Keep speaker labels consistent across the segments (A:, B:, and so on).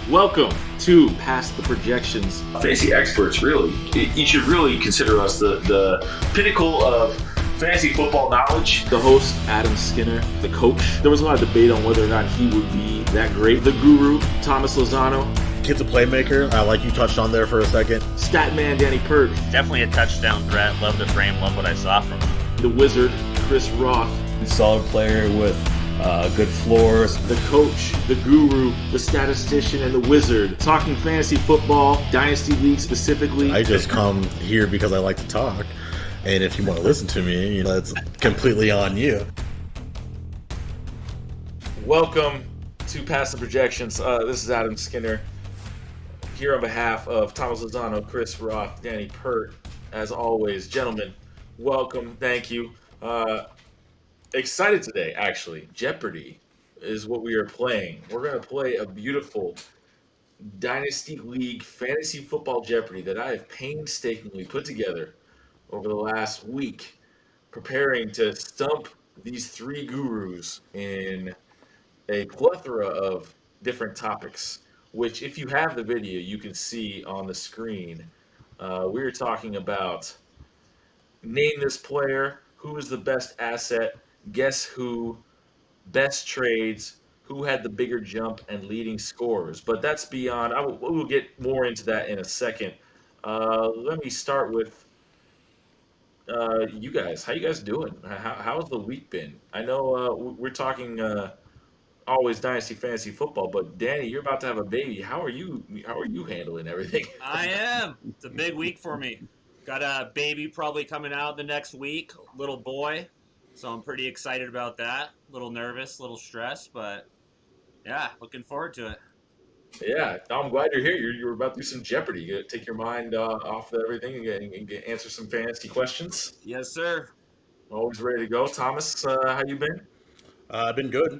A: Welcome to Past the Projections.
B: Fantasy experts, really. You should really consider us the pinnacle of fantasy football knowledge.
A: The host, Adam Skinner, the coach. There was a lot of debate on whether or not he would be that great. The guru, Thomas Lozano.
C: Kid's a playmaker, like you touched on there for a second.
A: Statman, Danny Pert.
D: Definitely a touchdown threat. Love the frame, love what I saw from him.
A: The wizard, Chris Roth.
E: Solid player with good floors.
A: The coach, the guru, the statistician, and the wizard. Talking fantasy football, Dynasty League specifically.
C: I just come here because I like to talk. And if you want to listen to me, it's completely on you.
A: Welcome to Past the Projections. This is Adam Skinner. Here on behalf of Thomas Lozano, Chris Roth, Danny Pert. As always, gentlemen, welcome. Thank you. Excited today, actually. Jeopardy is what we are playing. We're going to play a beautiful Dynasty League fantasy football Jeopardy that I have painstakingly put together over the last week, preparing to stump these three gurus in a plethora of different topics, which if you have the video, you can see on the screen. We're talking about name this player, who is the best asset, guess who, best trades, who had the bigger jump, and leading scorers. But that's beyond. We'll get more into that in a second. Let me start with you guys. How you guys doing? How's the week been? I know we're talking always Dynasty Fantasy Football, but Danny, you're about to have a baby. How are you handling everything?
D: I am. It's a big week for me. Got a baby probably coming out the next week, little boy. So I'm pretty excited about that. A little nervous, a little stressed, but yeah, looking forward to it.
A: Yeah, I'm glad you're here. You're about to do some Jeopardy. You take your mind off of everything and answer some fantasy questions.
D: Yes, sir.
A: Always ready to go. Thomas, how you been?
C: I've been good.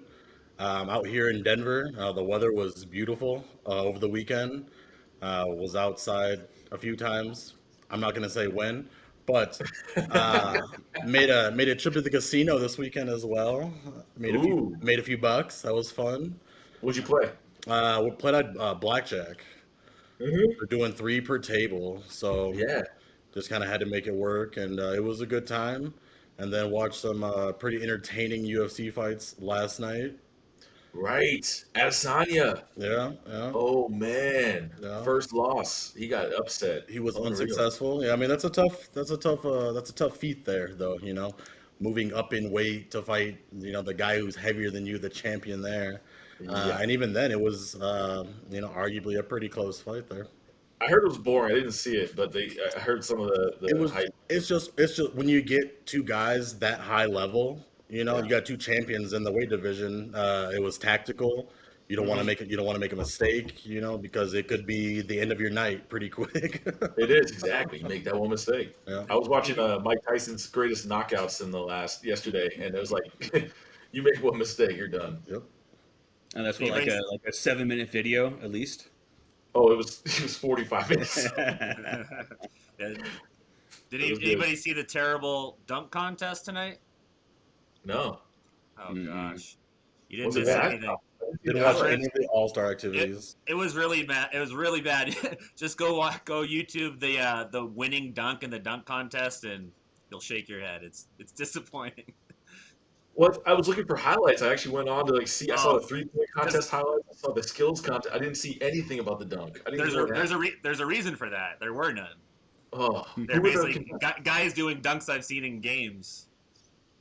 C: Out here in Denver, the weather was beautiful over the weekend. Was outside a few times. I'm not going to say when, but made a trip to the casino this weekend as well. Made a few bucks. That was fun.
A: What'd you play?
C: We played at blackjack.
A: Mm-hmm.
C: We're doing 3 per table, so
A: Yeah.
C: just kind of had to make it work, and it was a good time. And then watched some pretty entertaining UFC fights last night.
A: Right. Adesanya.
C: Yeah.
A: Oh man.
C: Yeah.
A: First loss. He got upset.
C: He was
A: Unreal.
C: unsuccessful. Yeah, I mean that's a tough feat there, though. Moving up in weight to fight, the guy who's heavier than you, the champion there.
A: Yeah.
C: And even then, it was, arguably a pretty close fight there.
A: I heard it was boring. I didn't see it, but I heard some of the hype.
C: It's just when you get 2 guys that high level, you got 2 champions in the weight division. It was tactical. You don't want to make it. You don't want to make a mistake, because it could be the end of your night pretty quick.
A: It is, exactly. You make that one mistake.
C: Yeah.
A: I was watching Mike Tyson's greatest knockouts yesterday, and it was like, you make one mistake, you're done.
C: Yep.
E: And that's what, like a 7-minute video at least.
A: Oh, it was 45 minutes.
D: Did anybody see the terrible dunk contest tonight?
A: No.
D: Oh gosh, you didn't
A: Was it
D: miss
A: bad?
D: anything.
C: Didn't watch any of the All-Star activities.
D: It was really bad. It was really bad. Just go YouTube the winning dunk in the dunk contest, and you'll shake your head. It's disappointing.
A: Well, I was looking for highlights. I actually went on to see. I saw the 3-point contest highlights. I saw the skills contest. I didn't see anything about the dunk.
D: There's a reason for that. There were none.
A: Oh,
D: They're basically guys doing dunks I've seen in games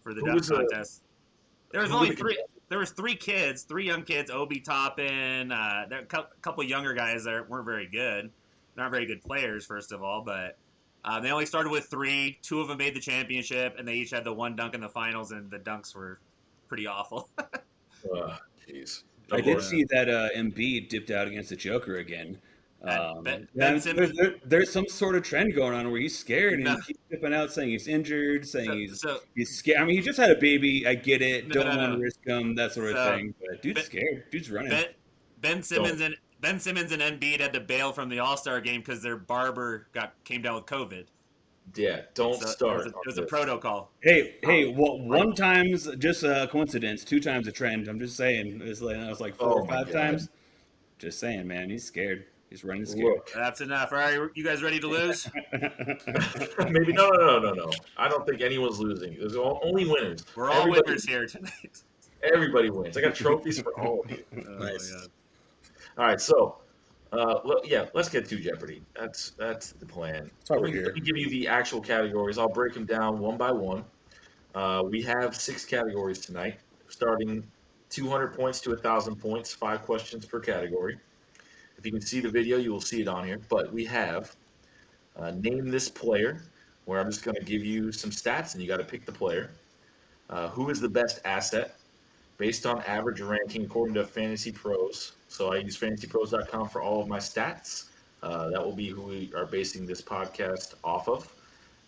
D: for the dunk contest. There was only 3. There was 3 kids, 3 young kids. Obi Toppin, a couple younger guys that weren't very good, not very good players. First of all, but they only started with 3. 2 of them made the championship, and they each had the 1 dunk in the finals, and the dunks were pretty awful.
A: Jeez.
E: I did see that Embiid dipped out against the Joker again. There's some sort of trend going on where he's scared and he keeps dipping out, saying he's injured, saying he's scared. I mean, he just had a baby. I get it. Don't want to risk him, that sort of thing. But dude's scared. Dude's running.
D: Ben Simmons and Embiid had to bail from the All-Star game because their barber came down with COVID.
A: Yeah, don't start.
D: It was a protocol.
E: Hey, well, 1 time's just a coincidence, 2 times a trend. I'm just saying. It was like 4 or 5 times. Just saying, man. He's scared. He's running scared.
A: Look,
D: That's enough. All right, you guys ready to lose?
A: maybe no. I don't think anyone's losing. There's only winners.
D: We're all winners here tonight.
A: Everybody wins. I got trophies for all of you.
C: Nice.
D: My God.
A: All right, so let's get to Jeopardy. That's the plan.
C: why we're
A: Let
C: here.
A: me give you the actual categories. I'll break them down one by one. We have 6 categories tonight, starting 200 points to 1,000 points, 5 questions per category. If you can see the video, you will see it on here. But we have Name This Player, where I'm just going to give you some stats, and you got to pick the player. Who is the best asset? Based on average ranking according to Fantasy Pros. So I use fantasypros.com for all of my stats. That will be who we are basing this podcast off of.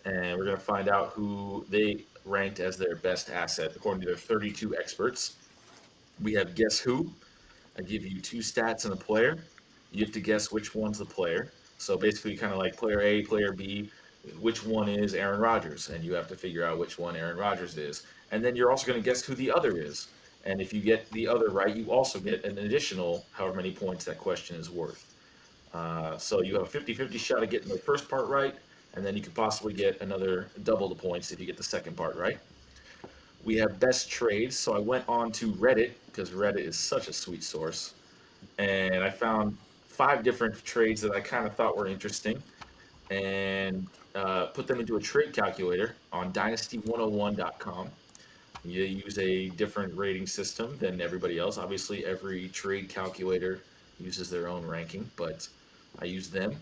A: And we're going to find out who they ranked as their best asset according to their 32 experts. We have Guess Who. I give you 2 stats and a player. You have to guess which one's the player. So basically kind of like player A, player B, which one is Aaron Rodgers. And you have to figure out which one Aaron Rodgers is. And then you're also going to guess who the other is. And if you get the other right, you also get an additional however many points that question is worth. So you have a 50-50 shot of getting the first part right, and then you could possibly get another double the points if you get the second part right. We have best trades. So I went on to Reddit, because Reddit is such a sweet source, and I found 5 different trades that I kind of thought were interesting, and put them into a trade calculator on Dynasty101.com. You use a different rating system than everybody else. Obviously, every trade calculator uses their own ranking, but I use them.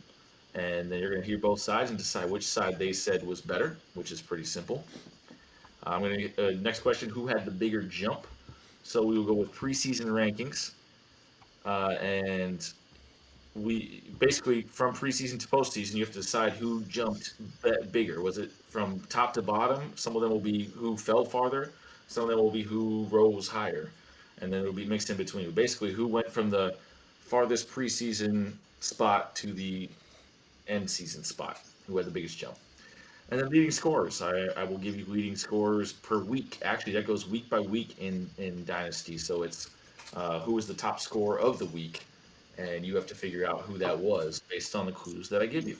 A: And then you're going to hear both sides and decide which side they said was better, which is pretty simple. I'm going to get next question: who had the bigger jump? So we will go with preseason rankings, and we basically from preseason to postseason, you have to decide who jumped bigger. Was it from top to bottom? Some of them will be who fell farther. Some of them will be who rose higher, and then it'll be mixed in between. Basically, who went from the farthest preseason spot to the end season spot, who had the biggest jump. And then leading scorers. I will give you leading scorers per week. Actually, that goes week by week in Dynasty. So it's who was the top scorer of the week, and you have to figure out who that was based on the clues that I give you.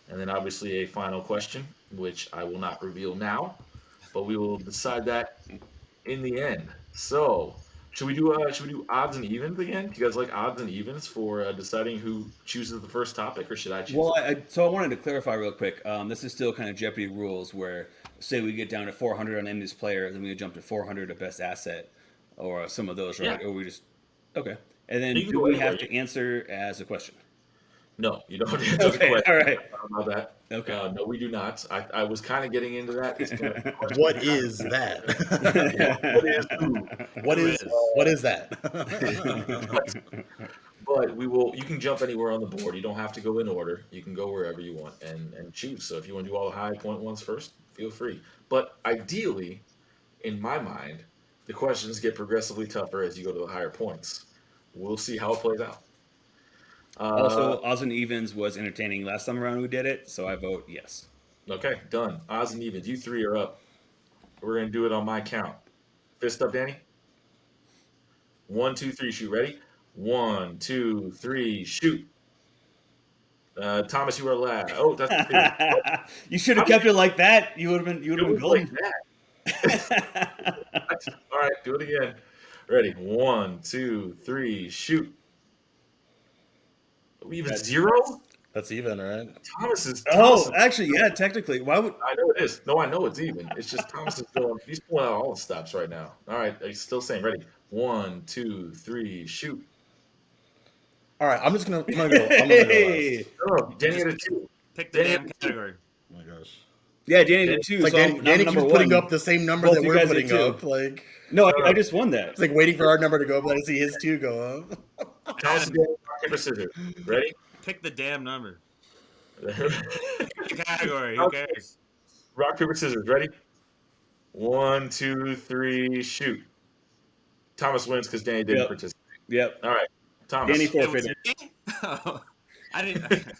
A: And then obviously a final question, which I will not reveal now, but we will decide that in the end. So should we do odds and evens again? Do you guys like odds and evens for deciding who chooses the first topic, or should I choose?
E: Well, so I wanted to clarify real quick. This is still kind of Jeopardy rules, where say we get down to 400 on Name This Player, then we jump to 400 at best asset, or some of those, right?
A: Yeah.
E: Or we just okay. And then
A: You can
E: do
A: go
E: we
A: anywhere.
E: have to answer as a question?
A: No, you don't answer the
E: Okay,
A: question.
E: all right.
A: About that.
E: Okay.
A: No, we do not. I was kind of getting into that.
C: What is that?
A: What is who?
C: What is that?
A: But we will. You can jump anywhere on the board. You don't have to go in order. You can go wherever you want and choose. So if you want to do all the high point ones first, feel free. But ideally, in my mind, the questions get progressively tougher as you go to the higher points. We'll see how it plays out.
E: Also, odds and evens was entertaining last time around we did it, so I vote yes.
A: Okay, done. Odds and evens. You 3 are up. We're gonna do it on my count. Fist up, Danny. 1, 2, 3. Shoot. Ready? 1, 2, 3. Shoot. Thomas, you are last. Oh, that's
E: You should have kept it like that. You would have been golden.
A: Like that. All right, do it again. Ready? 1, 2, 3. Shoot. Even
E: That's
A: 0?
C: That's even, right?
A: Thomas is.
E: Oh, actually, yeah, technically. Why would
A: I know it is. No, I know it's even. It's just Thomas is going. He's pulling out all the stops right now. All right, he's still saying ready. 1, 2, 3. Shoot.
C: All right, I'm gonna go. I'm gonna go last.
A: Oh, Danny had a 2.
D: Pick the damn category.
C: Oh my gosh.
E: Yeah, Danny did too.
C: It's like
E: so I'm
C: Danny keeps
E: number
C: putting
E: one.
C: up the same number
E: Both
C: that
E: you
C: we're
E: guys
C: putting
E: did too.
C: up. Like
E: No, I just won that.
C: it's like waiting for our number to go up. Let us see his 2 go up.
A: Thomas is going rock, paper, scissors. Ready?
D: Pick the damn number.
A: Rock,
D: Pick the category. Who cares?
A: paper, scissors. Ready? 1, 2, 3. Shoot. Thomas wins because Danny didn't participate.
E: Yep.
A: All right, Thomas.
E: Danny
D: It was
E: forfeited.
D: me? Oh, I didn't.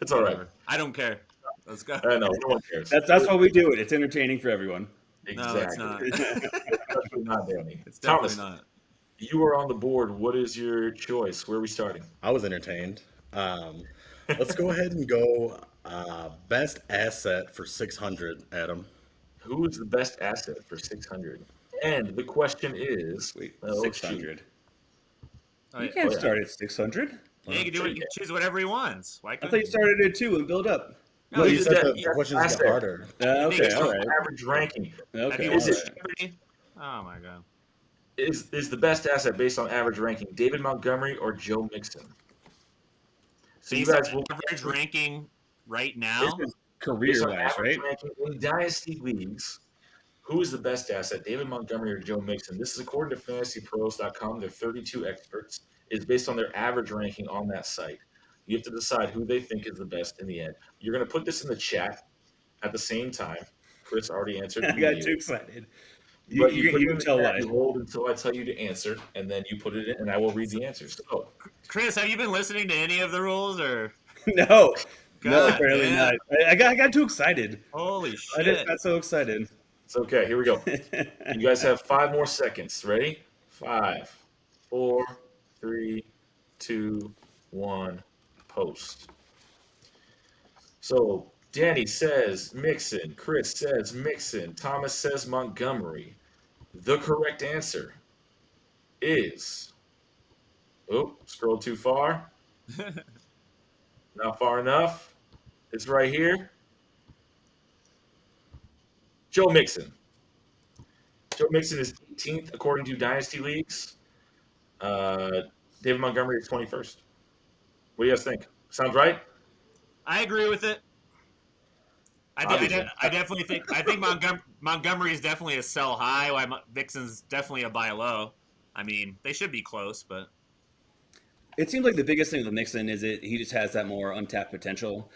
A: It's all right.
D: I don't care. Let's go.
A: No one cares.
E: That's why we do it. It's entertaining for everyone.
A: Exactly.
D: No, it's not.
A: Especially not Danny.
D: It's definitely
A: Thomas,
D: not.
A: You are on the board. What is your choice? Where are we starting?
C: I was entertained. Let's go ahead and go best asset for 600, Adam.
A: Who is the best asset for 600? And the question is,
E: Wait,
A: oh shoot,
E: 600.
D: Oh,
E: You
D: yeah.
E: can't
A: yeah.
E: start at 600.
D: Yeah, you can do it. You can choose whatever he wants. Why
E: I
D: couldn't
E: thought you started at 2 and build up.
A: No,
C: You
A: the
C: said the
A: best
C: questions get
A: asset
C: harder.
E: Okay,
A: based
E: all
A: on
E: right.
A: average ranking.
E: Okay,
D: Have
E: all
D: you
A: Is
D: watched
A: it
E: right.
D: Jeopardy? Oh my god.
A: is the best asset based on average ranking David Montgomery or Joe Mixon? So you
D: Based on
A: guys will
D: average ranking right
C: This
D: now,
C: is
A: based on
C: career-wise,
A: average
C: right?
A: ranking in dynasty leagues. Who is the best asset, David Montgomery or Joe Mixon? This is according to fantasypros.com. They're 32 experts. It's based on their average ranking on that site. You have to decide who they think is the best in the end. You're going to put this in the chat at the same time. Chris already answered
E: I got too
A: immediately.
E: excited.
A: But you put
E: You
A: it in
E: can
A: the
E: tell
A: chat,
E: why.
A: you hold until I tell you to answer, and then you put it in, and I will read the answers. So,
D: Chris, have you been listening to any of the rules or?
E: No, no,
D: God
E: apparently not.
D: damn!
E: I got too excited.
D: Holy
E: I just
D: shit!
E: got so excited.
A: it's okay. Here we go. You guys have 5 more seconds. Ready? 5, 4, 3, 2, 1. Post. So Danny says Mixon. Chris says Mixon. Thomas says Montgomery. The correct answer is. Oh, scroll too far. Not far enough. It's right here. Joe Mixon. Joe Mixon is 18th according to Dynasty Leagues. David Montgomery is 21st. What do you guys think? Sounds right?
D: I agree with it.
A: Obviously.
D: I definitely think Montgomery is definitely a sell high. While Vixen's definitely a buy low. I mean, they should be close, but
E: It seems like the biggest thing with Mixon is he just has that more untapped potential.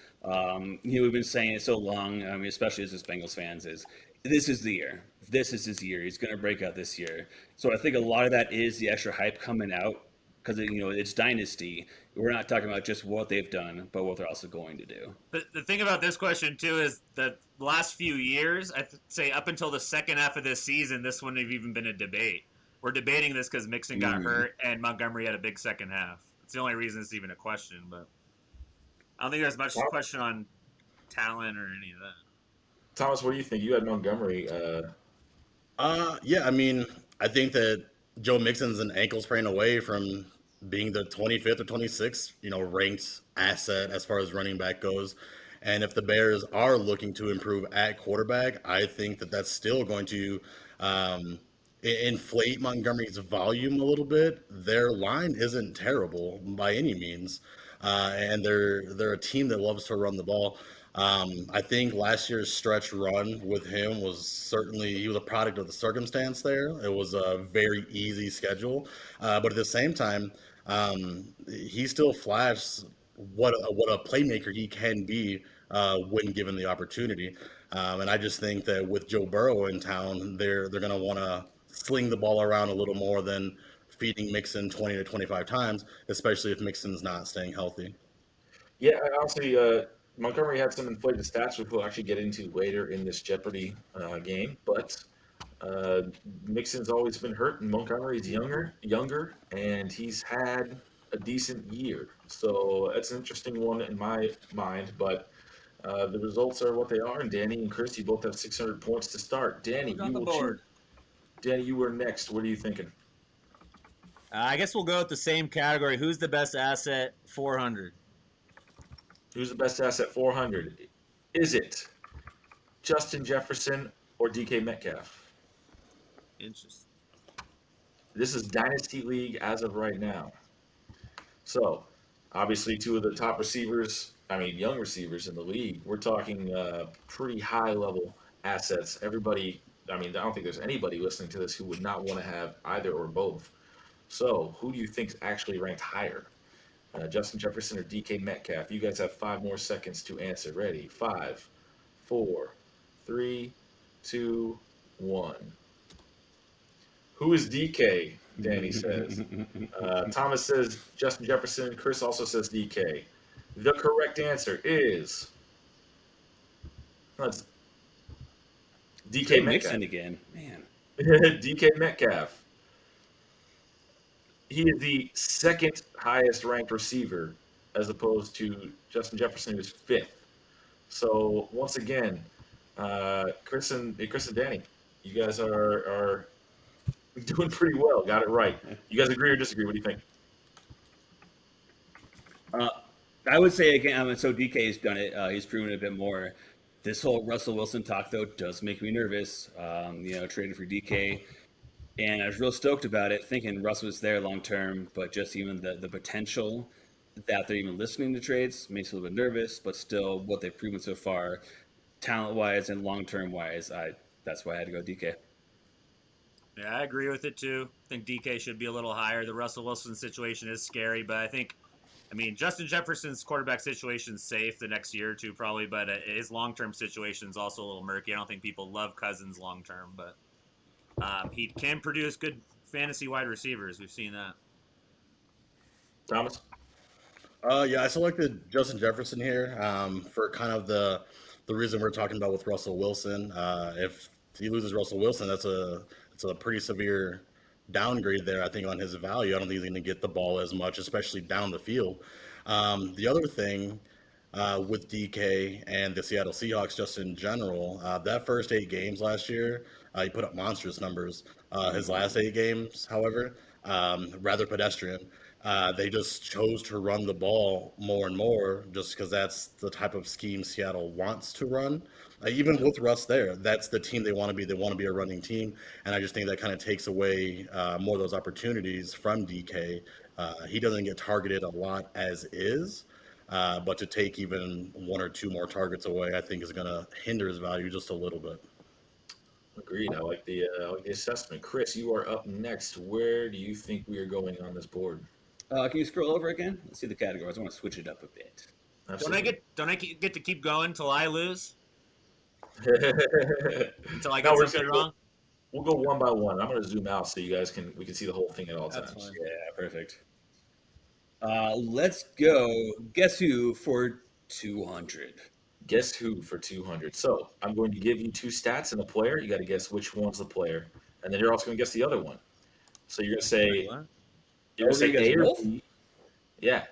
E: We've been saying it so long, I mean, especially as Bengals fans, is this is the year. This is his year. He's going to break out this year. So I think a lot of that is the extra hype coming out because it's Dynasty. We're not talking about just what they've done, but what they're also going to do.
D: the thing about this question too is that the last few years, I'd say up until the second half of this season, this wouldn't have even been a debate. We're debating this because Mixon got hurt and Montgomery had a big second half. It's the only reason it's even a question, but I don't think there's much question on talent or any of that.
A: Thomas, what do you think? You had Montgomery.
C: Yeah, I mean, I think that Joe Mixon's an ankle sprain away from being the 25th or 26th, ranked asset as far as running back goes. And if the Bears are looking to improve at quarterback, I think that that's still going to inflate Montgomery's volume a little bit. Their line isn't terrible by any means, and they're a team that loves to run the ball. I think last year's stretch run with him he was a product of the circumstance there. It was a very easy schedule, but at the same time, he still flashed what a playmaker he can be when given the opportunity. And I just think that with Joe Burrow in town, they're going to want to sling the ball around a little more than feeding Mixon 20 to 25 times, especially if Mixon's not staying healthy.
A: Yeah, honestly, Montgomery had some inflated stats, which we'll actually get into later in this Jeopardy game. But Mixon's always been hurt, and Montgomery's younger, and he's had a decent year. So that's an interesting one in my mind. But the results are what they are. And Danny and Chris, you both have 600 points to start. Danny,
D: Who's on the board?
A: Danny, you were next. What are you thinking?
F: I guess we'll go with the same category. Who's the best asset? 400.
A: Who's the best asset? 400. Is it Justin Jefferson or DK Metcalf?
D: Interesting.
A: This is Dynasty League as of right now. So, obviously, two of the top receivers, young receivers in the league. We're talking pretty high-level assets. Everybody, I don't think there's anybody listening to this who would not want to have either or both. So, who do you think is actually ranked higher? Justin Jefferson or DK Metcalf? You guys have 5 more seconds to answer. Ready? 5, 4, 3, 2, 1. Who is DK? Danny says. Thomas says Justin Jefferson. Chris also says DK. The correct answer is DK Metcalf.
E: Mixon again, man.
A: DK Metcalf. he is the second highest ranked receiver, as opposed to Justin Jefferson, who's fifth. So once again, Chris and Danny, you guys are doing pretty well. Got it right. You guys agree or disagree? What do you think?
E: I would say again, so DK has done it. He's proven it a bit more. This whole Russell Wilson talk, though, does make me nervous. Trading for DK, and I was real stoked about it, thinking Russ was there long term, but just even the potential that they're even listening to trades makes me a little bit nervous. But still, what they've proven so far, talent wise and long term wise, that's why I had to go DK.
D: Yeah, I agree with it too. I think DK should be a little higher. The Russell Wilson situation is scary, but I mean, Justin Jefferson's quarterback situation is safe the next year or two probably, but his long-term situation is also a little murky. I don't think people love Cousins long-term, but he can produce good fantasy wide receivers. We've seen that.
A: Thomas?
C: Yeah, I selected Justin Jefferson here for kind of the reason we're talking about with Russell Wilson. If he loses Russell Wilson, it's a pretty severe downgrade there, I think, on his value. I don't think he's going to get the ball as much, especially down the field. The other thing with DK and the Seattle Seahawks, just in general, that first 8 games last year, he put up monstrous numbers. His last 8 games, however, rather pedestrian. They just chose to run the ball more and more just because that's the type of scheme Seattle wants to run. Even with Russ there, that's the team they want to be. They want to be a running team. And I just think that kind of takes away more of those opportunities from DK. He doesn't get targeted a lot as is, but to take even 1 or 2 more targets away, I think is going to hinder his value just a little bit.
A: Agreed. I like the assessment. Chris, you are up next. Where do you think we are going on this board?
E: Can you scroll over again? Let's see the categories. I want to switch it up a bit.
A: Absolutely.
D: Don't I get to keep going till I lose? Until I
A: No,
D: get
A: we're
D: something
A: gonna
D: wrong?
A: We'll go one by one. I'm going to zoom out so we can see the whole thing at all
F: That's
A: times.
F: fine.
E: Yeah, perfect. Let's go. Guess who for 200?
A: Guess who for 200. So I'm going to give you 2 stats and a player. You got to guess which one's the player, and then you're also going to guess the other one. So you're going to say
F: What?
A: you're going to
E: you
A: say
E: guys
A: A or
E: both?
A: B. Yeah.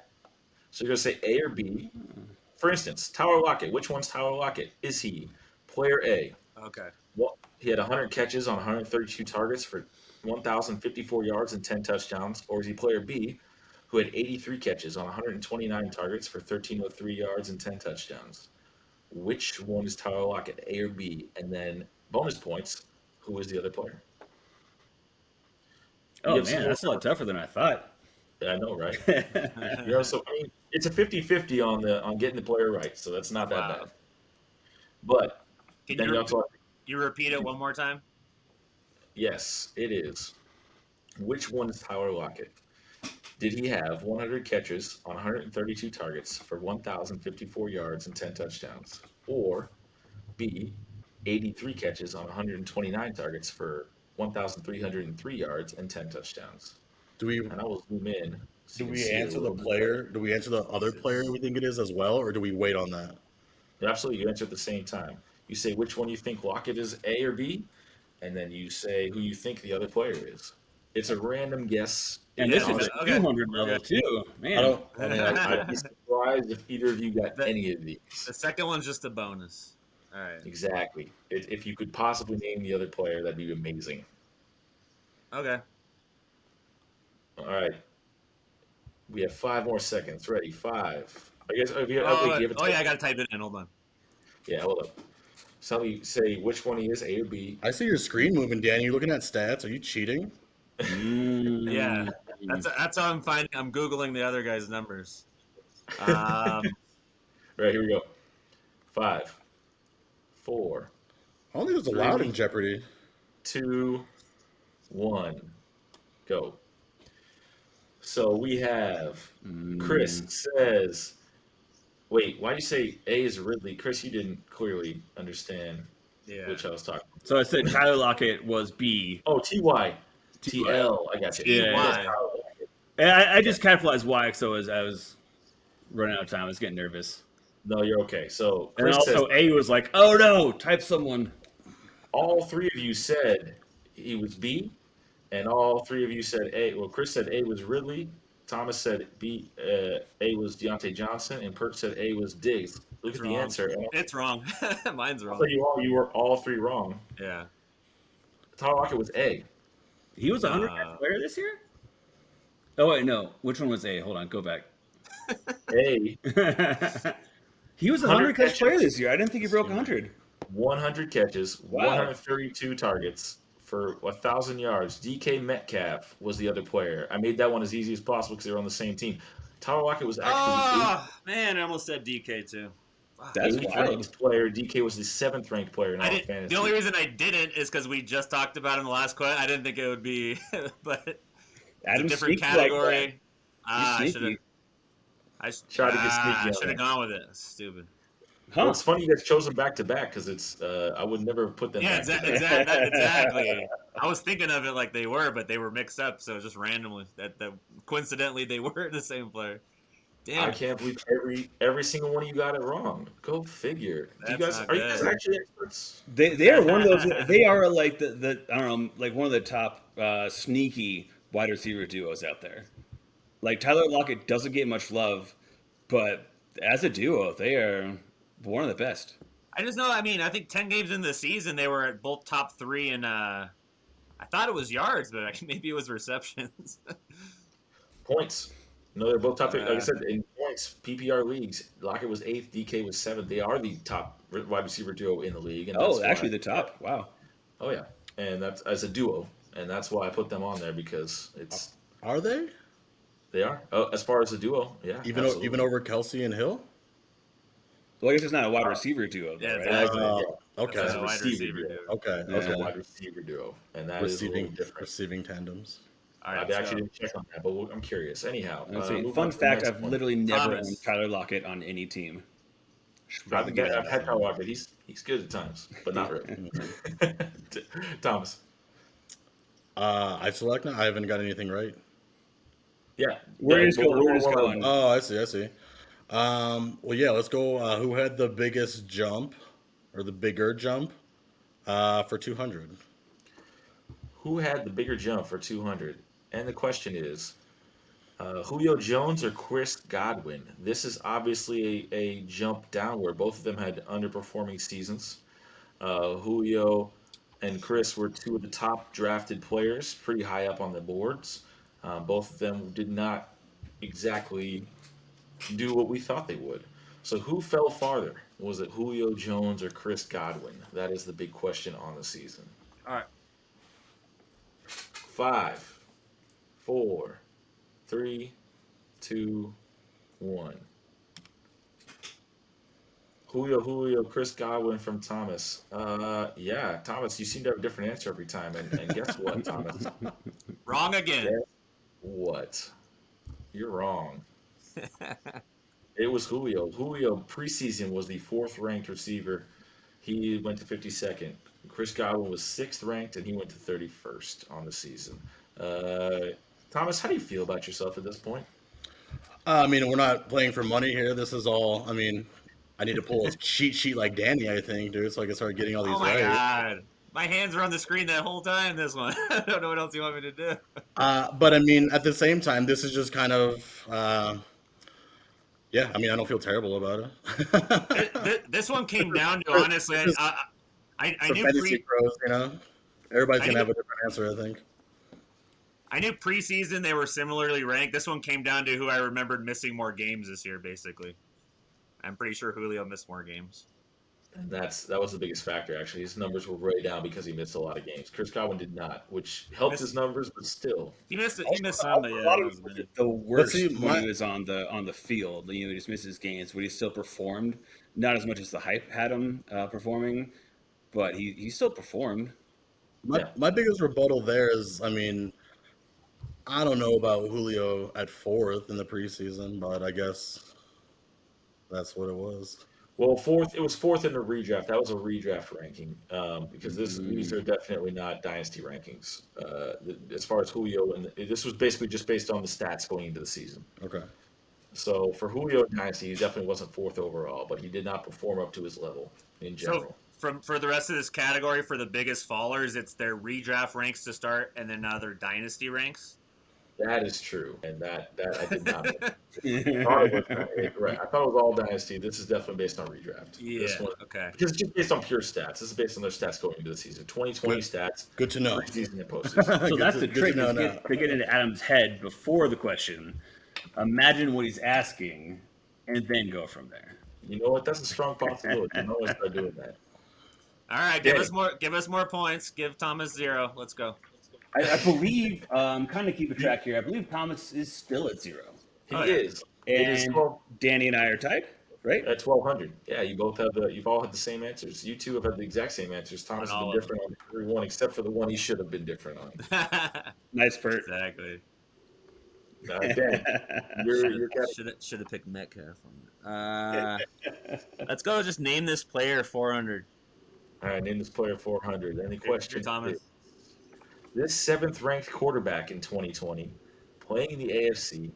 A: So you're going to say A or B. For instance, Tyler Lockett. Which one's Tyler Lockett? Is he player A?
D: Okay.
A: Well, he had 100 catches on 132 targets for 1,054 yards and 10 touchdowns, or is he player B, who had 83 catches on 129 targets for 1,303 yards and 10 touchdowns? Which one is Tyler Lockett, A or B? And then bonus points, who is the other player?
E: Oh,
A: You have
E: man,
A: some
E: that's a lot tougher than I thought.
A: Yeah, I know, right? So I mean, it's a 50-50 on getting the player right, so that's not that
D: Wow.
A: bad. But
D: Can
A: then
D: you,
A: you also
D: you repeat it one more time?
A: yes, it is. Which one is Tyler Lockett? Did he have 100 catches on 132 targets for 1,054 yards and 10 touchdowns? Or B, 83 catches on 129 targets for 1,303 yards and 10 touchdowns?
C: Do we
A: And I will zoom in. so
C: do
A: you can
C: we
A: see it a
C: answer the
A: little bit
C: player? Do we answer the other player we think it is as well, or do we wait on that?
A: better. Absolutely, you answer at the same time. You say which one you think Lockett is, A or B, and then you say who you think the other player is. It's a random guess.
E: And
D: Yeah,
E: this is
D: okay.
E: a 200 level, too. Man.
A: I'd be surprised if either of you got any of these.
D: The second one's just a bonus. All right.
A: Exactly. If you could possibly name the other player, that'd be amazing.
D: Okay.
A: All right. We have 5 more seconds. Ready? 5. I guess.
D: Oh, yeah, I got to type it in. Hold on.
A: Yeah, hold up. Somebody say which one he is, A or B.
C: I see your screen moving, Dan. You looking at stats? Are you cheating?
D: Yeah. That's how I'm finding. I'm Googling the other guy's numbers.
A: Right, here we go. 5, 4,
C: I don't think it's allowed in Jeopardy.
A: 2, 1, go. So we have Chris says, wait, why do you say A is Ridley? Chris, you didn't clearly understand which I was talking about.
E: So I said Tyler Lockett was B.
A: Oh, T-Y. T-L. I got you.
E: Yeah.
A: That's Tyler Lockett.
E: And I just capitalized Y, so as I was running out of time, I was getting nervous.
A: No, you're okay. So
E: And
A: Chris
E: also
A: says,
E: A was like, oh no, type someone.
A: all 3 of you said he was B. And all three of you said A. Well, Chris said A was Ridley. Thomas said A was Deontay Johnson, and Perk said A was Diggs. Look
D: It's
A: at the
D: wrong.
A: answer.
D: It's wrong. Mine's
A: I'll
D: wrong.
A: tell you all, you were all three wrong.
D: Yeah.
A: Tyler Lockett was A.
E: He was a 100-catch player this year? Oh, wait, no. Which one was A? Hold on, go back.
A: A,
E: He was a
A: 100
E: 100-catch player
A: catches.
E: this year. I didn't think he broke 100.
A: 100 catches,
E: Wow.
A: 132 targets for 1,000 yards. DK Metcalf was the other player. I made that one as easy as possible because they were on the same team. Tyler Lockett was actually
D: Oh, man, I almost said DK too.
E: That's
A: the 8th
E: wild.
A: ranked player. DK was the 7th ranked player in all of fantasy.
D: The only reason I didn't is because we just talked about it in the last question. I didn't think it would be, but it's a
E: Adam's
D: different
E: sneaky like
D: category.
E: that. He's
D: I should have.
E: sneaky.
D: I
A: Tried to get sneaky on
D: should have
A: that.
D: gone with it. That's stupid.
A: Well,
E: Huh.
A: it's funny you guys chose them back to back because it's. I would never have put them.
D: Yeah,
A: back to back.
D: exactly. I was thinking of it like they were, but they were mixed up. So just randomly, that coincidentally they were the same player. Damn.
A: I can't believe every single one of you got it wrong. Go figure. Do you
D: That's
A: guys
D: not
A: are you guys
D: good.
A: actually experts?
E: They are one of those. They are like the I don't know, like one of the top sneaky wide receiver duos out there. Like Tyler Lockett doesn't get much love, but as a duo, they are one of the best.
D: I just know. I mean, I think 10 games in the season they were at both top 3, and I thought it was yards, but maybe it was receptions.
A: Points. No, they're both top three. Like I said, in points, PPR leagues, Lockett was 8th, DK was 7th. They are the top wide receiver duo in the league. And that's
E: Actually,
A: why-
E: the top. Wow.
A: Oh yeah, and that's as a duo, and that's why I put them on there because it's
C: Are they
A: they are as far as a duo, yeah. absolutely.
C: even over Kelsey and Hill?
E: Well, I guess it's not a wide receiver duo, though,
D: Yeah,
E: right?
A: Exactly,
C: Uh,
A: yeah.
C: okay.
A: That's
D: a
A: a
D: wide
A: receiver
D: receiver,
A: duo.
D: dude.
C: Okay.
A: That's
E: Yeah.
A: a wide receiver duo, and that is a little different.
C: Receiving tandems.
D: All
A: I
D: right,
A: actually didn't check on that, but I'm curious. Anyhow,
E: Let's see.
A: moving
E: Fun
A: on to the
E: fact:
A: next
E: I've
A: one.
E: literally never
D: Thomas.
E: owned Tyler Lockett on any team.
A: I've had Tyler Lockett. He's good at times, but not really. Thomas.
C: I select now. I haven't got anything right.
A: Yeah.
E: Where
A: yeah,
E: is
A: but
E: going?
A: we're
E: Where is
A: one-
E: going?
C: Oh, I see. Well, yeah. Let's go. Who had the biggest jump, or the bigger jump, for 200?
A: Who had the bigger jump for 200? And the question is, Julio Jones or Chris Godwin? This is obviously a jump downward. Both of them had underperforming seasons. Julio and Chris were two of the top drafted players, pretty high up on the boards. Both of them did not exactly do what we thought they would. So who fell farther? Was it Julio Jones or Chris Godwin? That is the big question on the season.
D: All right.
A: 5, 4, 3, 2, 1. Julio, Chris Godwin from Thomas. Yeah, Thomas, you seem to have a different answer every time. And guess what, Thomas?
D: Wrong again.
A: Guess what? You're wrong. It was Julio. Julio preseason was the 4th ranked receiver. He went to 52nd. Chris Godwin was 6th ranked, and he went to 31st on the season. Thomas, how do you feel about yourself at this point?
C: I mean, we're not playing for money here. This is all. I mean, I need to pull a cheat sheet like Danny, I think, dude, so I can start getting all these
D: Oh my
C: right.
D: god. My hands were on the screen that whole time, this one. I don't know what else you want me to do.
C: But I mean, at the same time, this is just kind of. Yeah, I mean, I don't feel terrible about it.
D: This one came down to, honestly, I
C: For
D: knew
C: fantasy pros, everybody's gonna have a different answer, I think.
D: I knew preseason they were similarly ranked. This one came down to who I remembered missing more games this year, basically. I'm pretty sure Julio missed more games.
A: And that was the biggest factor, actually. His numbers were way down because he missed a lot of games. Chris Godwin did not, which helped his numbers, but still.
D: He missed some, but
E: A
D: yeah.
E: lot
D: it
E: of
D: was a minute.
E: the worst
C: see,
E: when he was on the field. He just misses games, but he still performed. Not as much as the hype had him performing, but he still performed.
C: My biggest rebuttal there is, I mean, I don't know about Julio at 4th in the preseason, but I guess that's what it was.
A: Well, it was 4th in the redraft. That was a redraft ranking because these are definitely not dynasty rankings. As far as Julio, and this was basically just based on the stats going into the season.
C: Okay.
A: So for Julio in dynasty, he definitely wasn't 4th overall, but he did not perform up to his level in general.
D: for the rest of this category, for the biggest fallers, it's their redraft ranks to start, and then their dynasty ranks.
A: That is true, and that I did not know. I thought it was right. I thought it was all dynasty. This is definitely based on redraft.
D: Yeah.
A: This one,
D: Okay.
A: because it's just based on pure stats. This is based on their stats going into the season. 2020 stats.
C: Good to know.
A: Preseason and postseason.
E: So that's the trick.
C: Good to
E: Is
C: know now.
E: to get into Adam's head before the question. Imagine what he's asking, and then go from there.
A: You know what? That's a strong possibility. You know what? Start doing that.
D: All right. Give us more points. Give Thomas 0. Let's go.
E: I believe, kind of keep a track here. I believe Thomas is still at 0.
A: He is. It is
E: And
A: 12
E: Danny and I are tied, right?
A: at 1,200. Yeah, you both have you've all had the same answers. You two have had the exact same answers. Thomas has
D: all
A: been
D: of
A: different on every one except for the one he should have been different on.
E: Nice, Bert.
D: Exactly.
A: Dan, you're
F: Should have picked Metcalf on it. Let's go. Just name this player 400.
A: all right. Name this player 400. Any question?
D: Thomas.
A: This 7th-ranked quarterback in 2020, playing in the AFC,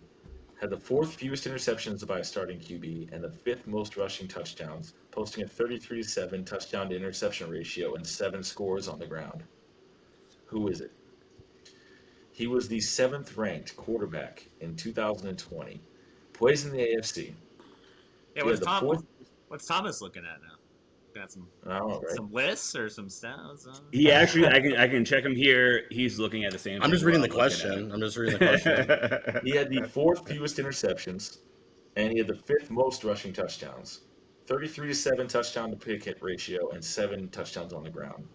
A: had the 4th fewest interceptions by a starting QB and the 5th most rushing touchdowns, posting a 33-7 touchdown to interception ratio and 7 scores on the ground. Who is it? He was the 7th-ranked quarterback in 2020, plays in the AFC.
D: Yeah.
A: He had the 4th.
D: What's Thomas looking at now? Got some
A: I don't know, right?
D: some lists or some stats?
E: He actually, I can check him here. He's looking at the same.
C: I'm just
E: thing
C: reading the
E: while I'm looking
C: question. I'm just reading the question.
A: He had the 4th fewest interceptions, and he had the 5th most rushing touchdowns. 33-7 touchdown to pick hit ratio and 7 touchdowns on the ground.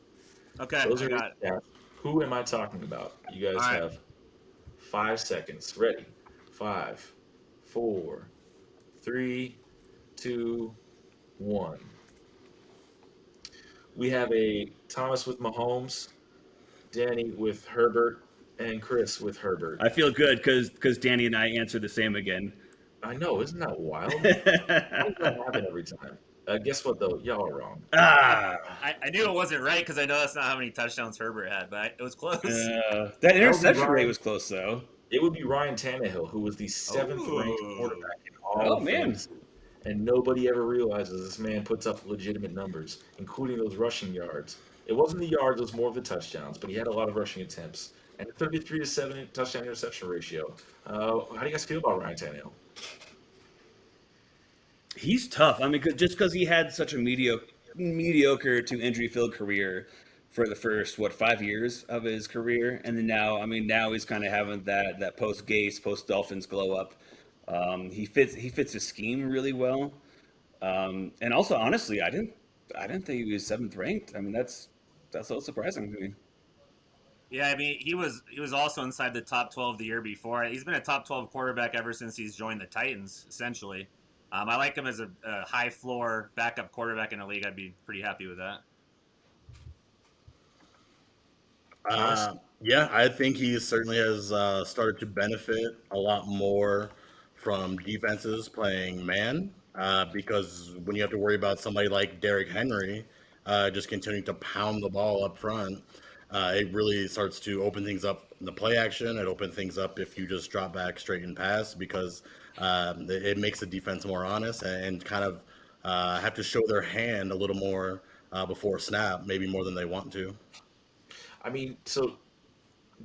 D: Okay.
A: Those
D: I
A: are
D: got it.
A: his stats. Who am I talking about? You guys
D: All right.
A: have 5 seconds. Ready? 5, 4, 3, 2, 1. We have a Thomas with Mahomes, Danny with Herbert, and Chris with Herbert.
E: I feel good because Danny and I answer the same again.
A: I know, isn't that wild? Why does that happen every time? Guess what, though? Y'all are wrong.
E: Ah,
D: I knew it wasn't right because I know that's not how many touchdowns Herbert had, but it was close.
E: that interception
A: Ryan.
E: rate was close though.
A: It would be Ryan Tannehill, who was the 7th-ranked
D: Ooh.
A: quarterback in all of
E: man.
A: fantasy. And nobody ever realizes this man puts up legitimate numbers, including those rushing yards. It wasn't the yards, it was more of the touchdowns, but he had a lot of rushing attempts. And a 33-7 touchdown interception ratio. How do you guys feel about Ryan Tannehill?
E: He's tough. I mean, just because he had such a mediocre to injury-filled career for the first 5 years of his career, and then now he's kind of having that post Gase, post Dolphins glow up. He fits his scheme really well, and also honestly, I didn't think he was 7th ranked. I mean, that's a little surprising to me.
D: Yeah, I mean, he was also inside the top 12 the year before. He's been a top 12 quarterback ever since he's joined the Titans, essentially. I like him as a high floor backup quarterback in the league. I'd be pretty happy with that.
C: Yeah, I think he certainly has started to benefit a lot more from defenses playing man because when you have to worry about somebody like Derrick Henry just continuing to pound the ball up front, it really starts to open things up in the play action. It opens things up if you just drop back straight and pass because it makes the defense more honest and kind of have to show their hand a little more before snap, maybe more than they want to.
A: I mean, so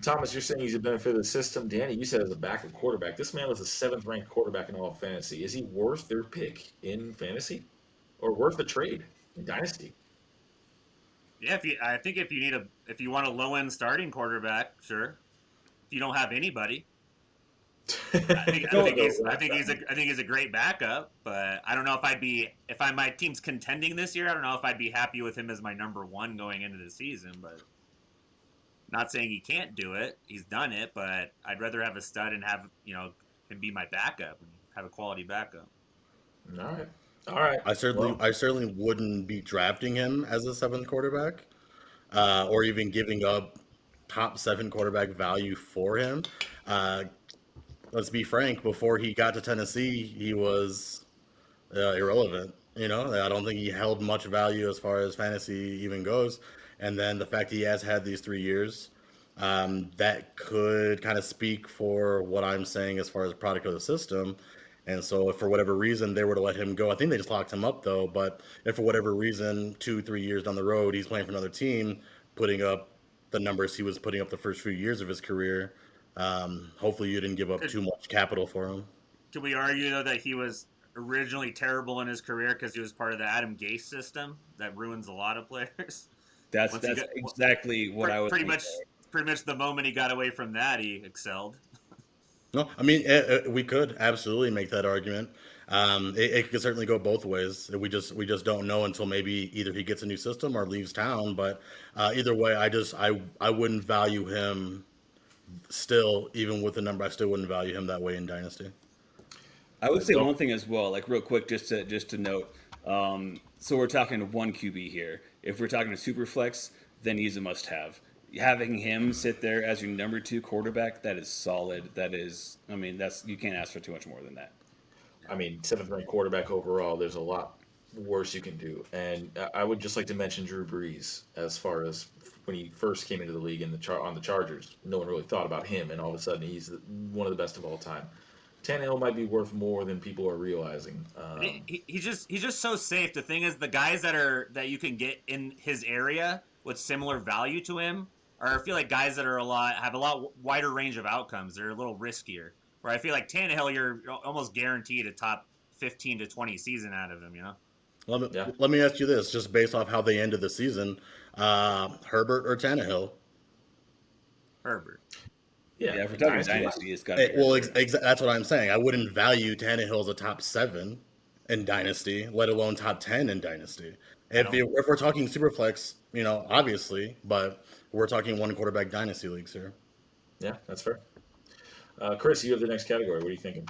A: Thomas, you're saying he's a benefit of the system. Danny, you said as a backup quarterback. This man was the 7th-ranked quarterback in all of fantasy. Is he worth their pick in fantasy, or worth a trade in Dynasty?
D: Yeah, I think if you want a low end starting quarterback, sure. If you don't have anybody, I think he's a great backup. But I don't know if my team's contending this year. I don't know if I'd be happy with him as my number 1 going into the season. But not saying he can't do it. He's done it. But I'd rather have a stud and have him be my backup and have a quality backup.
A: All right.
C: I certainly wouldn't be drafting him as a 7th quarterback, or even giving up top 7 quarterback value for him. Let's be frank. Before he got to Tennessee, he was irrelevant. I don't think he held much value as far as fantasy even goes. And then the fact he has had these 3 years, that could kind of speak for what I'm saying as far as product of the system. And so if for whatever reason they were to let him go, I think they just locked him up though. But if for whatever reason, 2-3 years down the road, he's playing for another team, putting up the numbers he was putting up the first few years of his career, hopefully you didn't give up too much capital for him.
D: Could we argue though that he was originally terrible in his career because he was part of the Adam Gase system that ruins a lot of players?
E: That's exactly what I was
D: pretty much the moment he got away from that, he excelled.
C: No, I mean we could absolutely make that argument. It could certainly go both ways. We just don't know until maybe either he gets a new system or leaves town. But either way, I wouldn't value him still, even with the number. I still wouldn't value him that way in Dynasty.
E: I would say one thing as well, like real quick, just to note. So we're talking one QB here. If we're talking a super flex, then he's a must-have. Having him sit there as your number 2 quarterback, that is solid. That is, I mean, you can't ask for too much more than that.
A: I mean, 7th ranked quarterback overall. There's a lot worse you can do, and I would just like to mention Drew Brees as far as when he first came into the league on the Chargers. No one really thought about him, and all of a sudden he's one of the best of all time. Tannehill might be worth more than people are realizing.
D: He's just so safe. The thing is, the guys that you can get in his area with similar value to him are, I feel like, guys that have a lot wider range of outcomes. They're a little riskier. Where I feel like Tannehill, you're almost guaranteed a top 15 to 20 season out of him. You know.
C: Let me ask you this, just based off how they ended the season: Herbert or Tannehill?
D: Herbert.
E: Yeah, if we're talking Dynasty, it's got to be
C: that's what I'm saying. I wouldn't value Tannehill as a top 7 in Dynasty, let alone top 10 in Dynasty. If we're talking Superflex, obviously, but we're talking one quarterback Dynasty leagues here.
A: Yeah, that's fair. Chris, you have the next category. What are you thinking?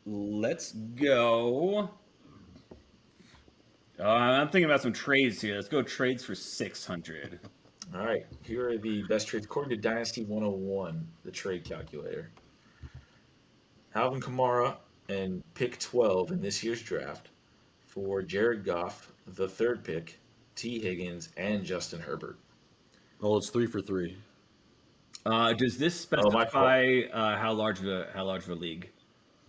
E: Let's go. I'm thinking about some trades here. Let's go trades for 600.
A: All right, here are the best trades according to Dynasty 101, the trade calculator. Alvin Kamara and pick 12 in this year's draft for Jared Goff, the 3rd pick, T. Higgins, and Justin Herbert.
C: Oh, it's 3 for 3.
E: Does this specify how large of a league?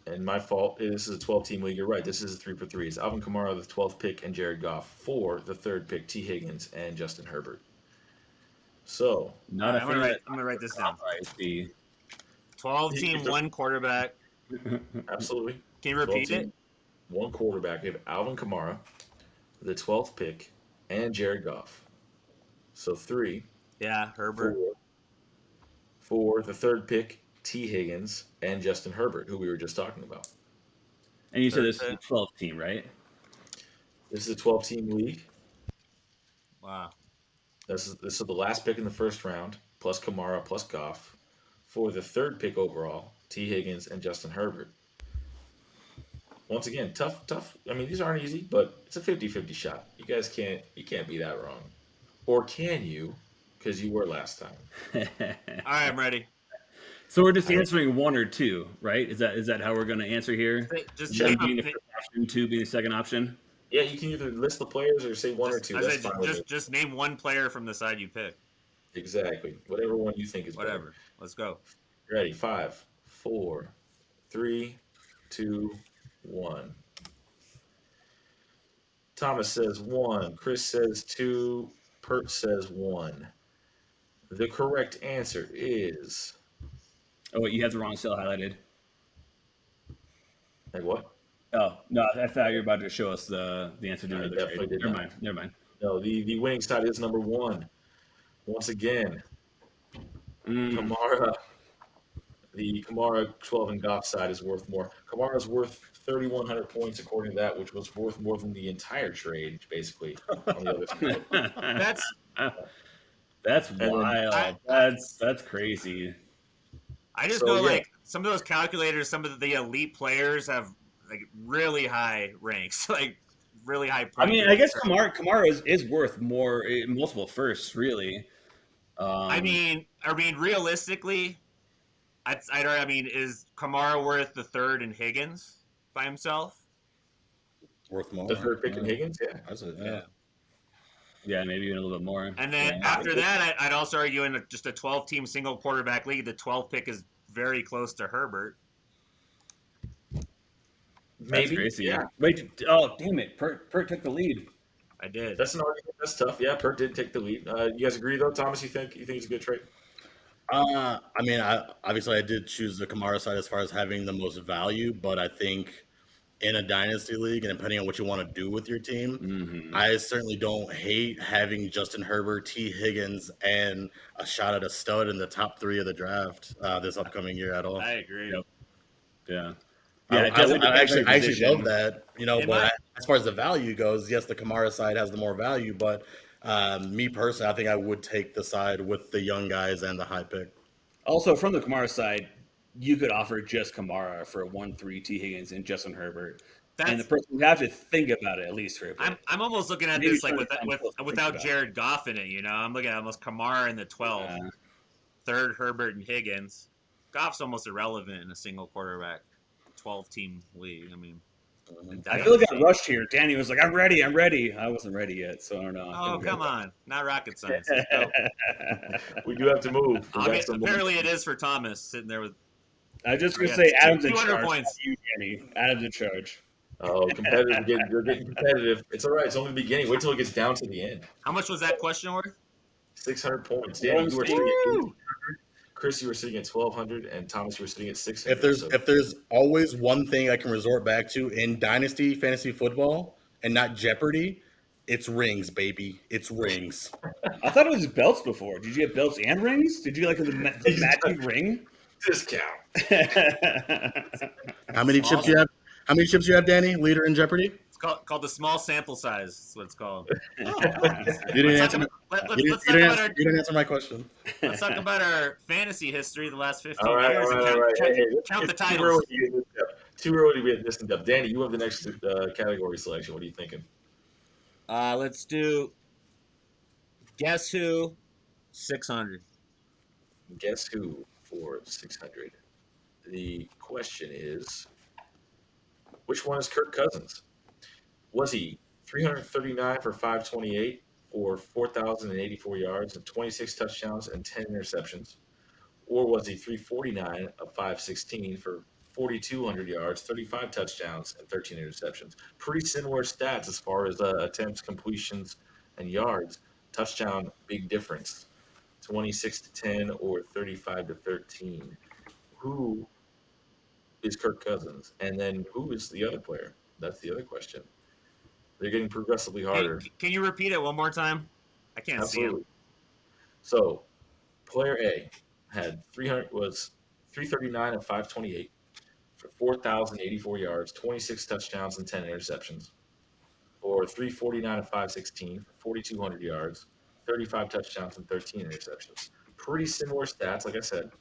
A: And my fault. This is a 12-team league. You're right. This is a 3 for 3. It's Alvin Kamara, the 12th pick, and Jared Goff for the 3rd pick, T. Higgins, and Justin Herbert. So,
D: I'm gonna write this down. 12-team, 1 quarterback.
A: Absolutely.
D: Can you repeat it?
A: 1 quarterback. We have Alvin Kamara, the 12th pick, and Jared Goff. So 3.
D: Yeah, Herbert.
A: 4, the 3rd pick, T. Higgins, and Justin Herbert, who we were just talking about.
E: And you said this is a 12-team, right?
A: This is a 12-team league.
D: Wow.
A: This is the last pick in the first round, plus Kamara, plus Goff, for the 3rd pick overall, T. Higgins and Justin Herbert. Once again, tough. I mean, these aren't easy, but it's a 50-50 shot. You guys can't be that wrong. Or can you? Because you were last time.
D: All right, I'm ready.
E: So we're just answering 1 or 2, right? Is that how we're going to answer here?
D: Just
E: 1 being the first option, 2 being the second option?
A: Yeah, you can either list the players or say 1 or 2. That's fine.
D: Just name 1 player from the side you pick.
A: Exactly. Whatever one you think is
D: Whatever.
A: better.
D: Let's go.
A: Ready? 5, 4, 3, 2, 1. Thomas says 1. Chris says 2. Pert says 1. The correct answer is...
E: Oh, wait, you have the wrong cell highlighted.
A: Like what?
E: Oh, no, I thought you were about to show us the answer to the
A: definitely
E: trade.
A: did
E: Never mind.
A: No, the winning side is number 1. Once again, Kamara, the Kamara 12 and Goff side is worth more. Kamara's worth 3,100 points according to that, which was worth more than the entire trade, basically. On the other side.
E: That's wild. That's crazy.
D: I just know like some of those calculators, some of the elite players have like really high ranks, like really high points.
E: I mean, I guess Kamara is worth more, multiple firsts, really.
D: I mean, realistically, I mean, is Kamara worth the 3rd and Higgins by himself?
C: Worth more.
A: The 3rd pick in Higgins, yeah.
E: Yeah, maybe even a little bit more.
D: And then after that, I'd also argue in just a 12-team single quarterback league, the 12th pick is very close to Herbert.
A: Maybe.
E: crazy.
A: Yeah.
E: Wait, oh, damn it. Pert took the lead.
D: I did.
A: That's an argument. That's tough. Yeah, Pert did take the lead. You guys agree though, Thomas? You think it's a good trade?
C: I mean, obviously I did choose the Kamara side as far as having the most value, but I think in a dynasty league, and depending on what you want to do with your team, I certainly don't hate having Justin Herbert, T. Higgins, and a shot at a stud in the top 3 of the draft this upcoming year at all.
D: I agree.
E: Yep. Yeah.
C: I,
E: Yeah, it doesn't
C: I
E: depend on your
C: actually
E: position.
C: love that,
D: In
C: but
D: my-
C: as far as the value goes, yes, the Kamara side has the more value, but me personally, I think I would take the side with the young guys and the high pick.
E: Also, from the Kamara side, you could offer just Kamara for a 1-3 T. Higgins and Justin Herbert. And the person would have to think about it at least for a bit.
D: I'm almost looking at
E: Maybe
D: this like
E: for the time to think
D: without
E: about
D: Jared Goff in it. I'm looking at almost Kamara in the 12, third Herbert and Higgins. Goff's almost irrelevant in a single quarterback 12-team league. I mean,
E: I feel like I rushed here. Danny was like, I'm ready. I wasn't ready yet, so I don't know.
D: Oh, come on. Not rocket science. Let's go.
A: We do have to move. We got some
D: Apparently it is for Thomas sitting there with
E: I'm just going to
D: Yeah,
E: say Adam's in
D: 200
E: charge.
D: points.
E: Not you, Danny. Adam's in charge.
A: Oh, competitive. You're getting competitive. It's all right. It's only the beginning. Wait till it gets down to the end.
D: how much was that question worth?
A: 600 points. Dan, you were sitting at 800. Chris, you were sitting at 1,200, and Thomas, you were sitting at 600.
C: If there's always one thing I can resort back to in Dynasty fantasy football and not Jeopardy, it's rings, baby. It's rings.
E: I thought it was belts before. Did you get belts and rings? Did you like the magic ring?
A: discount.
C: How many chips you have? How many chips you have, Danny? Leader in Jeopardy?
D: It's called the small sample size. That's what it's called.
C: You didn't answer.
D: Let's
C: You didn't answer my question.
D: talk about our fantasy history the last 15
A: All right,
D: years
A: all
D: and
A: right, all right. Hey,
D: count the
A: it's
D: titles.
A: Too early to get this in depth. Danny, you have the next category selection. What are you thinking?
F: Let's do Guess Who 600.
A: Guess who for 600? The question is, which one is Kirk Cousins? Was he 339 for 528 or 4,084 yards and 26 touchdowns and 10 interceptions? Or was he 349 of 516 for 4,200 yards, 35 touchdowns, and 13 interceptions? Pretty similar stats as far as attempts, completions, and yards. Touchdown, big difference. 26 to 10 or 35 to 13. Who is Kirk Cousins? And then who is the other player? That's the other question. They're getting progressively harder.
D: Hey, can you repeat it one more time? I can't
A: Absolutely.
D: see him.
A: So, player A had 339 of 528 for 4,084 yards, 26 touchdowns, and 10 interceptions. Or 349 of 516 for 4,200 yards, 35 touchdowns, and 13 interceptions. Pretty similar stats, like I said.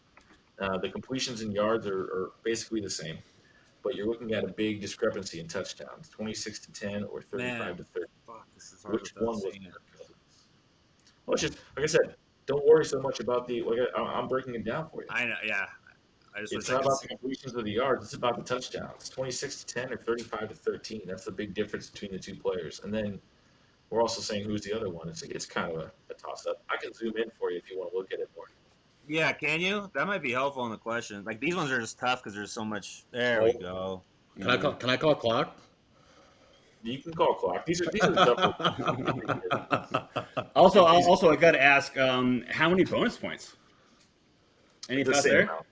A: The completions and yards are basically the same, but you're looking at a big discrepancy in touchdowns: 26 to 10 or 35 to 30.
D: Fuck, this is hard
A: Which
D: without
A: one was
D: seeing it.
A: Kirk Cousins? Well, it's just like I said. Don't worry so much about the. Like I'm breaking it down for you.
D: I know, yeah. I just
A: It's
D: wish I
A: not
D: could
A: about
D: see.
A: the completions or the yards. It's about the touchdowns. 26 to 10 or 35 to 13. That's the big difference between the two players. And then we're also saying who's the other one. It's kind of a toss-up. I can zoom in for you if you want to look at it more.
D: Yeah, can you? That might be helpful in the question. Like these ones are just tough because there's so much.
F: There we go.
C: Can I call clock?
A: You can call clock. These are tough.
E: Also, I got to ask, how many bonus points? Any
A: the
E: thoughts
A: same
E: there?
A: amount.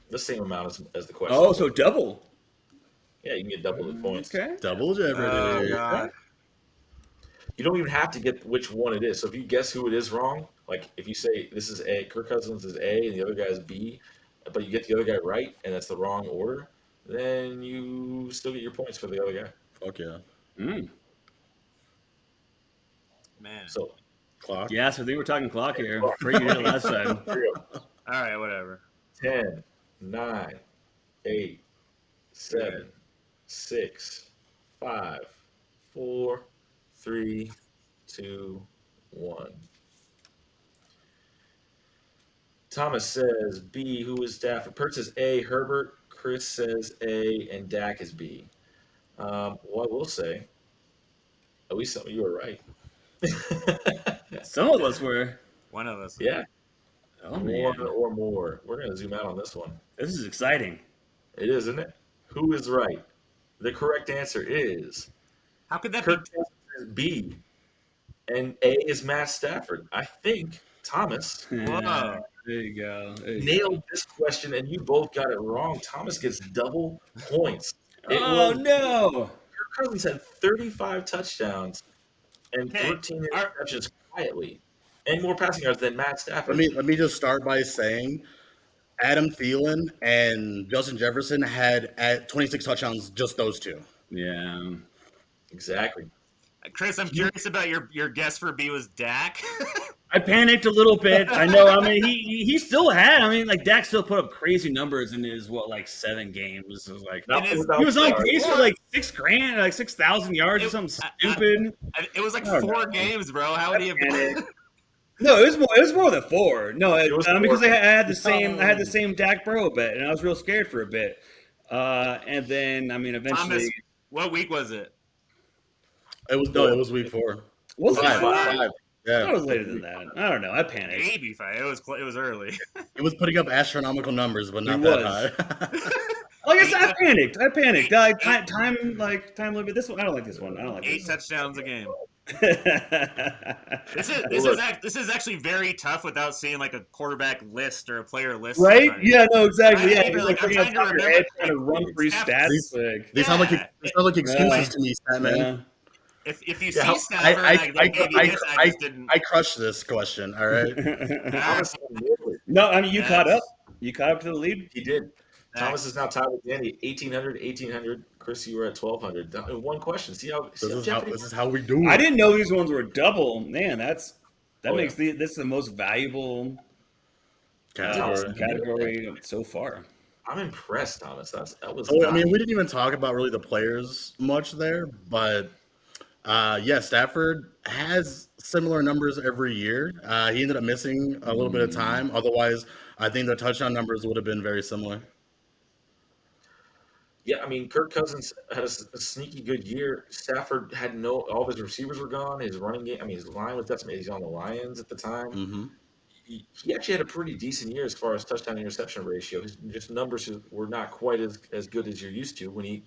A: The same amount as the question.
E: Oh, so double.
A: Yeah, you can get double the points.
E: Okay.
C: Double Jeopardy.
D: Oh god.
A: You don't even have to get which one it is. So if you guess who it is wrong, like if you say this is A, Kirk Cousins is A, and the other guy is B, but you get the other guy right, and that's the wrong order, then you still get your points for the other guy.
C: Fuck yeah.
E: Mm.
D: Man.
A: So
C: Clock.
E: Yeah, so I think we're talking clock here. Pretty good last time.
A: here we go.
D: All right, whatever.
A: 10, 9, 8, 7, 6, 5, 4, 3, 2, 1. Thomas says B. Who is Stafford? Pert says A. Herbert. Chris says A. And Dak is B. Well, I will say, at least some of you are right.
E: Some of us were.
D: One of us.
A: Yeah,
E: Oh,
A: one
E: man.
A: or more. We're going to zoom out on this one.
E: This is exciting.
A: It is, isn't it? Who is right? The correct answer is
D: How could that
A: Kirk
D: be?
A: Cousins is B, and A is Matt Stafford. I think Thomas
D: Whoa.
E: There you go. There you go.
A: nailed this question, and you both got it wrong. Thomas gets double points. It
E: Oh
A: was
E: no!
A: Kirk Cousins had 35 touchdowns and
D: Hey,
A: 13
D: our,
A: interceptions quietly, and more passing yards than Matt
C: Let
A: Stafford.
C: me just start by saying Adam Thielen and Justin Jefferson had at 26 touchdowns, just those two.
E: Yeah.
A: Exactly.
D: Chris, I'm curious about your guess for B was Dak.
E: I panicked a little bit. I know. I mean, he still had. I mean, like Dak still put up crazy numbers in his 7 games. It was like
A: Not
D: It is-
A: without
E: he was on
A: stars.
E: pace for like $6,000, like 6,000 yards or something stupid.
D: It was like
E: I don't
D: 4
E: know.
D: games, bro. How would he have
E: Panicked. No, it was more than 4. No,
A: It was
E: because
A: 4.
E: I had the same Dak Burrow bet, and I was real scared for a bit. And then I mean, eventually,
D: Thomas, what week was it?
C: It was week 4.
E: was it?
C: Five.
E: I
C: Yeah,
E: was later than that. I don't know. I panicked.
D: Maybe 5. It was early.
C: it was putting up astronomical numbers, but not
E: It
C: that
E: was.
C: high.
E: Like I said, I panicked. Time limit. This one, I don't like this one. I don't like
D: 8
E: this
D: touchdowns a game.
E: one.
D: This is actually very tough without seeing like a quarterback list or a player list.
E: Right?
D: sometimes.
E: Yeah, no, exactly.
D: I
E: Yeah,
D: even,
E: you're like
D: I'm
E: thinking
D: trying to
E: off your
D: remember,
E: head, trying to run through
D: Stafford-
E: stats. Like,
C: They sound like excuses to me, Statman.
E: yeah.
D: If you
A: Yeah,
D: see Stafford, I just didn't.
C: I crushed this question. All right.
A: Thomas nailed it.
E: No, I mean you
D: Yes.
E: caught up. You caught up to the lead.
A: He did. Thomas is now tied with Danny, 1,800. Chris, you were at 1,200. One question. See how Jeopardy-
C: This is how we do it.
E: I didn't know these ones were double. Man, that
A: Oh,
E: makes this the most valuable category so far.
A: I'm impressed, Thomas. That was.
C: So, I mean, we didn't even talk about really the players much there, but yeah, Stafford has similar numbers every year. He ended up missing a little bit of time. Otherwise, I think the touchdown numbers would have been very similar.
A: Yeah, I mean, Kirk Cousins had a sneaky good year. Stafford had all of his receivers were gone. His running game, I mean, his line was decimated. He's on the Lions at the time.
C: Mm-hmm.
A: He actually had a pretty decent year as far as touchdown interception ratio. His just numbers were not quite as good as you're used to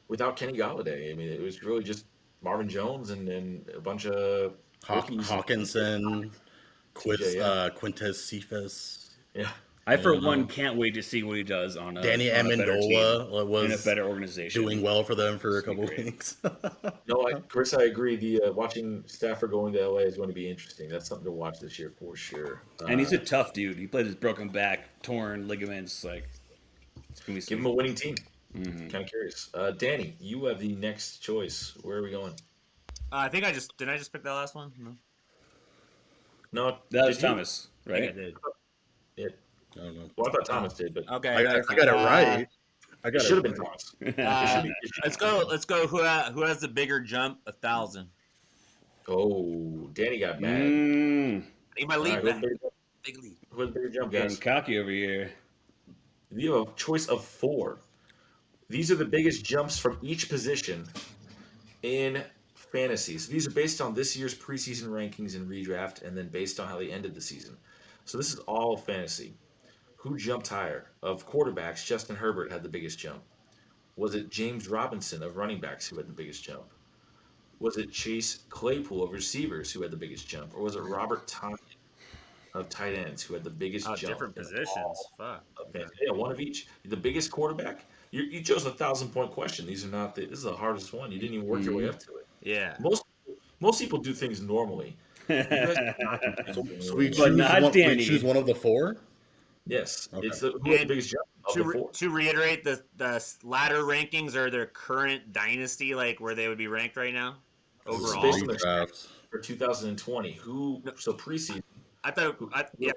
A: without Kenny Golladay. I mean, it was really just Marvin Jones and a bunch of rookies.
C: Hawkinson,
A: TJ, yeah.
C: Quintez Cephas.
A: Yeah.
E: I, for one, can't wait to see what he does on a
C: Danny
E: on a better team,
C: Amendola
E: in a
C: was
E: better organization.
C: doing well for them for a couple
E: Great.
C: weeks.
A: No, Chris, I agree. The watching Stafford going to LA is going to be interesting. That's something to watch this year for sure.
E: And he's a tough dude. He played his broken back, torn ligaments. Like, it's gonna be
A: give him a winning team.
E: Mhm.
A: Kind of curious. Danny, you have the next choice. Where are we going?
D: I think I just pick that last one. No.
A: No,
E: That was
A: did you?
E: Thomas,
D: I think I
E: right?
D: did.
A: Yeah.
C: I don't know.
A: Well, I thought Thomas did, but
D: Okay.
C: I got it right. I got
A: it should have
C: right.
A: been Thomas.
D: Let's go. Who has the bigger jump? 1,000.
A: Oh, Danny got mad.
D: Need my
A: All
D: lead
A: right,
D: back.
A: big
D: Big lead.
A: jump,
E: Getting
A: guys.
E: cocky over here.
A: You have a choice of 4. These are the biggest jumps from each position in fantasy. So these are based on this year's preseason rankings and redraft, and then based on how they ended the season. So this is all fantasy. Who jumped higher? Of quarterbacks, Justin Herbert had the biggest jump. Was it James Robinson of running backs who had the biggest jump? Was it Chase Claypool of receivers who had the biggest jump? Or was it Robert Tonyan of tight ends who had the biggest jump?
D: Different
A: in
D: positions.
A: all
D: Fuck.
A: of fantasy? Yeah, one of each. The biggest quarterback. You chose a 1,000-point question. These are not. This is the hardest one. You didn't even work your way up to it.
D: Yeah.
A: Most people do things normally. You guys did not do things
C: So
A: normally.
E: But not Danny.
C: We choose one of the 4?
A: Yes,
C: Okay.
A: it's who had the biggest jump of the 4.
D: To reiterate, the ladder rankings are their current dynasty, like where they would be ranked right now overall.
A: Based on their
C: Redraft.
A: for 2020. So preseason?
D: I thought,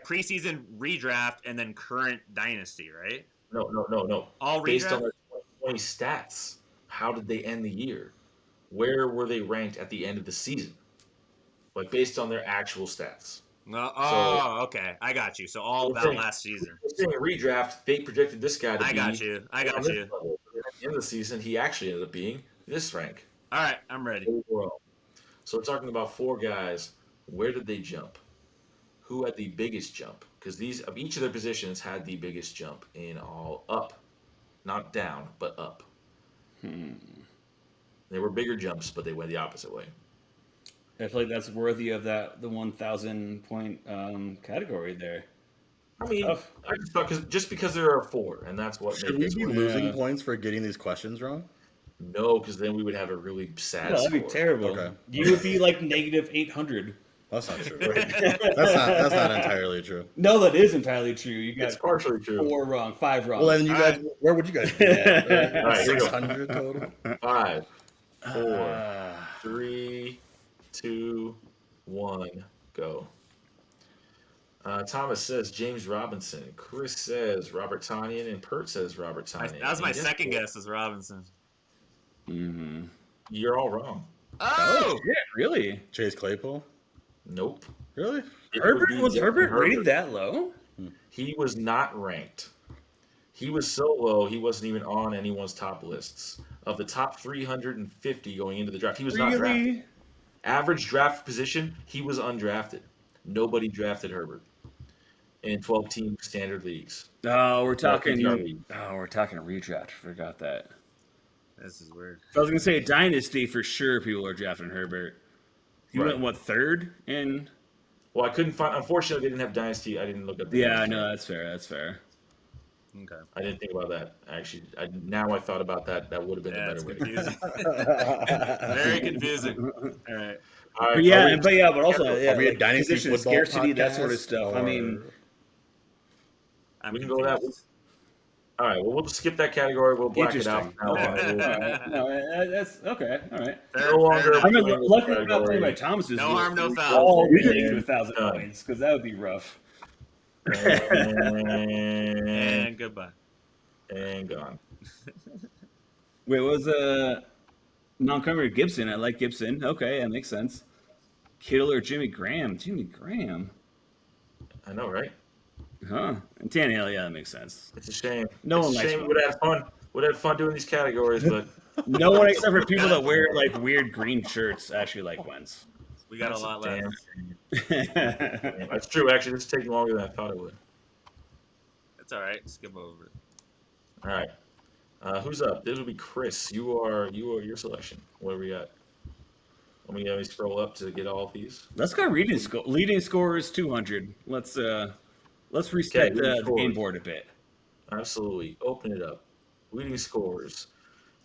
D: preseason redraft and then current dynasty, right?
A: No.
D: All
A: Based
D: redraft?
A: on their 2020 stats, how did they end the year? Where were they ranked at the end of the season? Like based on their actual stats.
D: No. Okay. I got you. So all
A: We're
D: about
A: saying-
D: last season.
A: We're saying redraft, they projected this guy to
D: I
A: be.
D: got you.
A: on this level. But at the end of the season, he actually ended up being this rank
D: All right. I'm ready.
A: overall. So we're talking about 4 guys. Where did they jump? Who had the biggest jump? Because each of their positions had the biggest jump in all up, not down, but up. They were bigger jumps, but they went the opposite way.
E: I feel like that's worthy of the 1,000 point category there.
A: I mean,
E: Tough.
A: I just thought just because there are 4, and that's what
C: Should
A: made
C: we
A: this
C: be
A: work.
C: losing points for getting these questions wrong?
A: No, because then we would have a really sad
E: No, that'd be
A: score.
E: terrible.
C: Okay.
E: You would be like negative 800.
C: That's not true. That's not entirely true.
E: No, that is entirely true. You
A: It's
E: got
A: partially true.
E: 4 wrong, 5 wrong.
C: Well, then you guys, where would you guys be at?
A: All right, here we go.
C: 600 total?
A: 5, 4, 3, 2, 1, go. Thomas says James Robinson. Chris says Robert Tonyan, and Pert says Robert Tonyan.
D: That was my
A: And guess
D: second
A: what?
D: guess, is Robinson.
E: Mm-hmm.
A: You're all wrong.
E: Oh, yeah, really?
C: Chase Claypool?
A: Nope.
C: Really?
A: It would
E: Herbert
A: be
E: was
A: Justin
E: Herbert rated that low?
A: He was not ranked. He was so low, he wasn't even on anyone's top lists. Of the top 350 going into the draft, he was not drafted.
E: Really?
A: Average draft position, he was undrafted. Nobody drafted Herbert in 12-team standard leagues.
E: No, we're talking.
A: PPR league.
E: Oh, we're talking redraft. Forgot that.
D: This is weird.
E: So I was gonna say Dynasty for sure. People are drafting Herbert. He
A: Right.
E: went what, third in?
A: Well, I couldn't find. Unfortunately, they didn't have Dynasty. I didn't look up. The
E: Yeah,
A: Dynasty.
E: no, that's fair. That's fair.
D: Okay.
A: I didn't think about that. Actually, now I thought about that. That would have been
D: Yeah,
A: the
D: it's
A: better way.
D: confusing. Very confusing. All right.
A: All right,
E: But yeah,
A: are we-
E: but also
C: Are we a
E: like
C: dynasty
E: position
C: football
E: scarcity, that sort of
C: podcast,
E: stuff. I
C: or-
E: mean,
D: I'm
A: We can go that
D: confused.
A: All right. Well, we'll just skip that category. We'll black it out.
E: interesting.
A: Now,
E: Okay.
A: we'll-
E: All right. No, that's okay. All right.
A: No longer-
E: I mean,
A: Yeah,
E: luckily we're not
A: category.
E: playing by Thomas's.
D: No
E: rules.
D: harm, no
E: We
D: foul.
E: all
A: Yeah.
E: really need 1,000
A: Done.
E: points because that would be rough.
D: And goodbye.
A: and gone.
E: Wait, what was Montgomery Gibson? I like Gibson. Okay, that makes sense. Kittle or Jimmy Graham? Jimmy Graham.
A: I know, right?
E: Huh. And Tannehill, yeah, that makes sense.
A: It's a shame.
E: No
A: it's
E: one
A: a
E: likes
A: shame.
E: him.
A: We would have fun. Would have fun doing these categories, but
E: No one except for people that wear like weird green shirts actually like Wentz.
D: We got a
A: that's
D: lot
A: damn
D: left.
A: shame. That's true. Actually, this is taking longer than I thought it would.
D: It's all right. Skip over it.
A: All right. Who's up? This will be Chris. You are your selection. What do we got? Let me scroll up to get all of these.
E: Let's go leading score is 200. Let's reset
A: Okay, leading
E: the game
A: scores.
E: board a bit.
A: Absolutely. Open it up. Leading scores.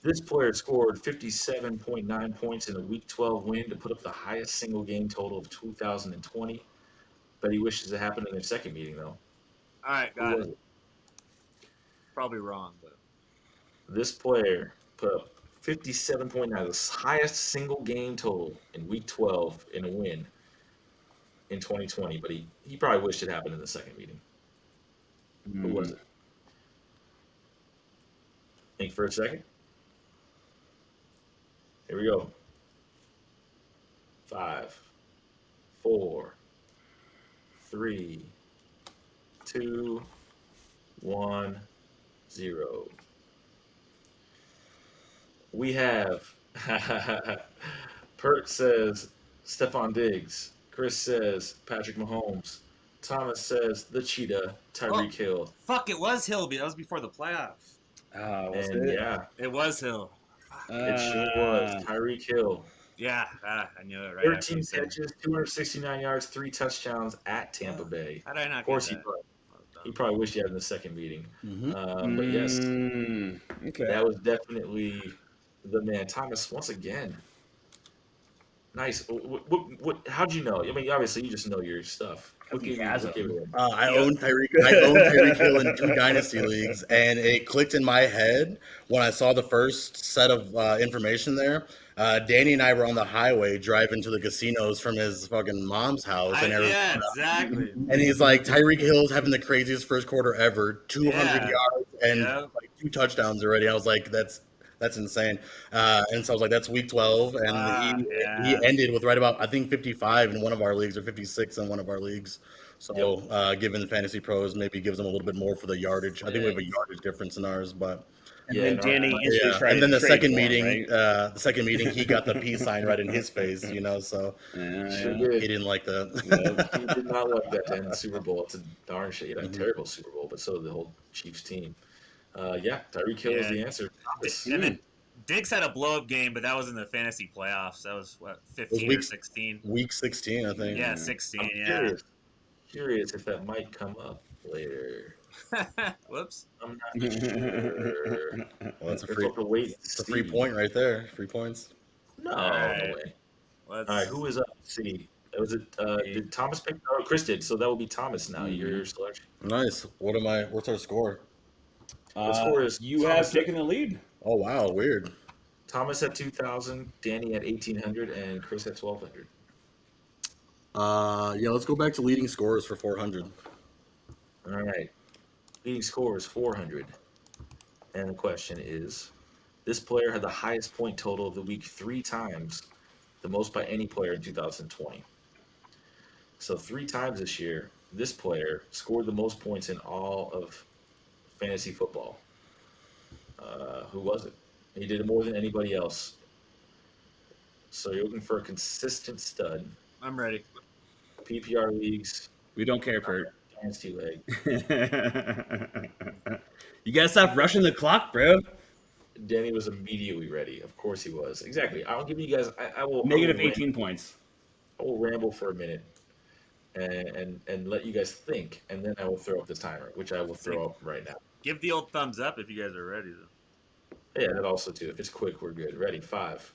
A: This player scored 57.9 points in a Week 12 win to put up the highest single game total of 2020. But he wishes it happened in their second meeting, though.
D: All right,
A: Who
D: got
A: was
D: it.
A: it?
D: Probably wrong, but
A: This player put up 57.9, the highest single game total in Week 12 in a win in 2020. But he probably wished it happened in the second meeting. Who was it? Think for a second. Here we go. 5, 4, 3, 2, 1, 0. We have Pert says Stephon Diggs. Chris says Patrick Mahomes. Thomas says the Cheetah, Tyreek Hill.
D: fuck, it was Hill. That was before the playoffs.
E: Was
A: And
E: it?
A: yeah,
D: It was Hill.
A: it sure was. Tyreek Hill.
D: Yeah, I knew it right. after
A: 13
D: you said it.
A: catches, 269 yards, 3 touchdowns at Tampa Bay.
D: How did I not
A: Of course,
D: get
A: he probably wished he had in the second meeting.
C: Mhm.
A: But yes,
E: Okay.
A: that was definitely the man. Thomas, once again. Nice. How'd you know? I mean, obviously, you just know your stuff. What
E: He
A: gave you-
E: has
A: what
E: them.
A: gave you-
C: I own Tyreek Hill in 2 dynasty leagues, and it clicked in my head when I saw the first set of information there. Danny and I were on the highway driving to the casinos from his fucking mom's house in Arizona.
D: Yeah, exactly.
C: And he's like, Tyreek Hill's having the craziest first quarter ever, 200
D: Yeah.
C: yards and
D: Yeah.
C: like 2 touchdowns already. I was like, that's insane. And so I was like, that's week 12. And he ended with right about, I think, 55 in one of our leagues or 56 in one of our leagues. So given the fantasy pros, maybe gives them a little bit more for the yardage. I think we have a yardage difference in ours, but
E: And then Danny instantly tried
C: and then
E: to
C: the
E: trade
C: second
E: for him,
C: meeting,
E: right?
C: the second meeting, he got the peace sign right in his face, so
A: Sure
E: Yeah.
C: he
A: did.
C: didn't like that.
A: He did not like that to end the Super Bowl. It's a darn shame. He had a terrible Super Bowl, but so did the whole Chiefs team. Tyreek Hill is
D: Yeah.
A: the answer.
D: And then Diggs had a blow up game, but that was in the fantasy playoffs. That was what, 15 or 16?
C: Week 16, I think.
D: Yeah, 16.
A: I'm
D: Yeah.
A: curious if that might come up later.
D: Whoops.
A: I'm not sure.
C: Well, that's a
A: We'll
C: free,
A: have to wait and
C: it's a free
A: see.
C: point right there. 3 points.
A: No,
D: All right.
A: no way.
D: Let's
A: All right, who is up? Let's see. Was it did Thomas pick? Oh, Chris did. So that will be Thomas now. Your selection.
C: Nice. What's our score?
A: The score is
E: You
A: Thomas
E: have taken the lead.
C: Oh, wow. Weird.
A: Thomas at 2,000, Danny at 1,800, and Chris at 1,200.
C: Yeah, let's go back to leading scorers for 400.
A: All right. Leading score is 400. And the question is, this player had the highest point total of the week 3 times, the most by any player in 2020. So 3 times this year, this player scored the most points in all of fantasy football. Who was it? He did it more than anybody else. So you're looking for a consistent stud.
D: I'm ready.
A: PPR leagues,
E: We don't care, Kurt.
A: Dynasty League.
E: You gotta stop rushing the clock, bro.
A: Danny was immediately ready. Of course he was. Exactly. I'll give you guys. I will
E: Negative
A: I will
E: 18 points.
A: I will ramble for a minute, and let you guys think, and then I will throw up the timer, which I will throw up right now.
D: Give the old thumbs up if you guys are ready, though.
A: Yeah, that also too. If it's quick, we're good. Ready? 5,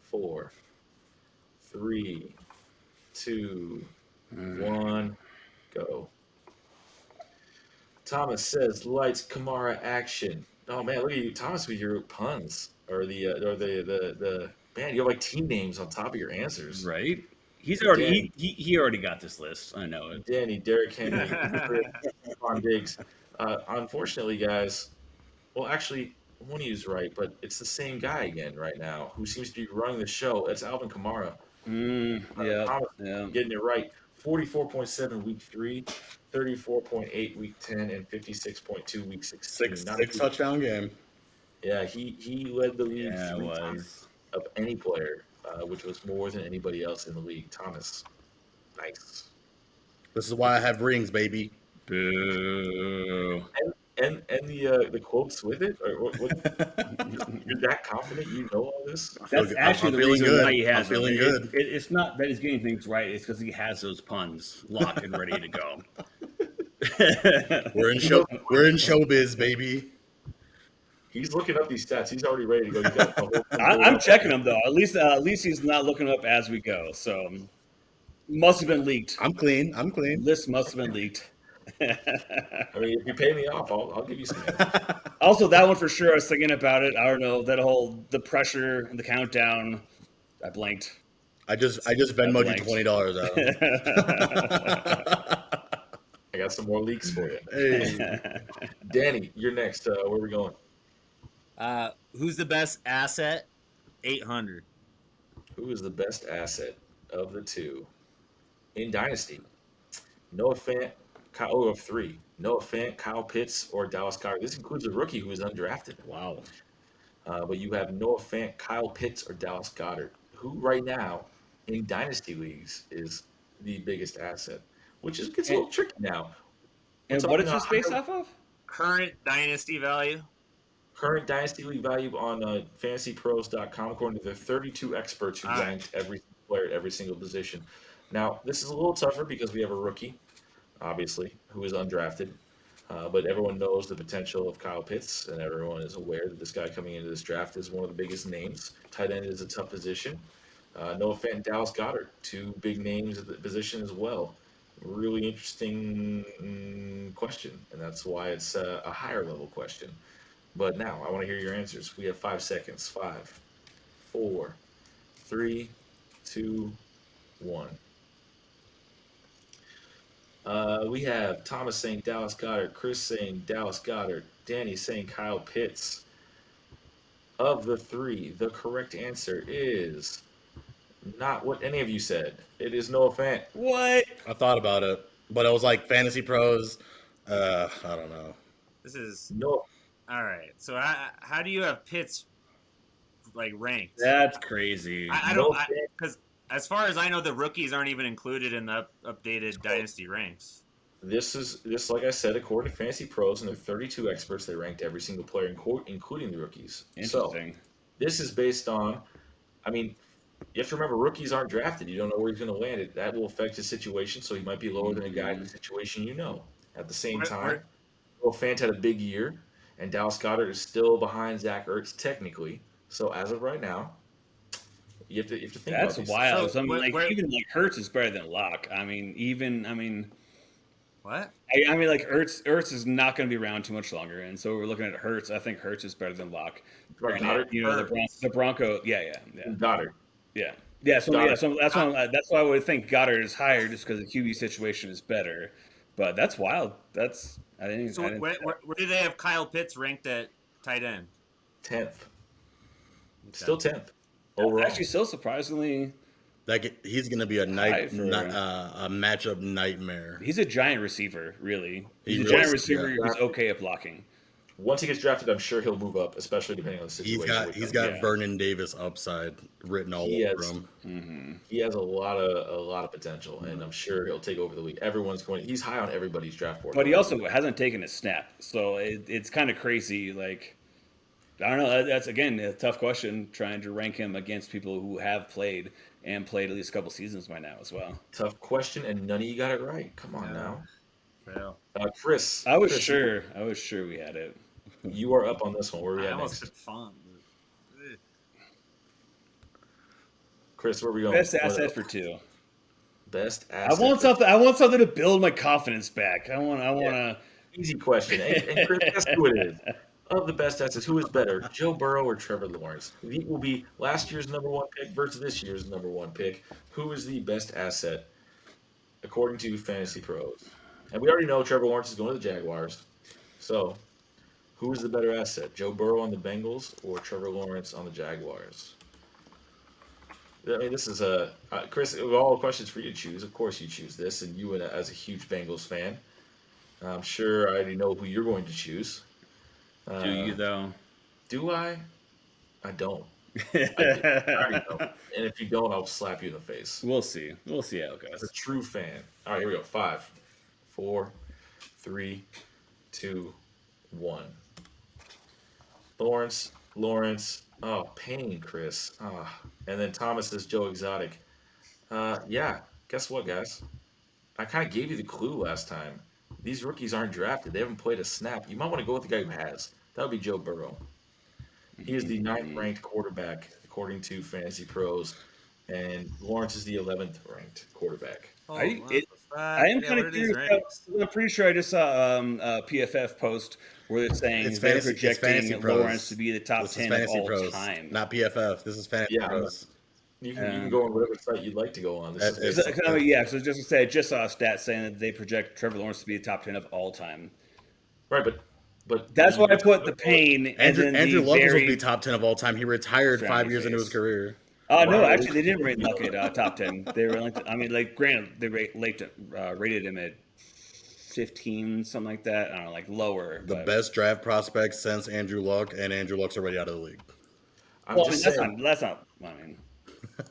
A: 4, 3, 2, 1, go. Thomas says, "Lights, Kamara, action." Oh man, look at you, Thomas, with your puns or the man. You have like team names on top of your answers.
E: Right? He's already he already got this list. I know it.
A: Danny, Derrick Henry, Stephon Diggs. Unfortunately, guys. Well, actually, one of you's right, but it's the same guy again right now who seems to be running the show. It's Alvin Kamara.
E: Yeah.
A: Getting it right. 44.7 week 3, 34.8 week 10, and 56.2 week 16.
C: Six touchdown game.
A: Yeah, he led the league
E: Yeah, it
A: 3
E: was.
A: times of any player, which was more than anybody else in the league. Thomas, nice.
C: This is why I have rings, baby.
E: Boo.
A: And the quotes with it. Or what, you're that confident you know all this?
E: That's actually the
C: feeling
E: reason
C: good.
E: why he has
C: I'm feeling
E: them.
C: good.
E: It's not that he's getting things right. It's because he has those puns locked and ready to go.
C: We're in showbiz, baby.
A: He's looking up these stats. He's already ready to go. He's got the whole thing
E: I'm checking him though. At least he's not looking up as we go. So must have been leaked.
C: I'm clean.
E: List must have been leaked.
A: I mean, if you pay me off, I'll give you some.
E: Also, that one for sure. I was thinking about it. I don't know the pressure and the countdown. I blanked.
C: I just Venmoed you $20 out.
A: I got some more leaks for you.
C: Hey.
A: Danny, you're next. Where are we going?
F: Who's the best asset? 800.
A: Who is the best asset of the two in Dynasty? Noah Fant, Kyle of 3. Noah Fant, Kyle Pitts, or Dallas Goedert. This includes a rookie who is undrafted.
E: Wow.
A: But you have Noah Fant, Kyle Pitts, or Dallas Goedert, who right now in Dynasty leagues is the biggest asset, which gets a little tricky now.
E: And
A: We're
E: what is
A: talking
E: this based off of?
D: Current dynasty value.
A: Current Dynasty League value on fantasypros.com, according to the 32 experts who ranked every player at every single position. Now, this is a little tougher because we have a rookie, obviously, who is undrafted. But everyone knows the potential of Kyle Pitts, and everyone is aware that this guy coming into this draft is one of the biggest names. Tight end is a tough position. Noah Fant and Dallas Goedert, 2 big names at the position as well. Really interesting question, and that's why it's a higher level question. But now I want to hear your answers. We have 5 seconds. 5, 4, 3, 2, 1. We have Thomas saying Dallas Goedert, Chris saying Dallas Goedert, Danny saying Kyle Pitts. Of the 3, the correct answer is not what any of you said. It is Noah Fant.
E: What?
C: I thought about it, but it was like Fantasy Pros. I don't know.
D: This is
A: No,
D: all right. So how do you have Pitts like ranked?
E: That's crazy.
D: I don't because as far as I know, the rookies aren't even included in the updated dynasty ranks.
A: this like I said, according to Fantasy Pros and their 32 experts, they ranked every single player, including the rookies. So
E: Interesting.
A: This is based on, I mean, you have to remember rookies aren't drafted. You don't know where he's going to land. That will affect his situation, so he might be lower than a guy whose situation you know. At the same time, Will Fant had a big year, and Dallas Goedert is still behind Zach Ertz technically. So as of right now, you have to think
E: That's
A: about these.
E: wild.
D: So,
E: I mean,
D: where-
E: even like Hurts is better than Locke. I mean,
D: What?
E: like Ertz is not going to be around too much longer, and so we're looking at Hurts. I think Hurts is better than Locke.
A: Right,
E: Granted,
A: Goddard?
E: the Bronco. Yeah.
A: Goddard.
E: So
A: Goddard.
E: that's why I would think Goddard is higher just because the QB situation is better. But that's wild. I didn't.
D: So where do they have Kyle Pitts ranked at tight end?
A: 10th. Still 10th overall.
E: Actually, so surprisingly,
C: He's going to be a matchup nightmare.
E: he's a giant receiver. Really, he's
C: He
E: a
C: really
E: giant
C: is,
E: receiver
A: yeah.
E: who's okay at blocking.
A: Once he gets drafted, I'm sure he'll move up, especially depending on the situation.
C: He's got
E: Yeah.
C: Vernon Davis upside written all
A: He
C: over
A: has-
C: him.
A: He has a lot of potential, and I'm sure he'll take over the league. He's high on everybody's draft board.
E: But he also hasn't taken a snap, so it's kind of crazy. Like, I don't know. That's again a tough question trying to rank him against people who have played and played at least a couple seasons by now as well.
A: Tough question, and none of you got it right. Come on now,
D: Well,
A: Chris.
E: I was
A: Chris,
E: sure we had it.
A: you are up on this one. Where are we
D: I
A: at
D: almost
A: next?
D: said fun.
A: Chris, where are we going?
E: Best asset for 2.
A: Best
E: I
A: asset.
E: want something. I want something to build my confidence back. I want to.
A: Easy question. And Chris, guess who it is? Of the best assets, who is better, Joe Burrow or Trevor Lawrence? He will be last year's number 1 pick versus this year's number 1 pick. Who is the best asset according to Fantasy Pros? And we already know Trevor Lawrence is going to the Jaguars. So, who is the better asset, Joe Burrow on the Bengals or Trevor Lawrence on the Jaguars? I mean, this is Chris. Of all the questions for you to choose, of course you choose this, and you, as a huge Bengals fan, I'm sure I already know who you're going to choose.
E: Do you though?
A: Do I? I don't. I already know. And if you don't, I'll slap you in the face.
E: We'll see. We'll see how it
A: As
E: goes.
A: a true fan. All right, here we go. 5, 4, 3, 2, 1. Lawrence. Oh, pain, Chris. And then Thomas is Joe Exotic. Yeah. Guess what, guys? I kind of gave you the clue last time. These rookies aren't drafted. They haven't played a snap. You might want to go with the guy who has. That would be Joe Burrow. He is the 9th ranked quarterback according to Fantasy Pros, and Lawrence is the 11th ranked quarterback.
E: I am kind of curious. I'm pretty sure I just saw a PFF post where it's saying
C: It's
E: they're
C: Fantasy- it's Fantasy
E: projecting
C: Pros.
E: Lawrence to be the top
C: This is
E: 10 of
C: Fantasy
E: all
C: Pros,
E: time.
C: not PFF. This is Fantasy
A: Yeah,
C: Pros.
A: You can go on whatever site you'd like to go on. This is
C: It's-
A: based
E: So just to say, I just saw a stat saying that they project Trevor Lawrence to be the top 10 of all time.
A: right, but
E: That's why I put the pain and
C: Andrew
E: then
C: Luck was supposed to
E: very.
C: be top 10 of all time. He retired
E: Frowny
C: 5 years into
E: face.
C: his career.
E: No,
A: Wow.
E: actually, they didn't rate Luck at top 10. They were like, granted, they rated him at 15, something like that. I don't know, like lower.
C: The
E: but,
C: best draft prospect since Andrew Luck, and Andrew Luck's already out of the league.
A: I'm
E: Well, I mean,
A: just
E: that's
A: saying,
E: not. I mean,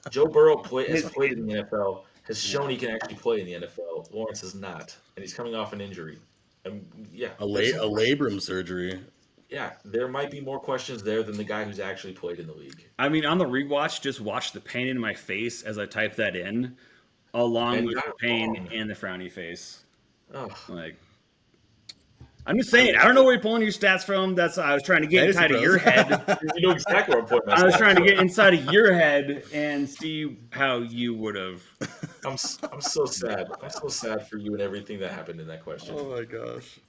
A: Joe Burrow has played in the NFL, has shown he can actually play in the NFL. Lawrence has not, and he's coming off an injury. Yeah,
C: A labrum surgery.
A: yeah, there might be more questions there than the guy who's actually played in the league.
E: on the rewatch, just watch the pain in my face as I type that in, along
A: And
E: with
A: got
E: the
A: it
E: pain
A: wrong.
E: and the frowny face.
A: Oh,
E: Like, I'm just saying, I don't know where you're pulling your stats from. I was trying to get inside of your head.
A: you know exactly where I'm putting
E: I was
A: myself.
E: trying to get inside of your head and see how you would have.
A: I'm so sad. I'm so sad for you and everything that happened in that question.
C: Oh my gosh.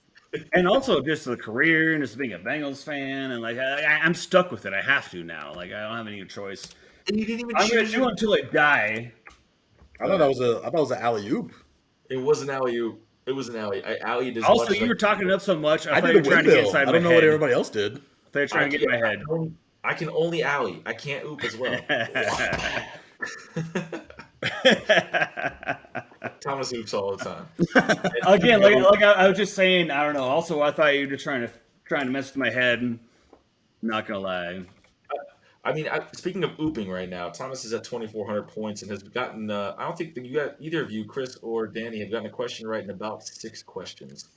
E: And also just the career and just being a Bengals fan. And like, I'm stuck with it. I have to now. Like, I don't have any choice.
A: And you didn't even
E: I'm going
A: choose
E: to do it until I die.
C: I thought it was an alley oop.
A: It was an alley-oop. It was an alley. Alley does
E: Also,
A: much
E: you were
A: like-
E: talking it up so much. I
C: I
E: thought
C: did
E: you
C: a
E: were trying to get
C: windmill.
E: inside
C: I
E: my
C: don't know
E: head.
C: what everybody else did.
E: I thought you were trying to get in my head.
A: I can only alley. I can't oop as well. Thomas oops all the time.
E: Again, like I was just saying, I don't know. Also, I thought you were just trying to mess with my head. Not gonna lie.
A: I mean, speaking of ooping right now, Thomas is at 2,400 points and has gotten. I don't think that you got either of you, Chris or Danny, have gotten a question right in about 6 questions.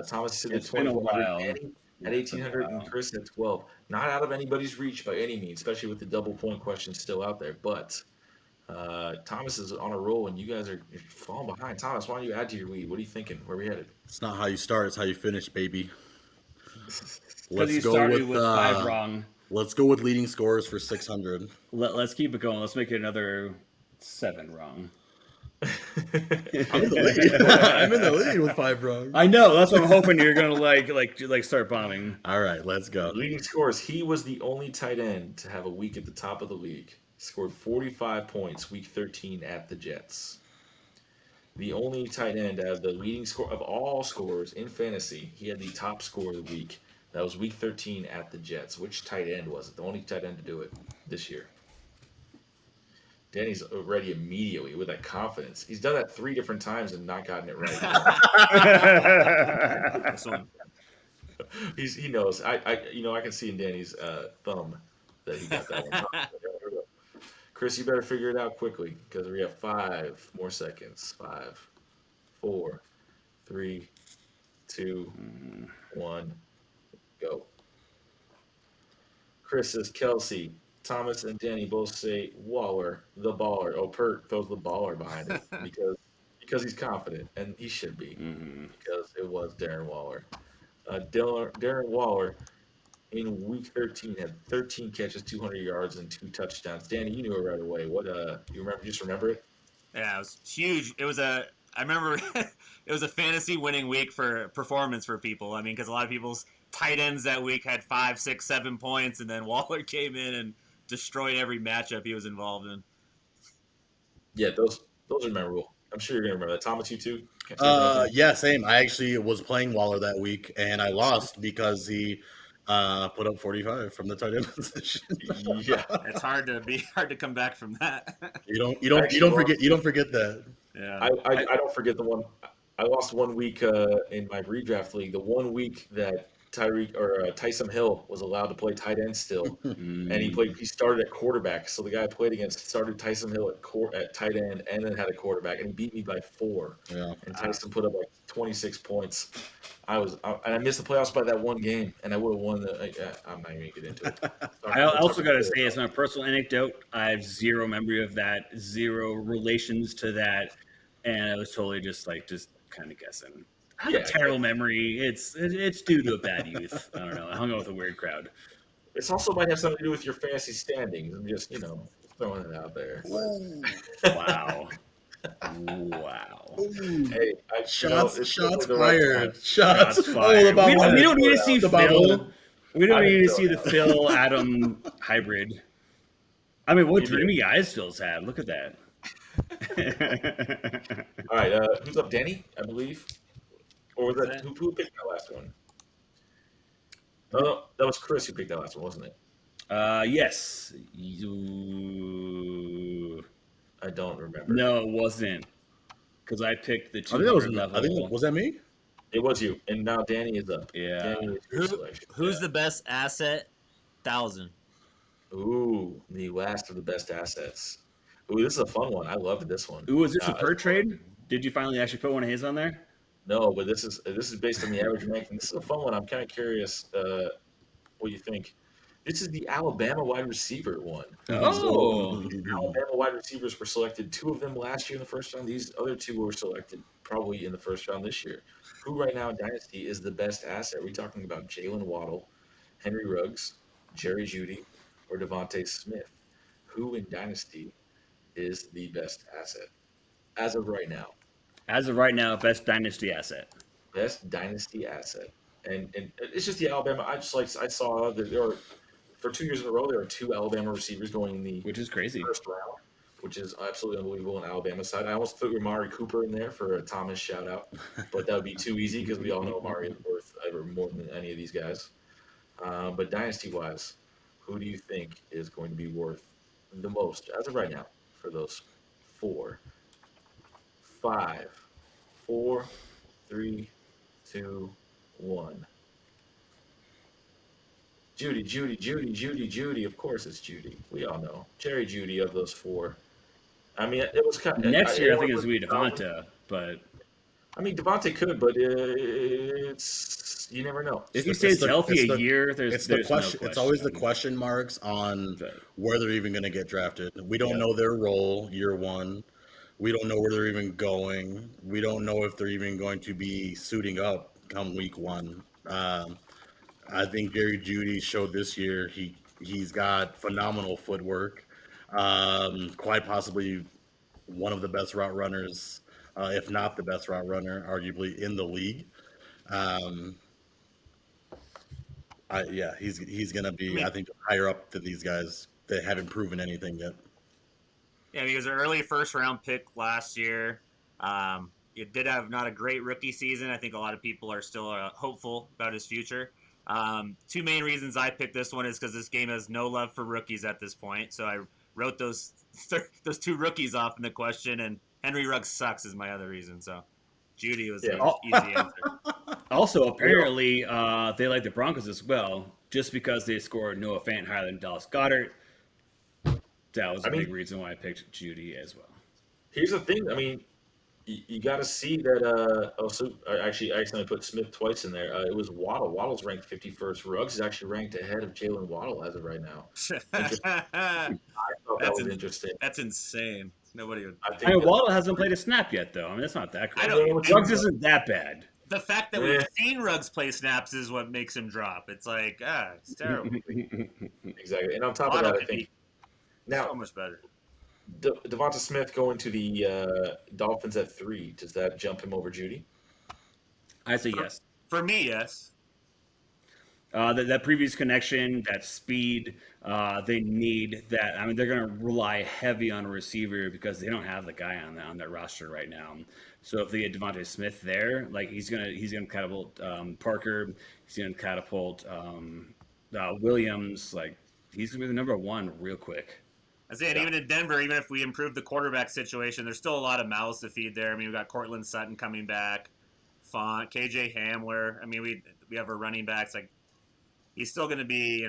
A: Thomas is at
E: It's been a
A: 2,400.
E: while.
A: Danny, at 1,800 and Chris at 12. Not out of anybody's reach by any means, especially with the double point question still out there. But Thomas is on a roll, and you guys are falling behind. Thomas, why don't you add to your lead? What are you thinking? Where are we headed?
C: It's not how you start; it's how you finish, baby.
E: Because you started with 5 wrong.
C: Let's go with leading scorers for 600.
E: Let's keep it going. Let's make it another 7 wrong.
C: I'm in the lead. I'm in the lead with 5 wrong.
E: I know. That's what I'm hoping you're gonna like start bombing.
C: All right, let's go.
A: Leading scores. He was the only tight end to have a week at the top of the league. Scored 45 points week 13 at the Jets. The only tight end out of the leading score of all scores in fantasy. He had the top score of the week. That was week 13 at the Jets. Which tight end was it? The only tight end to do it this year. Danny's ready immediately with that confidence. He's done that 3 different times and not gotten it right. He knows. I can see in Danny's thumb that he got that one. Chris, you better figure it out quickly because we have 5 more seconds. 5, 4, 3, 2, 1, go. Chris says Kelsey. Thomas and Danny both say Waller, the baller. Oh, Pert throws the baller behind it because he's confident, and he should be because it was Darren Waller. Darren Waller in week 13 had 13 catches, 200 yards, and 2 touchdowns. Danny, you knew it right away. What you remember? Just remember it?
D: Yeah, it was huge. I remember it was a fantasy winning week for performance for people. I mean, because a lot of people's tight ends that week had 5, 6, 7 points, and then Waller came in and destroyed every matchup he was involved in.
A: Yeah, those are memorable. I'm sure you're gonna remember that. Thomas, you too?
C: Yeah, same. I actually was playing Waller that week, and I lost because he put up 45 from the tight end position.
A: Yeah,
D: it's hard to come back from that.
C: You don't forget that.
D: Yeah,
A: I don't forget the one. I lost 1 week in my redraft league. The 1 week that Tyson Hill was allowed to play tight end still, and he started at quarterback. So the guy I played against started Tyson Hill at tight end and then had a quarterback, and he beat me by 4.
C: Yeah.
A: And Tyson put up like 26 points. I missed the playoffs by that 1 game, and I would have won I'm not even gonna get into it.
E: I also got to say, as my personal anecdote, I have zero memory of that, zero relations to that, and I was totally just kind of guessing. I have a terrible memory. It's due to a bad youth. I don't know. I hung out with a weird crowd.
A: It's also might have something to do with your fantasy standings. I'm just throwing it out there.
E: Wow. Wow.
C: Hey, shots fired.
E: Right shots fired. We don't need to see Phil. We don't need to see the Phil Adam hybrid. I mean, what dreamy eyes Phil's had. Look at that.
A: All right, who's up? Danny, I believe. Or was that who picked that last one? Oh, that was Chris who picked that last one, wasn't it?
E: Yes.
A: I don't remember.
E: No, it wasn't. Because I picked the
C: 200
E: level.
C: I think was that me?
A: It was you, and now Danny is up.
E: Yeah.
A: Danny is your selection.
F: Who's the best asset? 1,000.
A: Ooh, the last of the best assets. Ooh, this is a fun one. I loved this one.
E: Ooh, is this a per trade? Did you finally actually put one of his on there?
A: No, but this is based on the average ranking. This is a fun one. I'm kind of curious what you think. This is the Alabama wide receiver one.
E: Oh.
A: Alabama wide receivers were selected. 2 of them last year in the first round. These other 2 were selected probably in the first round this year. Who right now in Dynasty is the best asset? Are we talking about Jalen Waddle, Henry Ruggs, Jerry Jeudy, or Devontae Smith? Who in Dynasty is the best asset as of right now?
E: As of right now, best dynasty asset.
A: Best dynasty asset, and it's just the Alabama. I saw that there were for 2 years in a row there are 2 Alabama receivers going in the
E: which is crazy
A: first round, which is absolutely unbelievable on Alabama side. I almost threw Amari Cooper in there for a Thomas shout out, but that would be too easy because we all know Amari is worth more than any of these guys. But dynasty wise, who do you think is going to be worth the most as of right now for those 4? 5, 4, 3, 2, 1. Judy. Of course it's Judy. We all know. Jerry Jeudy of those 4. I mean, it was kind of...
E: Next year, I think it's going to be Devonta, but...
A: I mean, Devontae could, but it's... You never know.
E: If he
C: It's
E: stays
C: the-
E: healthy
C: it's
E: a
C: the-
E: year, there's
C: It's the
E: no
C: question. It's always the
E: question.
C: question marks on
E: Right.
C: where they're even going to get drafted. We don't
A: Yeah.
C: know their role year one. We don't know where they're even going. We don't know if they're even going to be suiting up come week one. I think Jerry Jeudy showed this year he's got phenomenal footwork. Quite possibly one of the best route runners, if not the best route runner, arguably in the league. Um, he's gonna
D: I
C: be,
D: mean,
C: I think, higher up than these guys that haven't proven anything yet.
D: yeah, he was an early first round pick last year. It did have not a great rookie season. I think a lot of people are still hopeful about his future. Two main reasons I picked this one is because this game has no love for rookies at this point. So I wrote those those two rookies off in the question, and Henry Ruggs sucks is my other reason. So Judy was
A: Yeah.
D: the easy answer.
E: Also, apparently, they like the Broncos as well, just because they scored Noah Fant higher than Dallas Goedert. That was a big reason why I picked Judy as well.
A: Here's the thing. I mean, you got to see that. Also, actually, I accidentally put Smith twice in there. It was Waddle. Waddle's ranked 51st. Ruggs is actually ranked ahead of Jalen Waddle as of right now. I thought that was interesting.
D: That's insane. Nobody would.
E: I mean, Waddle hasn't played a snap yet, though. I mean, that's not that great.
D: I don't-
E: Ruggs isn't that bad.
D: The fact that we've seen Ruggs play snaps is what makes him drop. It's like, it's terrible.
A: Exactly. And on top of
D: Waddle
A: that, I
D: could
A: think
D: be
A: now
D: so much better.
A: Devonta Smith going to the Dolphins at 3. Does that jump him over Judy?
E: I say yes.
D: For me, yes.
E: That previous connection, that speed, they need that. I mean, they're going to rely heavy on a receiver because they don't have the guy on that roster right now. So if they get Devontae Smith there, like he's gonna catapult Parker, he's gonna catapult Williams. Like he's gonna be the number one real quick.
D: I say, and even in Denver, even if we improve the quarterback situation, there's still a lot of mouths to feed there. I mean, we got Cortland Sutton coming back, Font, KJ Hamler. I mean, we have our running backs. Like he's still going to be,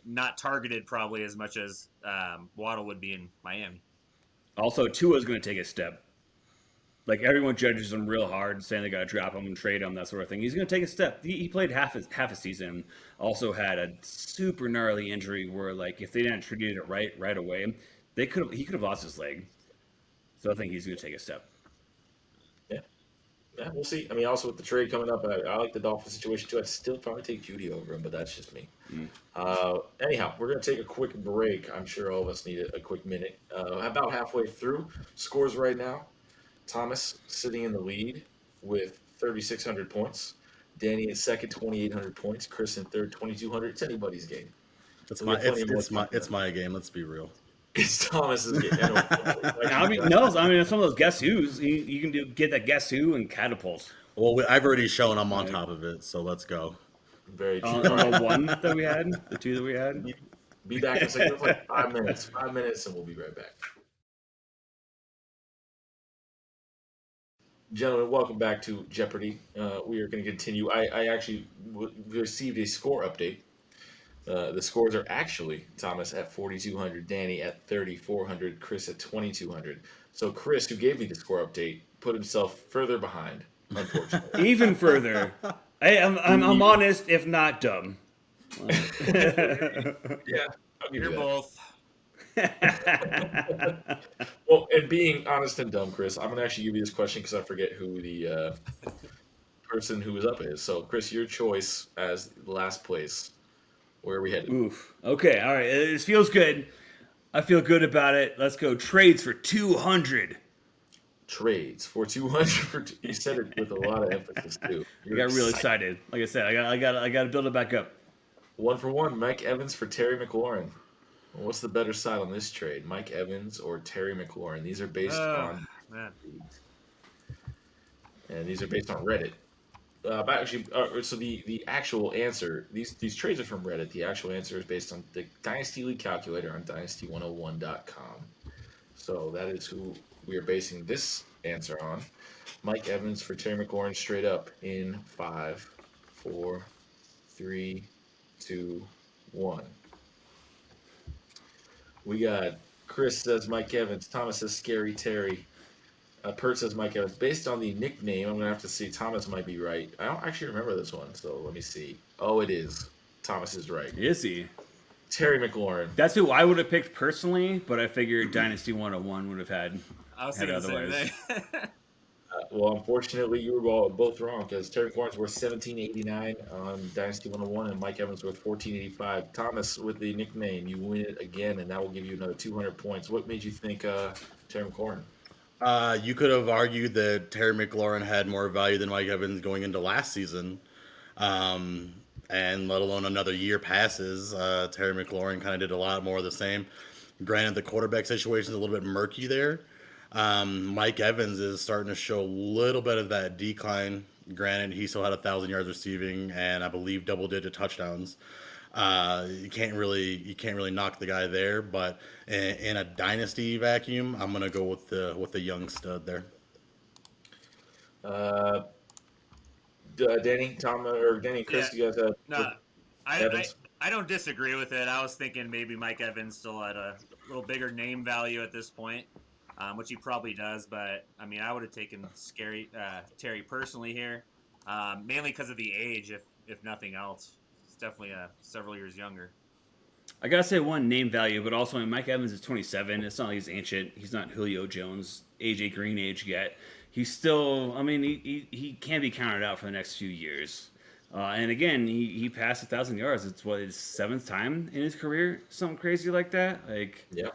D: not targeted probably as much as Waddle would be in Miami.
E: Also, Tua's going to take a step. Like everyone judges him real hard, saying they got to drop him and trade him, that sort of thing. He's going to take a step. He played half a season. Also had a super gnarly injury where, like, if they didn't treat it right away, he could have lost his leg. So I think he's going to take a step.
A: Yeah, we'll see. I mean, also with the trade coming up, I like the Dolphins situation too. I'd still probably take Judy over him, but that's just me. Anyhow, we're going to take a quick break. I'm sure all of us need a quick minute. About halfway through, scores right now. Thomas sitting in the lead with 3,600 points. Danny in second, 2,800 points. Chris in third, 2,200. It's anybody's game.
C: It's my game. Let's be real.
A: It's Thomas's game.
E: I mean, some of those guess who's you can get that guess who and catapult.
C: Well, I've already shown I'm on top of it, so let's go.
A: Very true.
E: On the one that we had, the two that we had.
A: Be back in a second. Like 5 minutes. 5 minutes, and we'll be right back. Gentlemen, welcome back to Jeopardy. We are going to continue. I actually received a score update. The scores are actually Thomas at 4,200, Danny at 3,400, Chris at 2,200. So Chris, who gave me the score update, put himself further behind, unfortunately.
E: Even further. I'm honest, if not dumb.
A: Yeah, I'll give
D: You're
A: you that.
D: both.
A: Well, and being honest and dumb, Chris, I'm going to actually give you this question because I forget who the person who was up is. So, Chris, your choice as last place. Where are we headed?
E: Oof. Okay, all right. This feels good. I feel good about it. Let's go. Trades for 200.
A: Trades for 200. You said it with a lot of emphasis too.
E: I got real excited. Like I said, I got to build it back up.
A: 1 for 1. Mike Evans for Terry McLaurin. Well, what's the better side on this trade? Mike Evans or Terry McLaurin? These are based on and these are based on Reddit. But actually, so the actual answer, these trades are from Reddit. The actual answer is based on the Dynasty League calculator on dynasty101.com. So that is who we are basing this answer on. Mike Evans for Terry McLaurin straight up in 5, 4, 3, 2, 1. We got Chris says Mike Evans. Thomas says Scary Terry. Pert says Mike Evans. Based on the nickname, I'm going to have to see. Thomas might be right. I don't actually remember this one, so let me see. Oh, it is. Thomas is right.
E: Is he?
A: Terry McLaurin.
E: That's who I would have picked personally, but I figured Dynasty 101 would have had.
D: I was thinking the same thing.
A: Well, unfortunately, you were both wrong because Terry McLaurin's worth $17.89 on Dynasty 101, and Mike Evans worth $14.85. Thomas, with the nickname, you win it again, and that will give you another 200 points. What made you think Terry McLaurin?
C: You could have argued that Terry McLaurin had more value than Mike Evans going into last season. And let alone another year passes. Terry McLaurin kind of did a lot more of the same. Granted, the quarterback situation is a little bit murky there. Mike Evans is starting to show a little bit of that decline. Granted, he still had 1,000 yards receiving and I believe double-digit touchdowns. You can't really knock the guy there, but in a dynasty vacuum, I'm gonna go with the young stud there.
A: Danny, Tom, or Danny, Chris, you guys have
D: No,
A: Evans?
D: I don't disagree with it. I was thinking maybe Mike Evans still had a little bigger name value at this point, which he probably does. But I mean, I would have taken Terry personally here, mainly because of the age, if nothing else. He's definitely several years younger.
E: I gotta say one name value, but also Mike Evans is 27. It's not like he's ancient. He's not Julio Jones, AJ Green age yet. He's still, I mean, he can't be counted out for the next few years. And again, he passed 1,000 yards. It's his 7th time in his career, something crazy like that. Like,
A: Yeah.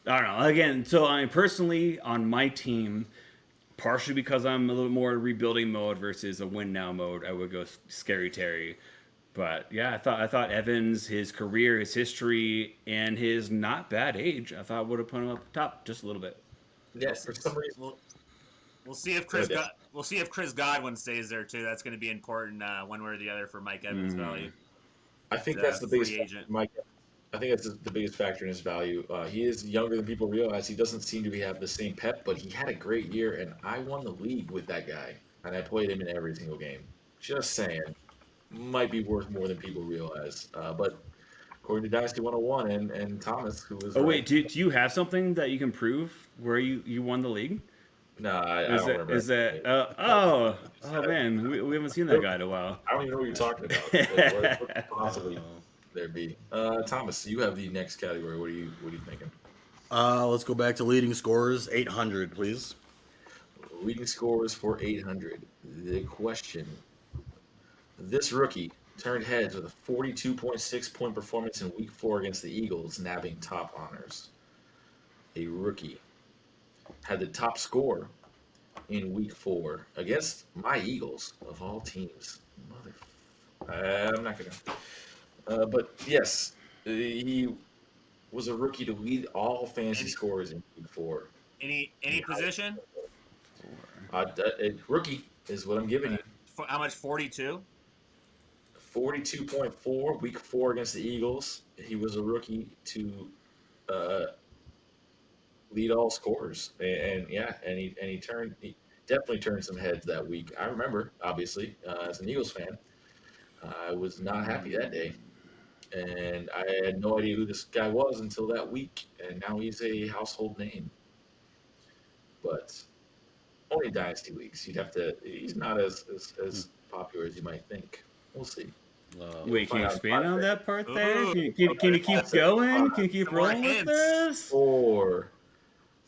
E: I don't know. Again, so I mean, personally on my team, partially because I'm a little more rebuilding mode versus a win now mode, I would go Scary Terry. But yeah, I thought Evans, his career, his history, and his not bad age, I thought would have put him up top just a little bit.
A: Yeah, for some reason.
D: We'll see if Chris Godwin stays there too. That's going to be important one way or the other for Mike Evans' value.
A: I think that's the biggest agent. Mike. I think that's the biggest factor in his value. He is younger than people realize. He doesn't seem to have the same pep, but he had a great year, and I won the league with that guy, and I played him in every single game. Just saying, might be worth more than people realize. But according to Dynasty 101 and Thomas, who was
E: wait, do you have something that you can prove where you won the league?
A: No, I don't remember.
E: Is that? Oh man, we haven't seen that guy in a while.
A: I don't even know what you're talking about. What could possibly there be? Thomas, you have the next category. What are you thinking?
C: Let's go back to leading scorers. 800, please.
A: Leading scorers for 800. The question: this rookie turned heads with a 42.6 point performance in Week 4 against the Eagles, nabbing top honors. A rookie had the top score in Week 4 against my Eagles of all teams. I'm not gonna. But yes, he was a rookie to lead all fantasy scorers in Week 4.
D: Any position?
A: Rookie is what I'm giving you.
D: How much? 42.
A: 42.4 Week 4 against the Eagles. He was a rookie to lead all scorers, and he definitely turned some heads that week. I remember, obviously, as an Eagles fan, I was not happy that day, and I had no idea who this guy was until that week, and now he's a household name. But only dynasty leagues, he's not as popular as you might think. We'll see.
E: Wait, can you expand on that part there? Can you keep going? Can you keep rolling with this?
A: 4,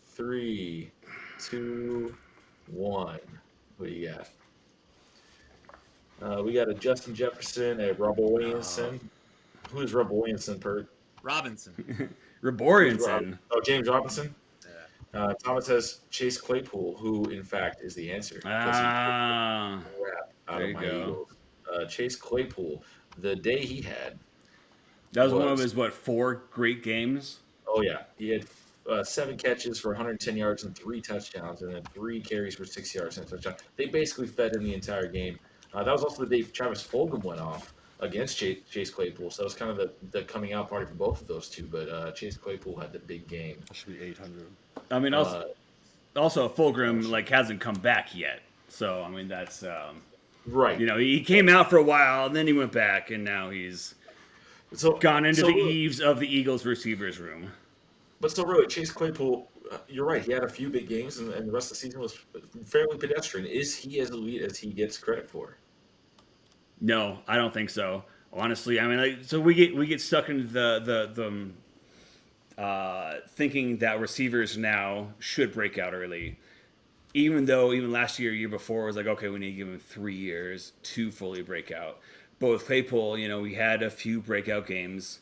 A: 3, 2, 1. What do you got? We got a Justin Jefferson, a Robbie Anderson. Who is Robbie Anderson, Pert?
D: Robinson.
E: Roborianson.
A: Oh, James Robinson? Thomas has Chase Claypool, who, in fact, is the answer.
E: Ah.
A: There you go. Chase Claypool, the day he had.
E: That was one of his, 4 great games?
A: Oh, yeah. He had 7 catches for 110 yards and 3 touchdowns, and then 3 carries for 6 yards and a touchdown. They basically fed him the entire game. That was also the day Travis Fulgham went off against Chase Claypool, so that was kind of the coming out party for both of those two, but Chase Claypool had the big game.
C: That should be 800.
E: I mean, also Fulgham, hasn't come back yet, so, I mean, that's...
A: Right.
E: He came out for a while, and then he went back, and now he's gone into the eaves of the Eagles receivers room.
A: But still, really, Chase Claypool you're right. He had a few big games, and the rest of the season was fairly pedestrian. Is he as elite as he gets credit for?
E: No, I don't think so. Honestly, I mean, so we get stuck into the thinking that receivers now should break out early, even though even last year before it was like, okay, we need to give him 3 years to fully break out. But with Claypool, we had a few breakout games.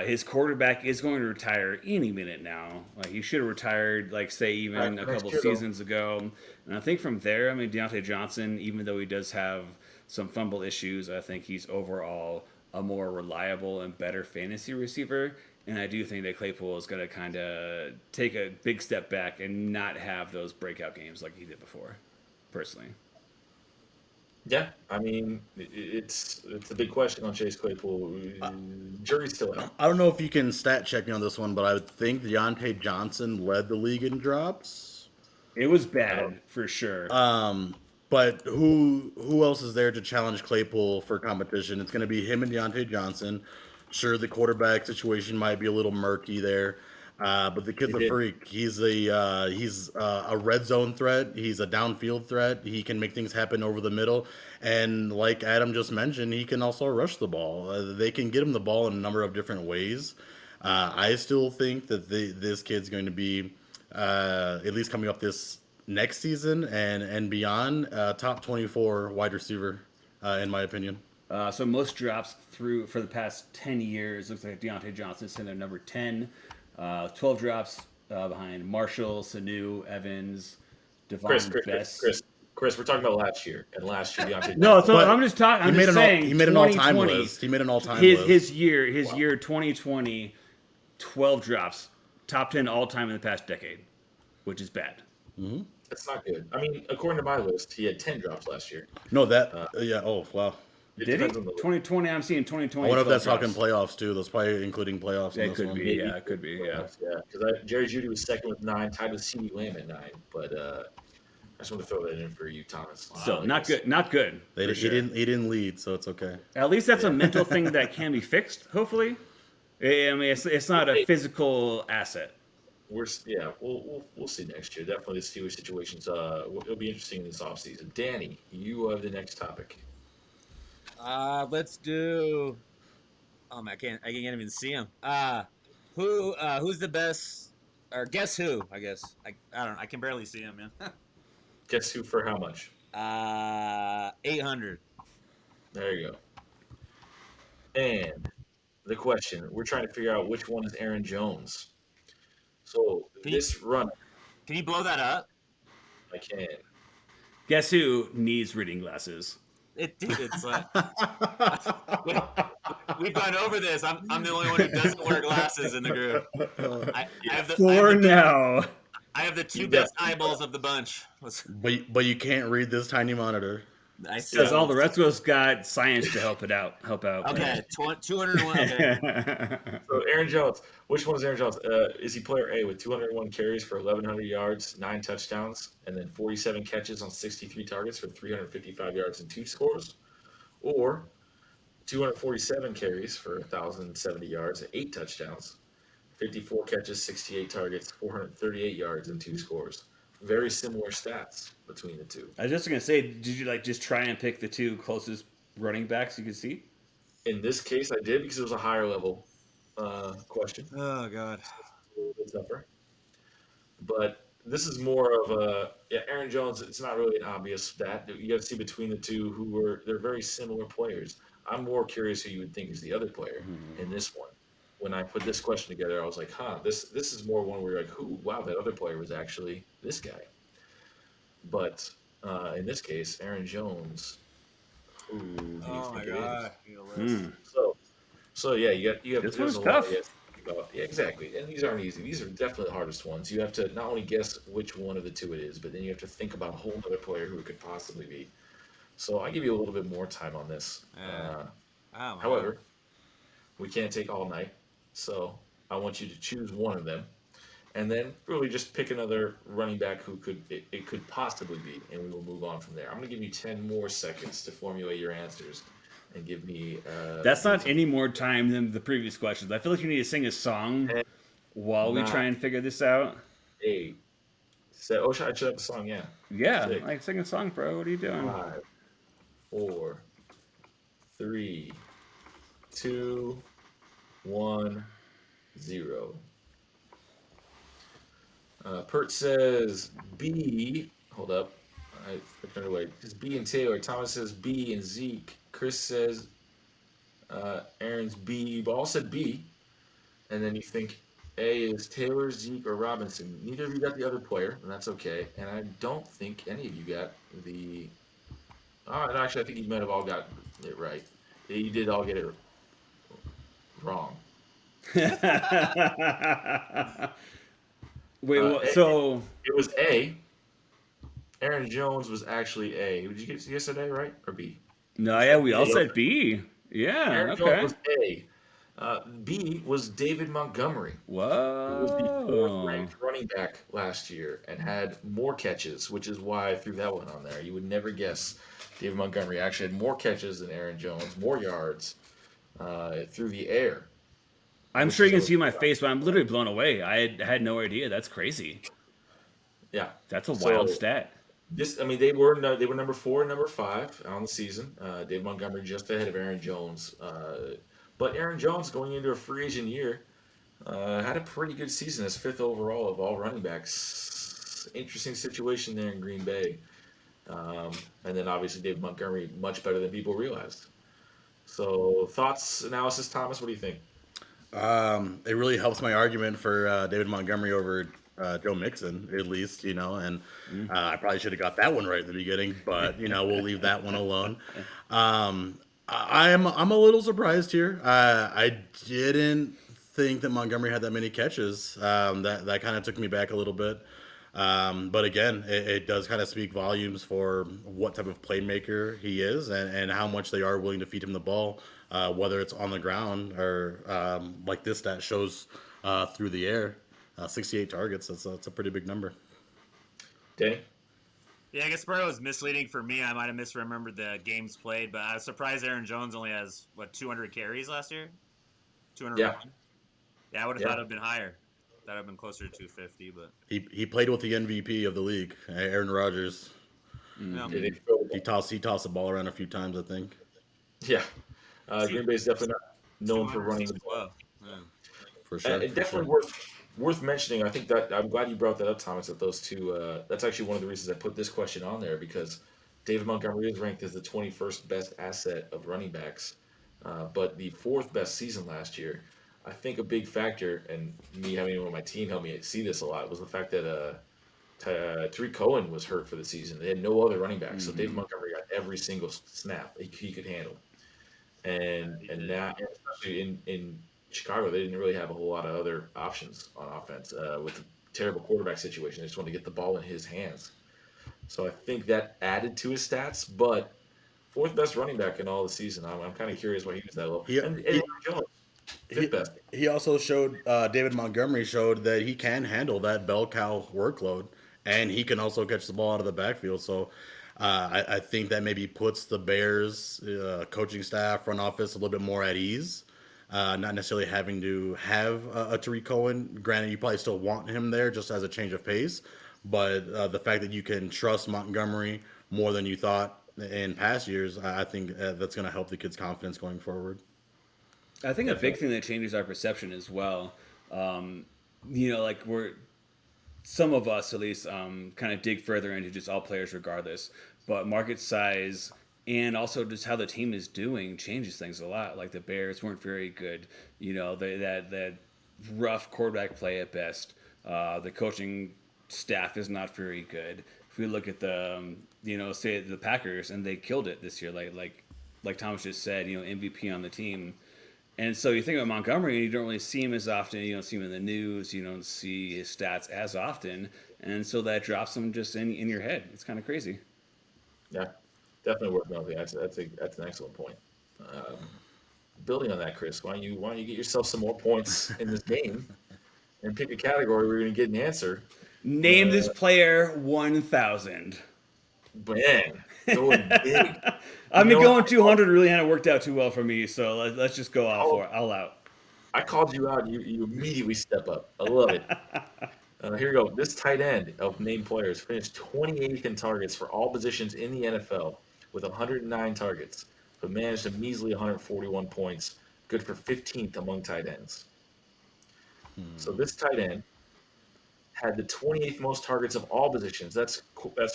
E: His quarterback is going to retire any minute now. Like he should have retired, like say even a couple seasons ago. And I think from there, I mean Deontay Johnson, even though he does have some fumble issues, I think he's overall a more reliable and better fantasy receiver. And I do think that Claypool is going to kind of take a big step back and not have those breakout games like he did before, personally.
A: Yeah, I mean, it's a big question on Chase Claypool. Jury's still out.
C: I don't know if you can stat check me on this one, but I would think Deontay Johnson led the league in drops.
E: It was bad for sure.
C: But who else is there to challenge Claypool for competition? It's going to be him and Deontay Johnson. Sure, the quarterback situation might be a little murky there, but the kid's a freak. He's a red zone threat. He's a downfield threat. He can make things happen over the middle, and like Adam just mentioned, he can also rush the ball. They can get him the ball in a number of different ways. I still think that this kid's going to be at least coming up this next season and beyond, top 24 wide receiver, in my opinion.
E: So most drops for the past 10 years, looks like Deontay Johnson sitting at number 10. 12 drops behind Marshall, Sanu, Evans, Devon Best.
A: Chris, we're talking about last year. And last year, Deontay
E: No, so I'm just talking. I'm just saying.
C: He made an all-time list. He made an all-time list.
E: His year 2020, 12 drops. Top 10 all-time in the past decade, which is bad.
C: Mm-hmm.
A: That's not good. I mean, according to my list, he had 10 drops last year.
C: No, yeah. Oh, wow.
E: Did he? 2020. I'm seeing 2020.
C: I wonder if that's talking playoffs too. That's probably including playoffs.
E: It could be. Yeah, it could be. Yeah.
A: Yeah, because Jerry Jeudy was second with 9, tied with CeeDee Lamb at 9. But I just want to throw that in for you, Thomas.
E: So not good. Not good.
C: He didn't lead, so it's okay.
E: At least that's a mental thing that can be fixed. Hopefully, I mean it's not a physical asset.
A: We'll see next year. Definitely the Steelers situations. It'll be interesting this offseason. Danny, you have the next topic.
F: Let's do. Oh man, I can't even see him. Who's the best? Or guess who? I guess I don't know. I can barely see him, man.
A: Guess who for how much?
F: 800.
A: There you go. And the question: we're trying to figure out which one is Aaron Jones. So run.
D: Can you blow that up?
A: I can.
E: Guess who needs reading glasses?
D: It's like we've gone over this. I'm the only one who doesn't wear glasses in the group. I have the two best eyeballs of the bunch.
C: But you can't read this tiny monitor.
E: Because all the rest of us got science to help out.
D: Okay, 201. Okay.
A: So Aaron Jones, which one is Aaron Jones? Is he player A with 201 carries for 1,100 yards, 9 touchdowns, and then 47 catches on 63 targets for 355 yards and 2 scores? Or 247 carries for 1,070 yards, 8 touchdowns, 54 catches, 68 targets, 438 yards, and 2 scores? Very similar stats between the two.
E: I was just gonna say, did you just try and pick the two closest running backs you could see?
A: In this case, I did because it was a higher level question.
F: Oh God.
A: A little bit tougher. But this is more of Aaron Jones. It's not really an obvious stat. You got to see between the two they're very similar players. I'm more curious who you would think is the other player in this one. When I put this question together, I was like, this is more one where you're like, wow, that other player was actually this guy. But in this case, Aaron Jones, who do you think it is? So yeah, you have
E: this
A: there's
E: one's
A: a lot
E: tough.
A: you have to think about. Yeah, exactly. And these aren't easy. These are definitely the hardest ones. You have to not only guess which one of the two it is, but then you have to think about a whole other player who it could possibly be. So I give you a little bit more time on this. However, we can't take all night. So I want you to choose one of them, and then really just pick another running back who it could possibly be, and we will move on from there. I'm going to give you 10 more seconds to formulate your answers, and give me.
E: That's not any more time than the previous questions. I feel like you need to sing a song while we try and figure this out.
A: 8, 7. Oh, I should have the song. Yeah.
E: Yeah,
A: 6,
E: like sing a song, bro. What are you doing?
A: 5, 4, 3, 2, 1, 0. Pert says B. Hold up. I turned away. It's B and Taylor. Thomas says B and Zeke. Chris says Aaron's B. But all said B. And then you think A is Taylor, Zeke, or Robinson. Neither of you got the other player, and that's okay. And I don't think any of you got the. Oh, no, actually, I think you might have all got it right. Yeah, you did all get it wrong.
E: Wait,
A: It
E: so
A: was A. Aaron Jones was actually A. Did you get yesterday, right? Or B?
E: no, yeah, we all
A: Yeah.
E: said B. Yeah,
A: Aaron
E: okay.
A: Jones was A. B was David Montgomery, who was the 4th
E: Whoa.
A: ranked running back last year and had more catches, which is why I threw that one on there. You would never guess David Montgomery actually had more catches than Aaron Jones, more yards through the air.
E: I'm
A: Which
E: sure you
A: is
E: can see my face, but I'm literally blown away. I had no idea. That's crazy.
A: Yeah.
E: That's a
A: So,
E: wild stat.
A: they were number 4 and number 5 on the season. David Montgomery just ahead of Aaron Jones. But Aaron Jones going into a free agent year had a pretty good season as 5th overall of all running backs. Interesting situation there in Green Bay. And then obviously David Montgomery much better than people realized. So thoughts, analysis, Thomas, what do you think?
C: It really helps my argument for David Montgomery over Joe Mixon, at least, and I probably should have got that one right in the beginning, but we'll leave that one alone. I'm a little surprised here. I didn't think that Montgomery had that many catches. That kind of took me back a little bit. But again, it does kind of speak volumes for what type of playmaker he is and how much they are willing to feed him the ball, whether it's on the ground or like this stat shows through the air. 68 targets, that's a pretty big number.
A: Danny?
D: Yeah, I guess probably was misleading for me. I might have misremembered the games played, but I was surprised Aaron Jones only has, 200 carries last year? 201?
A: Yeah.
D: Yeah, I would have thought it would have been higher. That would have been closer to 250, but...
C: He played with the MVP of the league, Aaron Rodgers.
D: No.
A: Did he throw the ball?
C: He tossed the ball around a few times, I think.
A: Yeah. Green Bay's definitely not known for running the ball.
D: Well, yeah.
C: For sure.
A: It definitely worth mentioning. I think that I'm glad you brought that up, Thomas. That those two. That's actually one of the reasons I put this question on there because David Montgomery is ranked as the 21st best asset of running backs, but the 4th best season last year. I think a big factor, and me having him on my team helped me see this a lot, was the fact that Tariq Cohen was hurt for the season. They had no other running back, so David Montgomery got every single snap he could handle. And now, especially in Chicago, they didn't really have a whole lot of other options on offense with the terrible quarterback situation. They just wanted to get the ball in his hands. So I think that added to his stats, but 4th best running back in all the season. I'm kind of curious why he was that low. And Aaron Jones, 5th best.
C: He also showed, David Montgomery showed that he can handle that bell cow workload, and he can also catch the ball out of the backfield. So I think that maybe puts the Bears coaching staff, front office a little bit more at ease. Not necessarily having to have a Tariq Cohen. Granted, you probably still want him there just as a change of pace, but the fact that you can trust Montgomery more than you thought in past years, I think that's going to help the kids' confidence going forward.
E: I think a big thing that changes our perception as well. Like some of us at least kind of dig further into just all players regardless, but market size and also just how the team is doing changes things a lot. Like the Bears weren't very good, that rough quarterback play at best. The coaching staff is not very good. If we look at the say the Packers, and they killed it this year, like Thomas just said, MVP on the team. And so you think about Montgomery, and you don't really see him as often. You don't see him in the news. You don't see his stats as often. And so that drops him just in your head. It's kind of crazy.
A: Yeah, definitely worth noting. That's an excellent point. Building on that, Chris, why don't you get yourself some more points in this game and pick a category where you're going to get an answer.
E: Name this player 1,000.
A: Man, going big.
E: Going 200 really hadn't worked out too well for me, so let's just go all out.
A: I called you out. You immediately step up. I love it. Here we go. This tight end of named players finished 28th in targets for all positions in the NFL with 109 targets, but managed a measly 141 points, good for 15th among tight ends. So this tight end had the 28th most targets of all positions. That's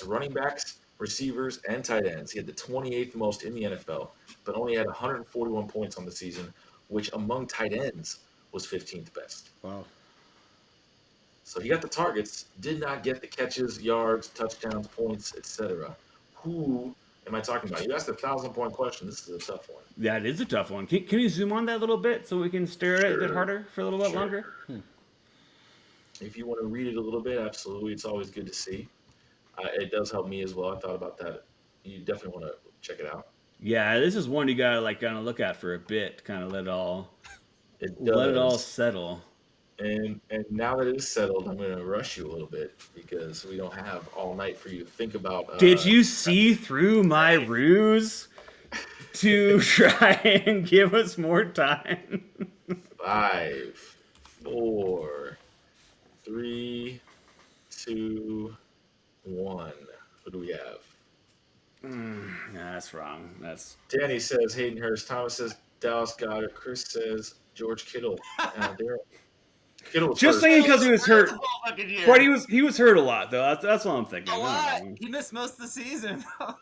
A: running backs, receivers, and tight ends. He had the 28th most in the NFL, but only had 141 points on the season, which among tight ends was 15th best.
C: Wow.
A: So he got the targets, did not get the catches, yards, touchdowns, points, etc. Who am I talking about? You asked a 1,000-point question. This is a tough one.
E: Yeah, it is a tough one. Can you zoom on that a little bit so we can stare at it a bit
A: Sure.
E: harder for a little bit
A: Sure.
E: longer?
A: If you want to read it a little bit, absolutely. It's always good to see. It does help me as well. I thought about that. You definitely want to check it out.
E: Yeah, this is one you gotta kind of look at for a bit, kind of let it all settle.
A: And now that it is settled, I'm going to rush you a little bit because we don't have all night for you to think about.
E: Did you see through my ruse to try and give us more time?
A: 5, 4, 3, 2, 1. What do we have?
E: Nah, that's wrong. That's
A: Danny says Hayden Hurst. Thomas says Dallas Goedert. Chris says George Kittle. Kittle was
E: just
A: first.
E: saying because he was hurt.
D: The whole fucking year.
E: But he was hurt a lot though. That's what I'm thinking.
D: A
E: I
D: lot.
E: don't know.
D: He missed most of the season.
E: I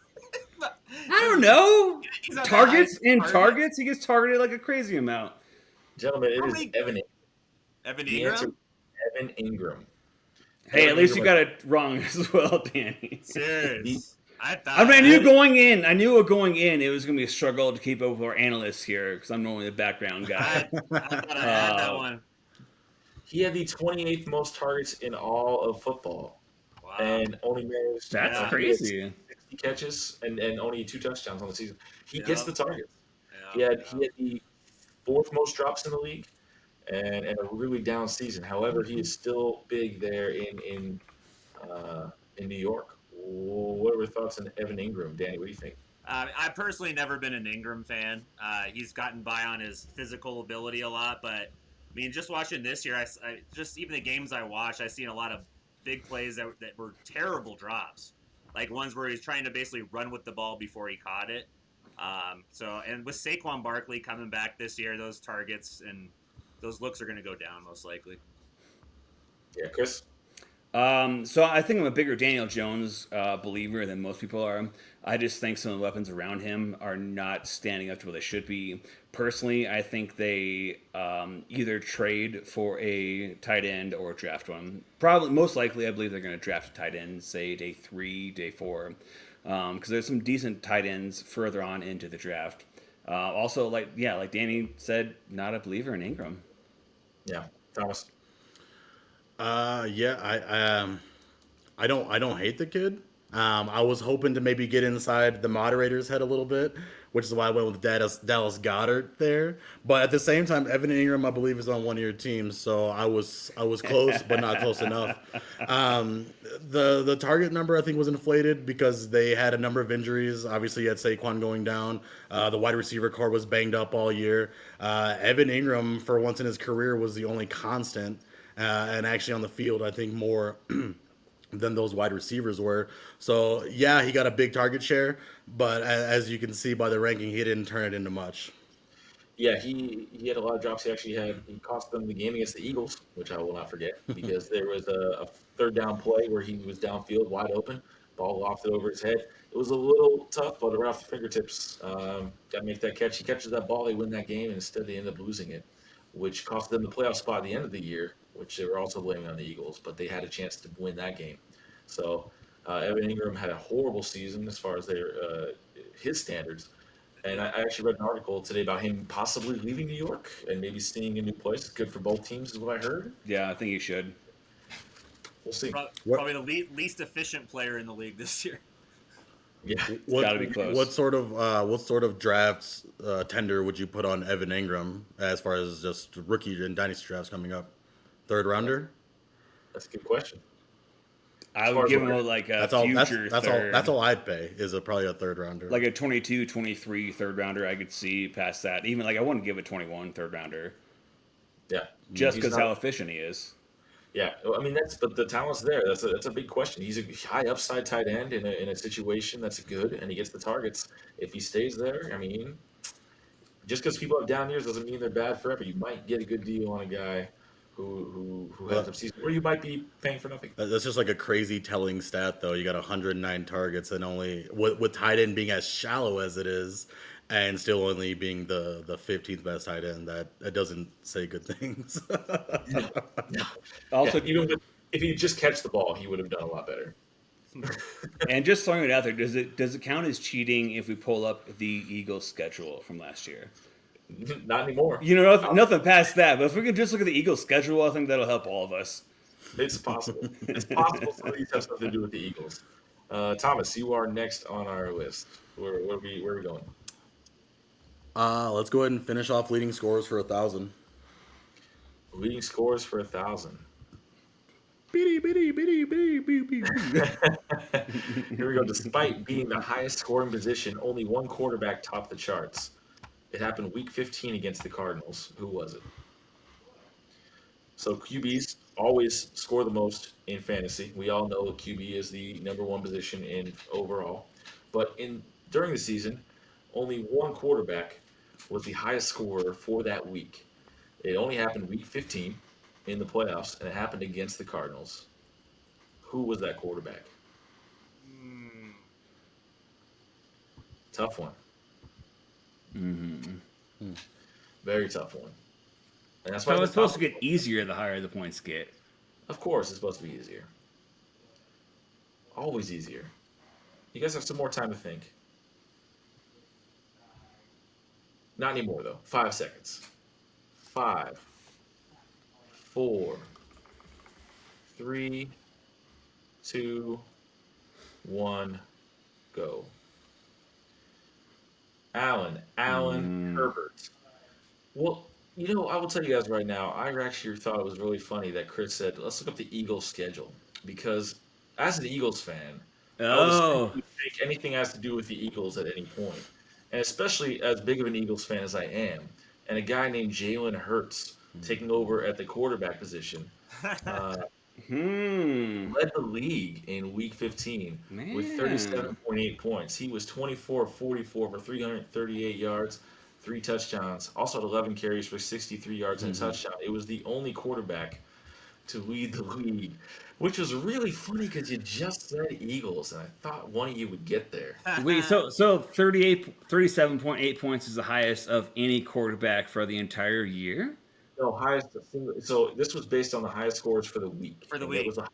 E: don't know.
D: He's not
E: Targets
D: that high.
E: and targets. He gets targeted like a crazy amount.
A: Gentlemen, it
D: How
A: is
D: many-
A: Evan.
D: Evan
A: The answer
D: Ingram?
A: is Evan Ingram.
E: Hey,
A: Evan
E: at least you
A: Ingram.
E: got it wrong as well, Danny.
D: Serious. I thought.
E: I mean, I knew going in it was going to be a struggle to keep up with our analysts here because I'm normally the background guy.
D: I thought I had that one.
A: He had the 28th most targets in all of football,
D: Wow.
A: and only managed.
E: That's
D: Yeah.
E: crazy.
A: 60 catches and only 2 touchdowns on the season. He
D: Yeah.
A: gets the targets.
D: Yeah,
A: He had the 4th most drops in the league, and a really down season. However, he is still big there in New York. What are your thoughts on Evan Ingram, Danny? What do you think?
D: I've personally never been an Ingram fan. He's gotten by on his physical ability a lot, but I mean, just watching this year, I just even the games I watched, I seen a lot of big plays that were terrible drops, like ones where he's trying to basically run with the ball before he caught it. And with Saquon Barkley coming back this year, those targets and those looks are going to go down most likely.
A: Yeah, Chris?
E: So I think I'm a bigger Daniel Jones believer than most people are. I just think some of the weapons around him are not standing up to what they should be. Personally, I think they either trade for a tight end or draft one. Probably, most likely, I believe they're going to draft a tight end, say day 3, day 4, because there's some decent tight ends further on into the draft. Also, like Danny said, not a believer in Ingram.
A: Yeah, Thomas.
C: I don't hate the kid. I was hoping to maybe get inside the moderator's head a little bit, which is why I went with Dallas Goedert there. But at the same time, Evan Ingram, I believe, is on one of your teams, so I was close, but not close enough. The target number I think was inflated because they had a number of injuries. Obviously, you had Saquon going down. The wide receiver core was banged up all year. Evan Ingram, for once in his career, was the only constant. And actually on the field, I think more than those wide receivers were. So, yeah, he got a big target share, but as you can see by the ranking, he didn't turn it into much.
A: Yeah, he had a lot of drops. He cost them the game against the Eagles, which I will not forget, because there was a third down play where he was downfield wide open, ball lofted over his head. It was a little tough, but right off the fingertips, got to make that catch. He catches that ball, they win that game, and instead they end up losing it, which cost them the playoff spot at the end of the year, which they were also blaming on the Eagles, but they had a chance to win that game. So Evan Ingram had a horrible season as far as his standards. And I actually read an article today about him possibly leaving New York and maybe seeing a new place. It's good for both teams is what I heard.
E: Yeah, I think you should.
A: We'll see.
D: Probably the least efficient player in the league this year.
A: Yeah.
E: Gotta be close.
C: What sort of drafts tender would you put on Evan Ingram as far as just rookie and dynasty drafts coming up? 3rd rounder?
A: That's a good question.
E: I
A: As far
E: would
A: as
E: give
A: what-
E: him like a
C: That's all.
E: future third.
C: That's all I'd pay is probably a 3rd rounder.
E: Like a 22, 23 third rounder, I could see past that. Even like I wouldn't give a 21 third rounder
A: Yeah.
E: just
A: He's
E: because
A: not-
E: how efficient he is.
A: Yeah, well, I mean but the talent's there. That's a big question. He's a high upside tight end in a situation that's good, and he gets the targets. If he stays there, I mean, just because people have down years doesn't mean they're bad forever. You might get a good deal on a guy who has a season, or you might be paying for nothing.
C: That's just like a crazy telling stat, though. You got 109 targets, and only with tight end being as shallow as it is, and still only being the 15th best tight end. That doesn't say good things.
A: No.
E: Also,
A: Yeah, even if he just catch the ball, he would have done a lot better.
E: and just throwing it out there, does it count as cheating if we pull up the Eagles schedule from last year?
A: Not anymore.
E: You know, nothing past that. But if we can just look at the Eagles schedule, I think that'll help all of us.
A: It's possible. It's possible some of these have something to do with the Eagles. Thomas, you are next on our list. Where are we going?
C: Let's go ahead and finish off leading scores for 1,000.
A: Leading scores for 1,000.
C: Bitty, bitty, bitty, bitty, bitty, bitty.
A: Here we go. Despite being the highest scoring position, only one quarterback topped the charts. It happened week 15 against the Cardinals. Who was it? So QBs always score the most in fantasy. We all know QB is the number one position in overall. But during the season, only one quarterback was the highest scorer for that week. It only happened week 15 in the playoffs, and it happened against the Cardinals. Who was that quarterback? Tough one.
E: Mm-hmm.
A: Very tough one. And that's
E: So
A: why
E: it's supposed to get easier the higher the points get.
A: Of course, it's supposed to be easier. Always easier. You guys have some more time to think. Not anymore, though. 5 seconds. 5, 4, 3, 2, 1, go. Alan Herbert. Well, I will tell you guys right now, I actually thought it was really funny that Chris said, let's look up the Eagles schedule. Because as an Eagles fan, I would take anything that has to do with the Eagles at any point. And especially as big of an Eagles fan as I am, and a guy named Jalen Hurts taking over at the quarterback position, led the league in Week 15 with 37.8 points. He was 24 of 44 for 338 yards, 3 touchdowns. Also had 11 carries for 63 yards and a touchdown. It was the only quarterback to lead the league, which was really funny because you just said Eagles, and I thought one of you would get there.
E: Wait, so 37.8 points is the highest of any quarterback for the entire year?
A: No, highest single. So this was based on the highest scores for the week.
D: For the
A: And
D: week.
A: it was the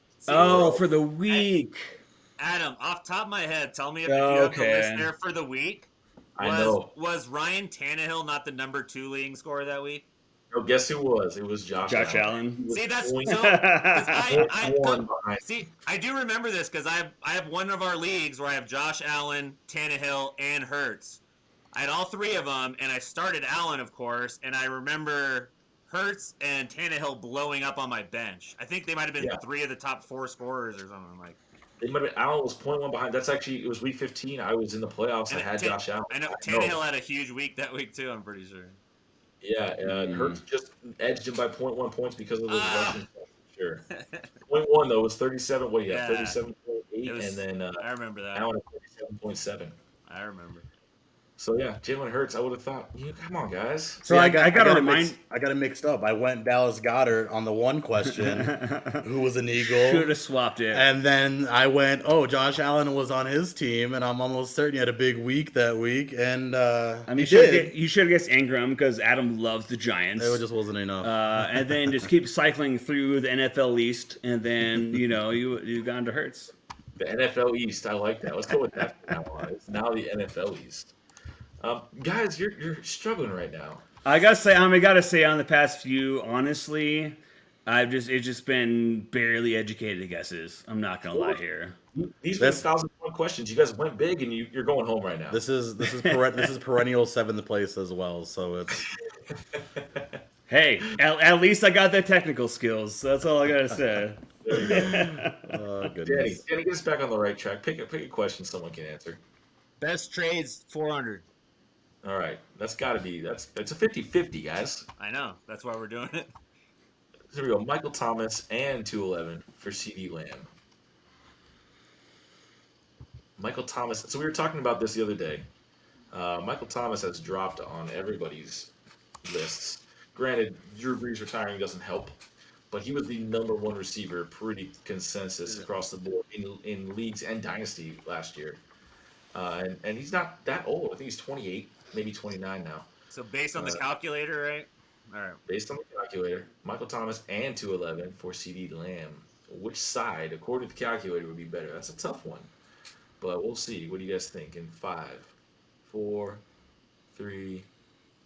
E: For the week.
D: Adam, off top of my head, tell me if you have the list there for the week.
A: I know.
D: Was Ryan Tannehill not the number 2 leading scorer that week?
A: No, guess who was? It was Josh Allen.
D: See, that's
A: point-
D: so. I do remember this because I have one of our leagues where I have Josh Allen, Tannehill, and Hurts. I had all 3 of them, and I started Allen, of course, and I remember Hurts and Tannehill blowing up on my bench. I think they might have been 3 of the top 4 scorers or something like.
A: It might have been, Allen was 0.1 behind. That's actually, it was week 15. I was in the playoffs. I had Josh Allen.
D: I know Tannehill had a huge week that week too. I'm pretty sure.
A: Yeah, Hurts just edged him by 0.1 points because of those Russian stuff. Sure. 0.1 though was 37. What do you have? 37.8, and then
D: I remember that.
A: Allen at 37.7.
D: I remember.
A: So yeah, Jalen Hurts. I would have thought, come on, guys.
C: So I got it mixed up. I went Dallas Goedert on the one question, who was an Eagle.
E: Should have swapped it.
C: And then I went, Josh Allen was on his team, and I'm almost certain he had a big week that week. And
E: you should have guessed Ingram because Adam loves the Giants.
C: It just wasn't enough.
E: And then just keep cycling through the NFL East, and then you got into Hurts.
A: The NFL East. I like that. Let's go with that from now on. It's now the NFL East. Guys, you're struggling right now.
E: I gotta say on the past few, honestly, it's just been barely educated guesses. I'm not gonna lie here.
A: These were 1,000-point questions. You guys went big, and you're going home right now.
C: This is perennial 7th place as well. So it's.
E: Hey, at least I got the technical skills. That's all I gotta say.
A: There you go.
C: Oh goodness.
A: Danny, get us back on the right track. Pick a question someone can answer.
F: Best trades 400.
A: All right, that's got to be that's a 50-50, guys.
D: I know. That's why we're doing it.
A: So we go Michael Thomas and 211 for CD Lamb. Michael Thomas. So we were talking about this the other day. Michael Thomas has dropped on everybody's lists. Granted, Drew Brees retiring doesn't help, but he was the number one receiver, pretty consensus across the board in leagues and dynasty last year. And he's not that old. I think he's 28, maybe 29 now.
D: So based on the calculator, right? All right.
A: Based on the calculator, Michael Thomas and 211 for CD Lamb. Which side, according to the calculator, would be better? That's a tough one. But we'll see. What do you guys think? In 5, 4, 3,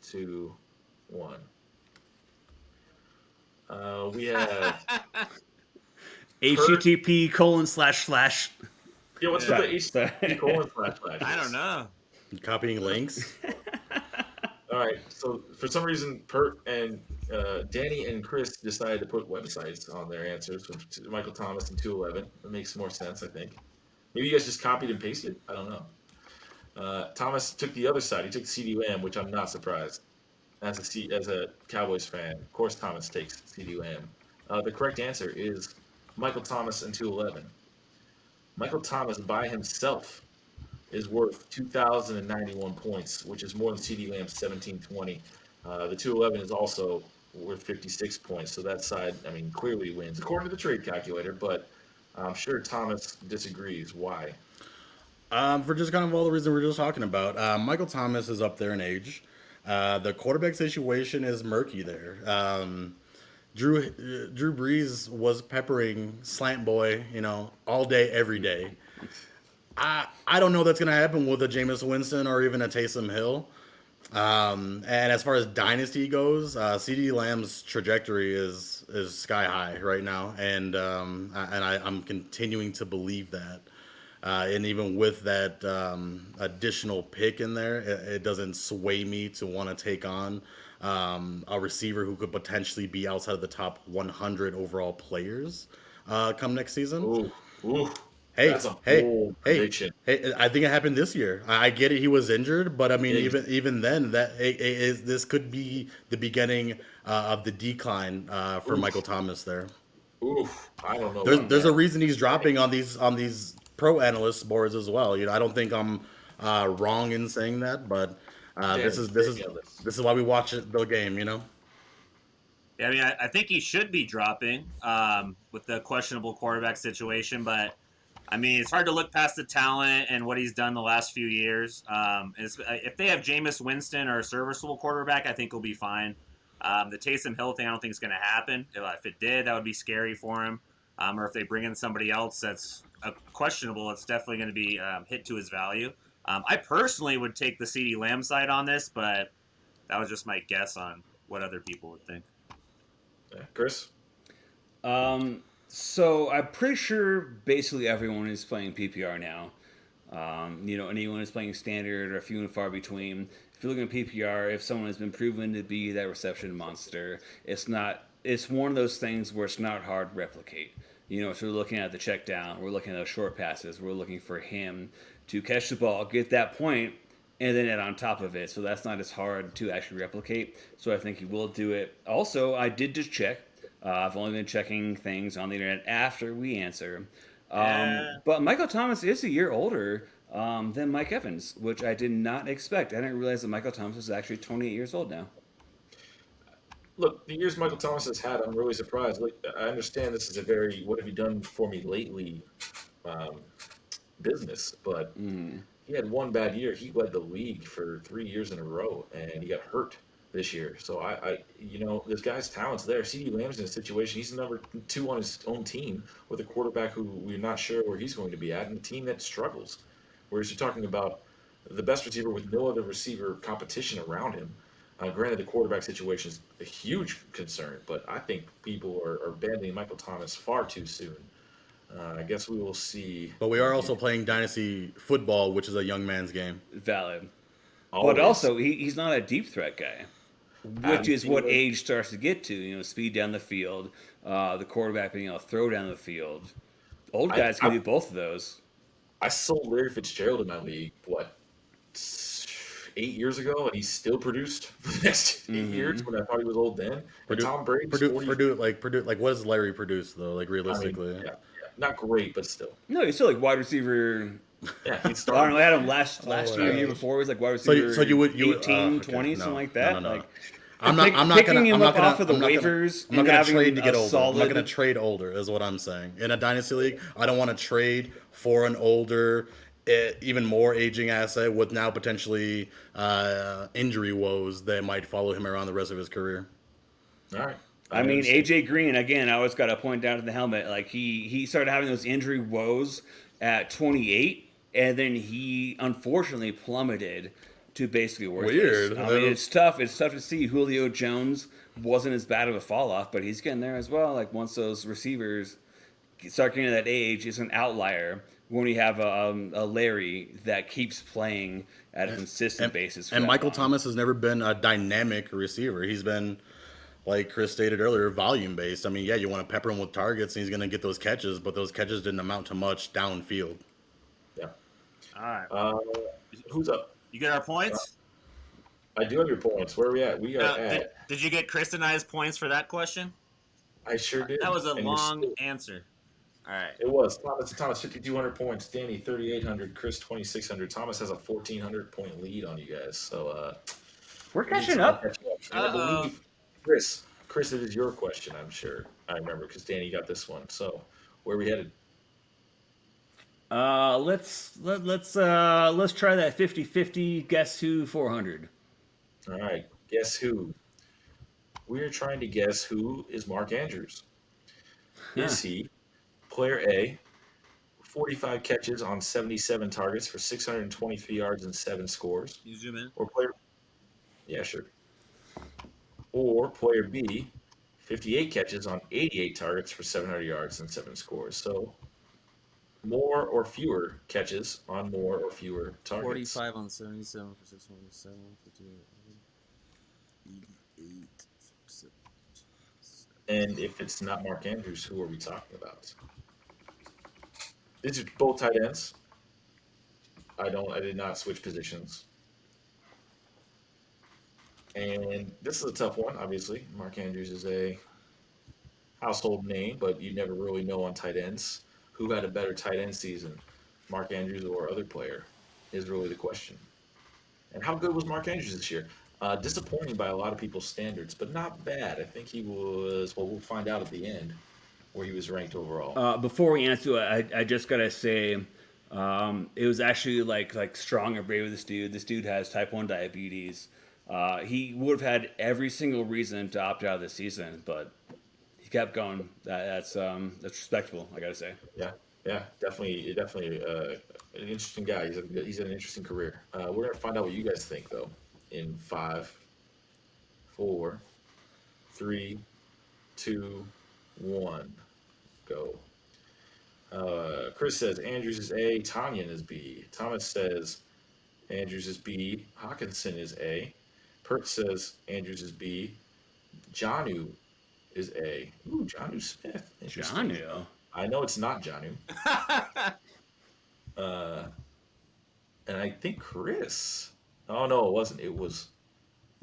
A: 2, 1. We have
E: HTTP://
A: yeah. What's with the HTTP://
D: I don't know.
C: Copying links.
A: All right. So for some reason, Pert and Danny and Chris decided to put websites on their answers for Michael Thomas and 211. It makes more sense, I think. Maybe you guys just copied and pasted. I don't know. Thomas took the other side. He took CD Lamb, which I'm not surprised. As a Cowboys fan, of course Thomas takes CD Lamb. The correct answer is Michael Thomas and 211. Michael Thomas by himself is worth 2,091 points, which is more than CD Lamb's 1,720. The 211 is also worth 56 points, so that side, I mean, clearly wins according to the trade calculator. But I'm sure Thomas disagrees. Why?
C: For just kind of all the reasons we were just talking about. Michael Thomas is up there in age. The quarterback situation is murky there. Drew Brees was peppering Slant Boy, all day, every day. I don't know that's going to happen with a Jameis Winston or even a Taysom Hill. And as far as dynasty goes, CD Lamb's trajectory is sky high right now, and I'm continuing to believe that. And even with that additional pick in there, it doesn't sway me to want to take on a receiver who could potentially be outside of the top 100 overall players come next season.
A: Ooh.
C: That's
A: a bold prediction.
C: Hey, I think it happened this year. I get it; he was injured, but I mean, even then, this could be the beginning of the decline for Michael Thomas. There,
A: I don't know.
C: There's a reason he's dropping on these pro analyst boards as well. I don't think I'm wrong in saying that, but this is why we watch the game.
D: Yeah, I mean, I think he should be dropping with the questionable quarterback situation, but I mean, it's hard to look past the talent and what he's done the last few years. If they have Jameis Winston or a serviceable quarterback, I think he'll be fine. The Taysom Hill thing, I don't think is going to happen. If it did, that would be scary for him. Or if they bring in somebody else that's questionable, it's definitely going to be hit to his value. I personally would take the CD Lamb side on this, but that was just my guess on what other people would think.
A: Chris?
E: So I'm pretty sure basically everyone is playing PPR now. Anyone is playing standard or few and far between. If you're looking at PPR, if someone has been proven to be that reception monster, it's one of those things where it's not hard to replicate. So we're looking at the check down, we're looking at those short passes, we're looking for him to catch the ball, get that point, and then add on top of it. So that's not as hard to actually replicate. So I think he will do it. Also, I did just check. I've only been checking things on the internet after we answer. But Michael Thomas is a year older than Mike Evans, which I did not expect. I didn't realize that Michael Thomas is actually 28 years old now.
A: Look, the years Michael Thomas has had, I'm really surprised. I understand this is a very what have you done for me lately business, but he had one bad year. He led the league for 3 years in a row, and he got hurt this year. So this guy's talent's there. CD Lamb's in a situation. He's number 2 on his own team with a quarterback who we're not sure where he's going to be at, and a team that struggles. Whereas you're talking about the best receiver with no other receiver competition around him. Granted, the quarterback situation is a huge concern, but I think people are abandoning Michael Thomas far too soon. I guess we will see.
C: But we are also playing Dynasty football, which is a young man's game.
E: Valid.
A: Always.
E: But also, he's not a deep threat guy, which is what age starts to get to. Speed down the field, the quarterback being able to throw down the field. Old guys can do both of those.
A: I sold Larry Fitzgerald in my league, 8 years ago, and he still produced for the next 8 years when I thought he was old then. And Tom Brady's 40.
C: Purdue, like what does Larry produce though? Like
A: I mean,
C: realistically,
A: yeah, not great, but still.
E: No, he's still like wide receiver.
A: Yeah, he's
E: I don't
A: starting.
E: know. I had him last year,
C: yeah.
E: year before. He was like wide
C: so
E: receiver.
C: you would
E: 18,
C: okay,
E: 20,
C: no,
E: something like that.
C: No.
E: Like
C: I'm not
E: picking
C: gonna.
E: him
C: I'm not
E: up
C: gonna.
E: off of the
C: I'm not gonna-
E: waivers.
C: I'm not
E: and
C: gonna
E: having
C: trade to get
E: a
C: older. I'm
E: solid.
C: not gonna trade older. Is what I'm saying. In a dynasty league, I don't want to trade for an older, even more aging asset with now potentially injury woes that might follow him around the rest of his career.
A: All right.
E: I mean,
A: understand.
E: AJ Green again. I always got to point down to the helmet. Like he started having those injury woes at 28, and then he unfortunately plummeted to basically worthless.
C: Weird.
E: I mean, it's tough. It's tough to see. Julio Jones wasn't as bad of a fall off, but he's getting there as well. Like once those receivers start getting to that age, it's an outlier when you have a Larry that keeps playing at a consistent basis. for
C: And
E: that
C: Michael
E: long.
C: Thomas has never been a dynamic receiver. He's been, like Chris stated earlier, volume based. I mean, yeah, you want to pepper him with targets, and he's going to get those catches, but those catches didn't amount to much downfield.
A: Yeah.
D: All right.
A: Who's up?
D: You get our points?
A: I do have your points. Where are we at? We are at.
D: Did you get Chris and I's points for that question?
A: I sure did.
D: That was a
A: And you're
D: long
A: still-
D: answer. All right.
A: It was Thomas 5,200 points. Danny 3,800. Chris 2,600. Thomas has a 1,400 point lead on you guys. So
E: We're catching up.
A: And I believe Chris, it is your question. I'm sure. I remember because Danny got this one. So where are we headed?
E: Let's try that 50-50 guess who 400.
A: All right. Guess who? We're trying to guess who is Mark Andrews. Is he player A, 45 catches on 77 targets for 623 yards and 7 scores?
D: You zoom in.
A: Or player, yeah, sure. Or player B, 58 catches on 88 targets for 700 yards and 7 scores. So more or fewer catches on more or fewer targets.
F: 45 on 77 for 627, 88.
A: And if it's not Mark Andrews, who are we talking about? These are both tight ends. I did not switch positions. And this is a tough one, obviously. Mark Andrews is a household name, but you never really know on tight ends who had a better tight end season, Mark Andrews or other player, is really the question. And how good was Mark Andrews this year? Disappointing by a lot of people's standards, but not bad. I think he was, well, we'll find out at the end where he was ranked overall.
E: Before we answer it, I just gotta say, it was actually like strong and brave of this dude. This dude has type 1 diabetes. He would have had every single reason to opt out of this season, but he kept going. That's respectable, I gotta say.
A: Yeah, definitely an interesting guy. He's had an interesting career. We're gonna find out what you guys think though. In 5, 4, 3, 2, 1, go. Chris says Andrews is A, Tanyan is B. Thomas says Andrews is B, Hawkinson is A. Pert says Andrews is B. Janu is A. Ooh, Janu Smith. Interesting.
E: Janu.
A: I know it's not Janu. And I think Chris. Oh no, it wasn't. It was.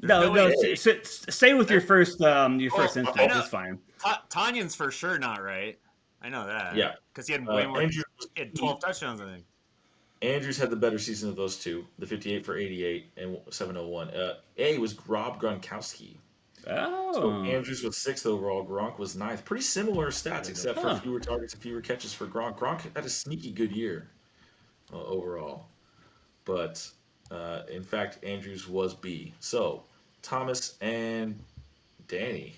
E: No, stay with your first instinct.
D: I know.
E: It's fine.
D: Tanyan's for sure not right. I know that.
A: Yeah.
D: Because he had way more.
A: Andrews,
D: He had 12 touchdowns, I think.
A: Andrews had the better season of those two, the 58 for 88 and 701. A was Rob Gronkowski.
E: Oh.
A: So Andrews was 6th overall. Gronk was 9th. Pretty similar stats, except for fewer targets and fewer catches for Gronk. Gronk had a sneaky good year overall. But, in fact, Andrews was B. So, Thomas and Danny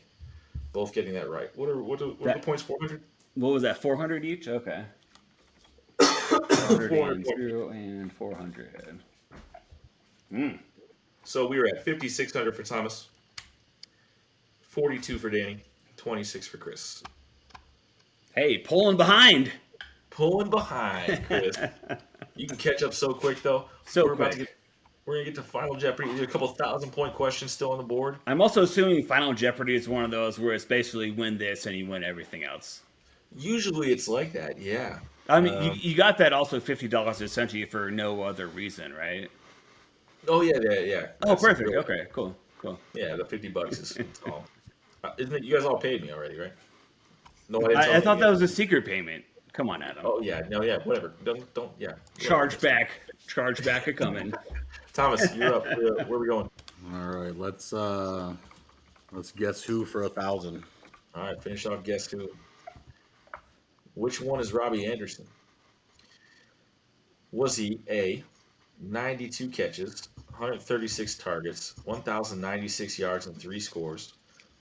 A: both getting that right. What are the points, 400?
E: What was that? 400 each? Okay. 400 and 400.
A: So we were at 5,600 for Thomas, 42 for Danny, 26 for Chris.
E: Hey, pulling behind.
A: Pulling behind, Chris. You can catch up so quick, though.
E: So
A: We're
E: quick.
A: going to get to Final Jeopardy. There's a couple 1,000-point questions still on the board.
E: I'm also assuming Final Jeopardy is one of those where it's basically win this and you win everything else.
A: Usually it's like that, yeah.
E: I mean, you got that also $50 essentially for no other reason, right?
A: Oh yeah.
E: Oh,
A: That's
E: perfect.
A: real.
E: Okay, cool.
A: Yeah, the $50 is all. Isn't it? You guys all paid me already, right? No, I didn't tell
E: I
A: them
E: thought
A: you
E: that
A: guys.
E: was a secret payment. Come on, Adam.
A: Oh yeah, no, yeah, whatever. Don't, yeah.
E: Charge
A: Whatever.
E: back. Charge back a coming.
A: Thomas, you're up. Where are we going?
C: All right, let's guess who for 1,000.
A: All right, finish off. Guess who? Which one is Robbie Anderson? Was he A, 92 catches, 136 targets, 1,096 yards, and 3 scores?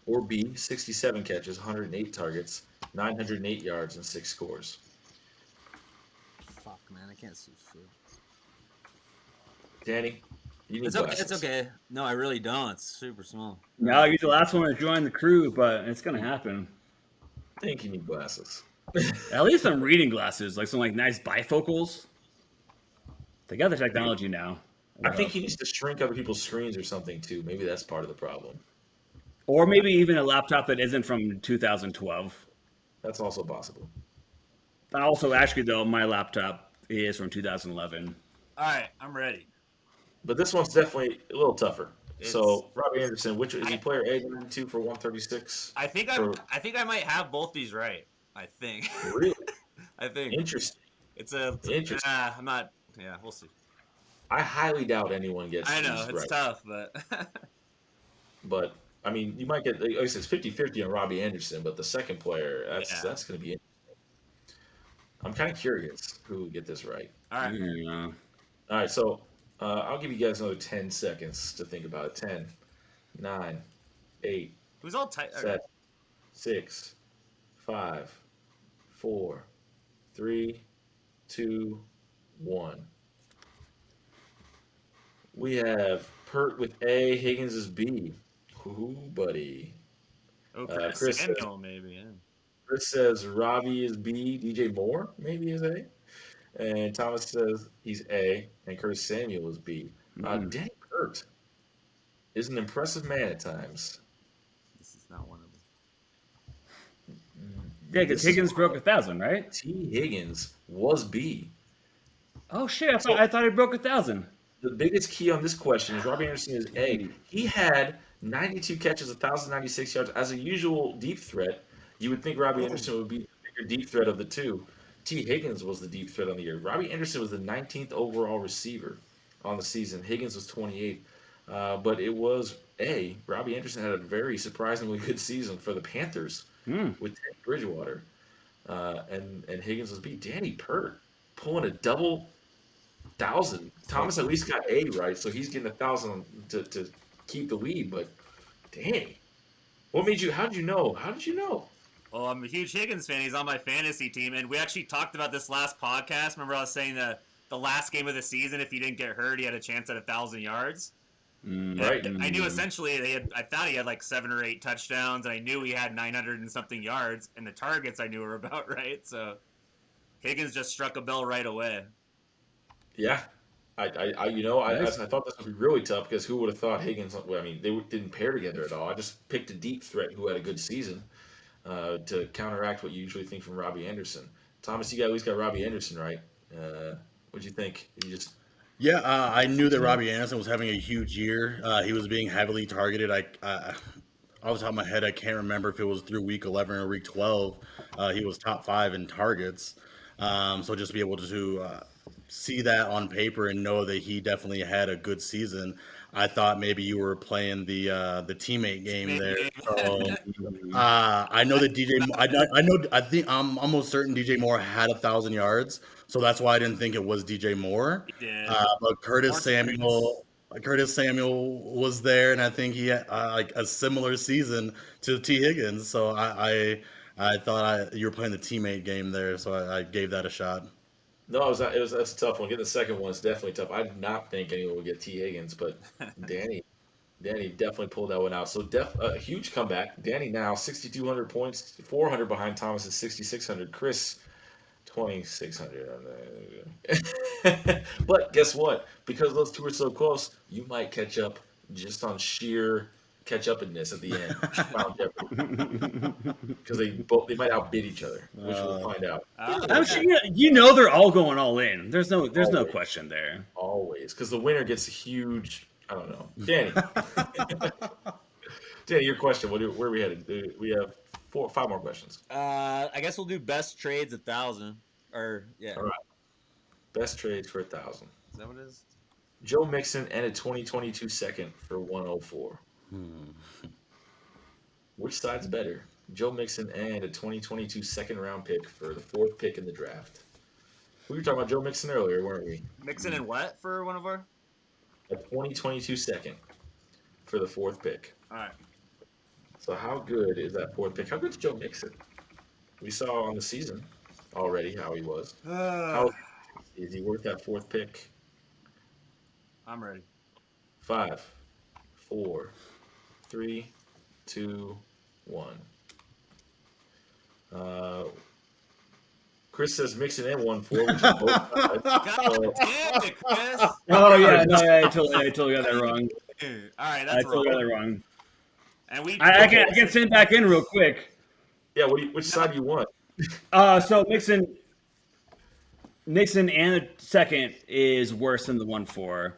A: Or B, 67 catches, 108 targets, 908 yards, and 6 scores?
F: Fuck, man, I can't see shit.
A: Danny, you need
F: It's okay.
A: glasses.
F: It's okay. No, I really don't. It's super small.
E: Now you're the last one to join the crew, but it's gonna happen.
A: I think you need glasses.
E: At least some reading glasses, like some nice bifocals. They got the technology now.
A: I think he needs to shrink other people's screens or something too. Maybe that's part of the problem.
E: Or maybe even a laptop that isn't from 2012.
A: That's also possible.
E: Also, actually, though, my laptop is from 2011.
D: All right, I'm ready.
A: But this one's definitely a little tougher.
D: It's-
A: So, Robbie Anderson, which is he player A 92 for 136?
D: I think I might have both these right. I think.
A: Really
D: I think
A: interesting. Interesting.
D: I'm not. Yeah, we'll see.
A: I highly doubt anyone gets
D: I know
A: these
D: it's
A: right.
D: tough, but
A: But I mean, you might get, like I said, it's 50-50 on Robbie Anderson, but the second player,
D: Yeah.
A: that's going to be interesting. I'm kind of curious who would get this right.
D: all right.
E: Yeah.
A: All right, so I'll give you guys another 10 seconds to think about it. 10, 9, 8,
D: Who's all tight?
A: 7, 6, 5, 4, 3, 2, 1. We have Pert with A, Higgins is B. Ooh, buddy.
D: Oh,
A: Chris
D: Chris
A: says-
D: Samuel, maybe. Yeah.
A: Chris says Robbie is B, DJ Moore maybe is A. And Thomas says he's A, and Curtis Samuel is B. Danny Pert is an impressive man at times.
D: This is not one of them.
E: Yeah, because
A: This is
E: Higgins
A: why
E: broke 1,000, right?
A: T. Higgins was B.
E: Oh shit! I thought he broke 1,000.
A: The biggest key on this question is Robbie Anderson is A. He had 92 catches, 1,096 yards. As a usual deep threat, you would think Robbie Anderson would be the bigger deep threat of the two. T. Higgins was the deep threat on the year. Robbie Anderson was the 19th overall receiver on the season. Higgins was 28th. But it was A. Robbie Anderson had a very surprisingly good season for the Panthers with Teddy Bridgewater. And Higgins was B. Danny Pert pulling a double 1,000. Thomas at least got A right, so he's getting 1,000 to keep the lead. But Danny, what made you? How did you know? How did you know?
D: Well, I'm a huge Higgins fan. He's on my fantasy team, and we actually talked about this last podcast. Remember, I was saying the last game of the season, if he didn't get hurt, he had a chance at 1,000 yards.
A: Right.
D: I knew essentially I thought he had like 7 or 8 touchdowns, and I knew he had 900 and something yards, and the targets I knew were about right. So Higgins just struck a bell right away.
A: Yeah, I thought this would be really tough because who would have thought Higgins? Well, I mean, they didn't pair together at all. I just picked a deep threat who had a good season to counteract what you usually think from Robbie Anderson. Thomas, you at least got Robbie Anderson right. What'd you think? You just
C: Yeah, I knew that Robbie Anderson was having a huge year. He was being heavily targeted. Off the top of my head, I can't remember if it was through week 11 or week 12. He was top 5 in targets. So just be able to see that on paper and know that he definitely had a good season. I thought maybe you were playing the teammate game there. So, I know that I think I'm almost certain DJ Moore had 1,000 yards. So that's why I didn't think it was DJ Moore.
D: He did.
C: But Curtis Samuel was there, and I think he had like a similar season to T. Higgins. So I thought you were playing the teammate game there, so I gave that a shot.
A: no, that's a tough one. Getting the second one is definitely tough. I did not think anyone would get T. Higgins, but Danny definitely pulled that one out. So a huge comeback. Danny now 6,200 points, 400 behind Thomas at 6,600. Chris 2,600. But guess what? Because those two are so close, you might catch up just on sheer catch up in this at the end. Final Jeopardy. Because they might outbid each other, which we'll find out.
E: I'm sure they're all going all in. There's no question there.
A: Always, because the winner gets a huge. I don't know, Danny. Danny, your question. Where are we headed? We have 5 more questions.
F: I guess we'll do best trades 1,000. Or yeah.
A: All right. Best trades for 1,000.
F: Is that what it is?
A: Joe Mixon and a 2022 second for 104. Which side's better? Joe Mixon and a 2022 second round pick for the 4th pick in the draft. We were talking about Joe Mixon earlier, weren't we?
D: Mixon and what for one of our?
A: A 2022 second for the 4th pick.
D: All right.
A: So how good is that 4th pick? How good is Joe Mixon? We saw on the season already how he was. How is he worth that 4th pick?
D: I'm ready.
A: 5, 4, 3, 2, 1. Chris says Mixon and 1-4, which is both sides.
D: God damn it, Chris!
E: Oh yeah, no, I totally got that wrong.
D: All right,
E: I
D: that's
E: totally got that wrong.
D: And
E: I can send back in real quick.
A: Yeah, which side do you want?
E: So Mixon and the second is worse than the 1-4.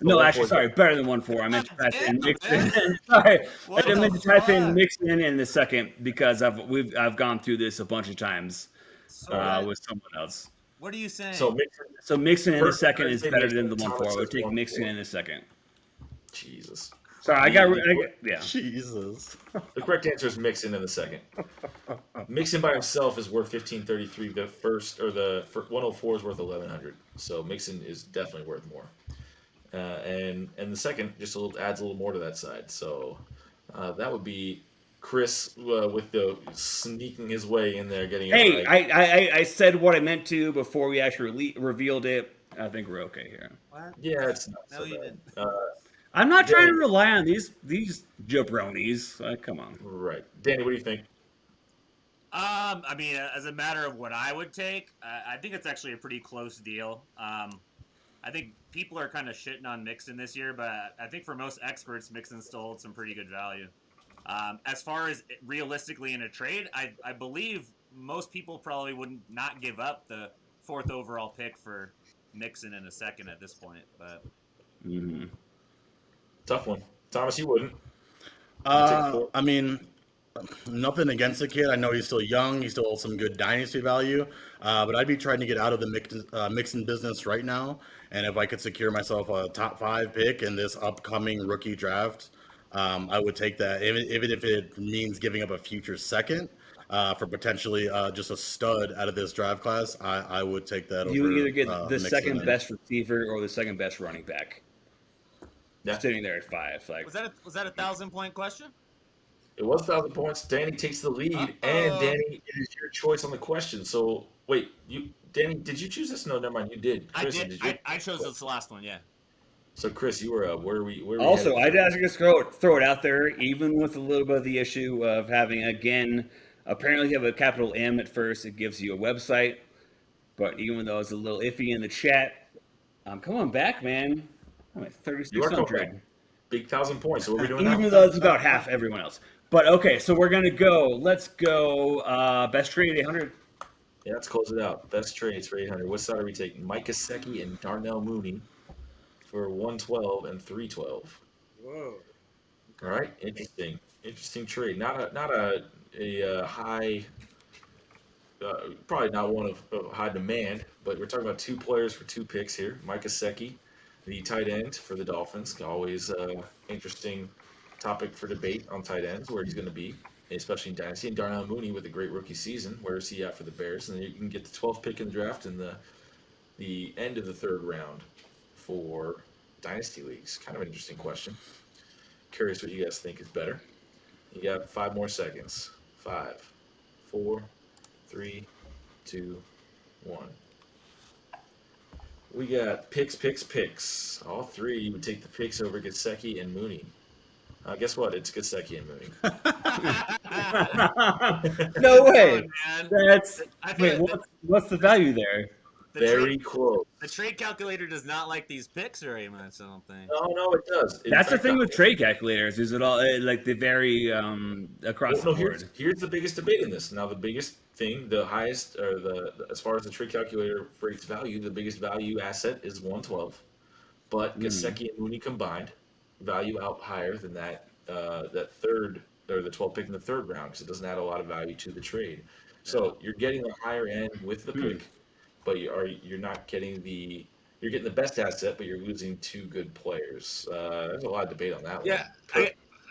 E: No, actually, sorry, better than 1-4. I meant to type in Mixon. Sorry, I meant to type in Mixon in the second because I've gone through this a bunch of times with someone else.
D: What are you saying?
E: So Mixon in the second is better than the 1-4. I would take Mixon in the second.
A: Jesus.
E: Sorry, I got
C: Jesus.
A: The correct answer is Mixon in the second. Mixon by himself is worth 1,533. The 104 is worth 1,100. So Mixon is definitely worth more. And the second just adds a little more to that side. So that would be Chris with the sneaking his way in there, getting.
E: Hey,
A: it right.
E: I said what I meant to before we actually revealed it. I think we're okay here.
D: What?
A: Yeah, it's not
D: No,
A: so
D: you
A: bad.
D: didn't.
E: I'm not trying to rely on these jabronis. Come on.
A: Right, Danny, what do you think?
D: I mean, as a matter of what I would take, I think it's actually a pretty close deal. I think people are kind of shitting on Mixon this year, but I think for most experts, Mixon still holds some pretty good value. As far as realistically in a trade, I believe most people probably would not give up the 4th overall pick for Mixon in a second at this point. But
A: Tough one, Thomas. You wouldn't.
C: I mean, nothing against the kid. I know he's still young. He still has some good dynasty value. But I'd be trying to get out of the Mixon business right now. And if I could secure myself a top 5 pick in this upcoming rookie draft, I would take that, even if it means giving up a future second for potentially just a stud out of this draft class. I would take that.
E: You
C: over,
E: either get the
C: Mixon.
E: second best receiver or the second best running back.
A: Yeah.
E: Sitting there at 5. Like,
D: was that a 1,000-point question?
A: It was 1,000 points. Danny takes the lead, and Danny, it is your choice on the question. So wait, Danny, did you choose this? No, never mind. You did. Chris,
D: I did. I chose this last one. Yeah.
A: So Chris, you were where are we?
E: also, I just throw it out there, even with a little bit of the issue of having apparently you have a capital M at first. It gives you a website, but even though it's a little iffy in the chat, I'm coming back, man. I'm at 3,600.
A: Big 1,000 points. So what are we doing
E: Even
A: now?
E: though it's about half everyone else. But okay, so we're gonna go. Let's go. Best trade 800.
A: Yeah, let's close it out. Best trades for 800. What side are we taking? Mike Gesicki and Darnell Mooney for 112 and 312.
F: Whoa.
A: All right, interesting trade. Not a high, probably not one of high demand, but we're talking about 2 players for 2 picks here. Mike Gesicki, the tight end for the Dolphins, always interesting topic for debate on tight ends, where he's going to be, especially in Dynasty. And Darnell Mooney with a great rookie season, where is he at for the Bears? And then you can get the 12th pick in the draft in the end of the 3rd round for Dynasty leagues. Kind of an interesting question. Curious what you guys think is better. You got 5 more seconds. 5, 4, 3, 2, 1. We got picks. All 3, you would take the picks over Gesicki and Mooney. Guess what? It's Gesicki and Mooney.
E: No way.
D: Man.
E: That's
D: I feel
E: what's the value there?
A: Very close.
F: The trade calculator does not like these picks very much, I don't think.
A: No, it does.
E: That's the thing with trade calculators. Is it all like they vary across the board?
A: Here's the biggest debate in this. Now, the biggest thing, the highest, or as far as the trade calculator for its value, the biggest value asset is 112. But Gesicki and Mooney combined value out higher than that third, or the 12th pick in the third round, because it doesn't add a lot of value to the trade. So you're getting the higher end with the pick, but you're not getting you're getting the best asset, but you're losing two good players. There's a lot of debate on that one.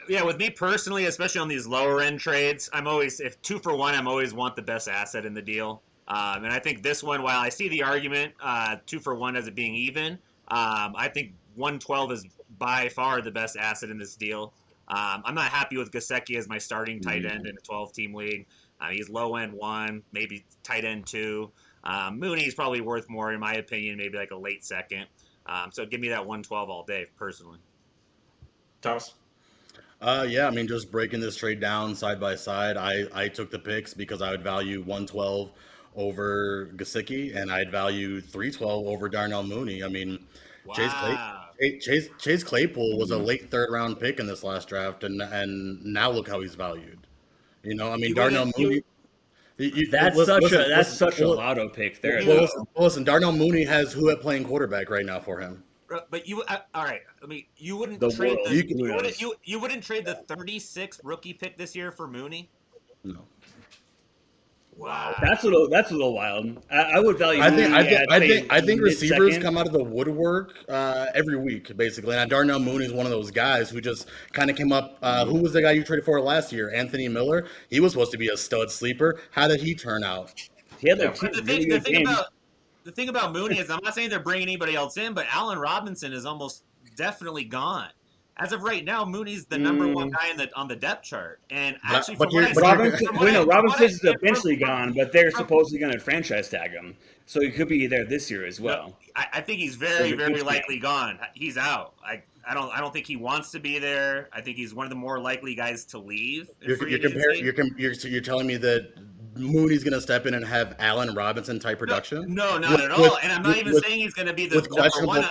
F: Yeah, with me personally, especially on these lower end trades, I'm always, if 2 for 1, I'm always want the best asset in the deal. And I think this one, while I see the argument 2 for 1 as it being even, I think 112 is by far the best asset in this deal. I'm not happy with Gesicki as my starting tight end in a 12-team league. He's low end 1, maybe tight end 2. Mooney's probably worth more, in my opinion, maybe like a late second. So give me that 112 all day, personally.
A: Thomas?
C: Yeah, I mean, just breaking this trade down side by side, I took the picks because I would value 112 over Gesicki, and I'd value 312 over Darnell Mooney. I mean,
F: Wow.
C: Chase Claypool was a late third round pick in this last draft, and now look how he's valued. You know, I mean, Darnell Mooney.
E: That's such a lotto pick there.
C: Listen, Darnell Mooney has who at playing quarterback right now for him.
F: But you, all right. I mean, you wouldn't
E: The
F: trade
E: world.
F: you wouldn't trade the 36th rookie pick this year for Mooney.
C: No.
F: Wow.
E: That's a little wild. I would value.
C: I think receivers come out of the woodwork every week, basically. And Darnell Mooney is one of those guys who just kind of came up. Who was the guy you traded for last year? Anthony Miller. He was supposed to be a stud sleeper. How did he turn out?
E: He had
F: The thing about Mooney is, I'm not saying they're bringing anybody else in, but Allen Robinson is almost definitely gone. As of right now, Mooney's the number one guy on the depth chart. And actually,
E: Robinson's eventually gone, but they're supposedly going to franchise tag him, so he could be there this year as well.
F: I think he's very, very likely gone. He's out. I don't think he wants to be there. I think he's one of the more likely guys to leave.
C: You're telling me that Mooney's going to step in and have Allen Robinson type production?
F: No, not at all. And I'm not even saying he's going to be the number one.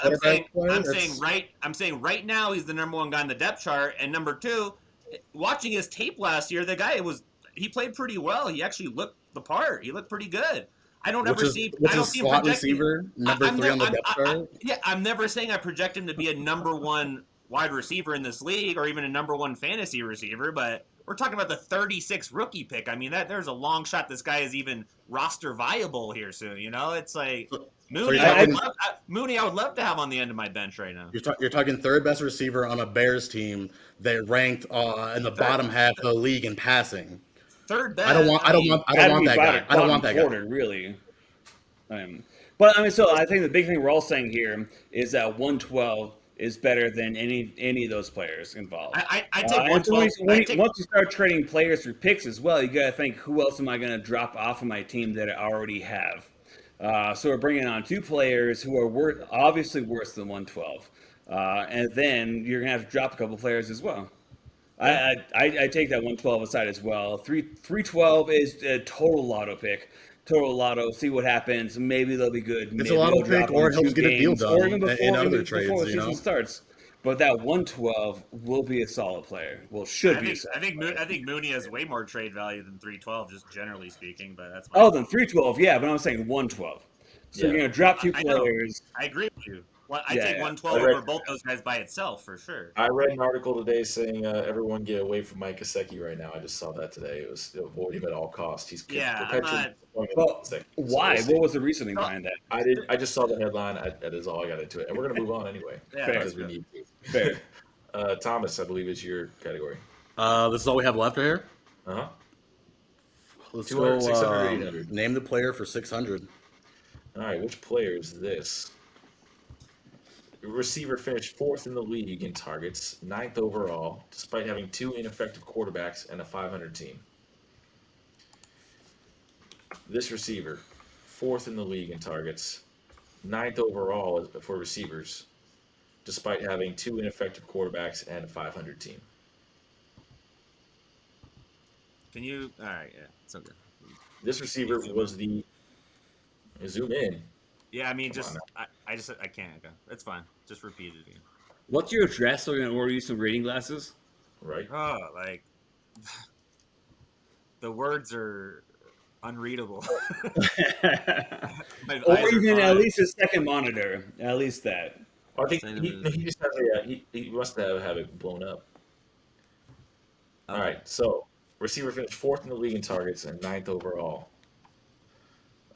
F: I'm saying right now he's the number one guy on the depth chart. And number two, watching his tape last year, he played pretty well. He actually looked the part. He looked pretty good. I don't see him
C: slot receiver, number 3 on the depth chart.
F: I'm never saying I project him to be a number one wide receiver in this league or even a number one fantasy receiver, but we're talking about the 36 rookie pick. I mean, there's a long shot this guy is even roster viable here soon. You know, it's like Mooney. Mooney, I would love to have on the end of my bench right now.
C: You're talking third best receiver on a Bears team that ranked in the bottom half of the league in passing.
F: Third best.
C: I don't want that guy. I don't want that guy.
E: Really. So I think the big thing we're all saying here is that 112 is better than any of those players involved.
F: I take 112.
E: Once you start trading players through picks as well, you got to think, who else am I going to drop off of my team that I already have? So we're bringing on 2 players who are obviously worse than 112, and then you're going to have to drop a couple players as well. I take that 112 aside as well. 312 is a total lotto pick. Total lotto, see what happens. Maybe they'll be good.
C: It's a lotto pick, or he'll get a deal done,
E: or even before
C: other trades,
E: the season starts. But that 112 will be a solid player. Well, should be.
F: I think Mooney has way more trade value than 312, just generally speaking. But that's
E: than 312, yeah. But I'm saying 112. So you're gonna drop 2 players.
F: I agree with you. Well, I take 112 over both those guys by itself for sure.
A: I read an article today saying everyone get away from Mike Gesicki right now. I just saw that today. It was avoid him at all costs. He's perpetually.
E: Why? What was the reasoning behind that?
A: I just saw the headline. That is all I got into it, and we're gonna move on anyway because we need to.
E: Fair.
A: Thomas, I believe is your category.
C: This is all we have left here. Let's
A: 200,
C: go.
A: 600, 800.
C: Name the player for 600.
A: All right, which player is this? The receiver finished 4th in the league in targets, 9th overall, despite having 2 ineffective quarterbacks and a 500 team. This receiver, 4th in the league in targets, 9th overall for receivers, despite having 2 ineffective quarterbacks and a 500 team.
F: Can you? All right, yeah, it's okay.
A: This receiver was the zoom in.
F: Yeah, I mean,
A: Come on
F: just
A: now.
F: I can't. Okay. That's fine. Just repeat it again.
E: What's your address so we can order you some reading glasses?
A: Right?
F: Oh, like the words are unreadable. My
E: Or
F: eyes are
E: even at
F: fine.
E: least a second monitor. At least that.
A: I think
F: Same
A: he just has he must have it blown up. All
F: Okay.
A: right, so receiver finished fourth in the league in targets and ninth overall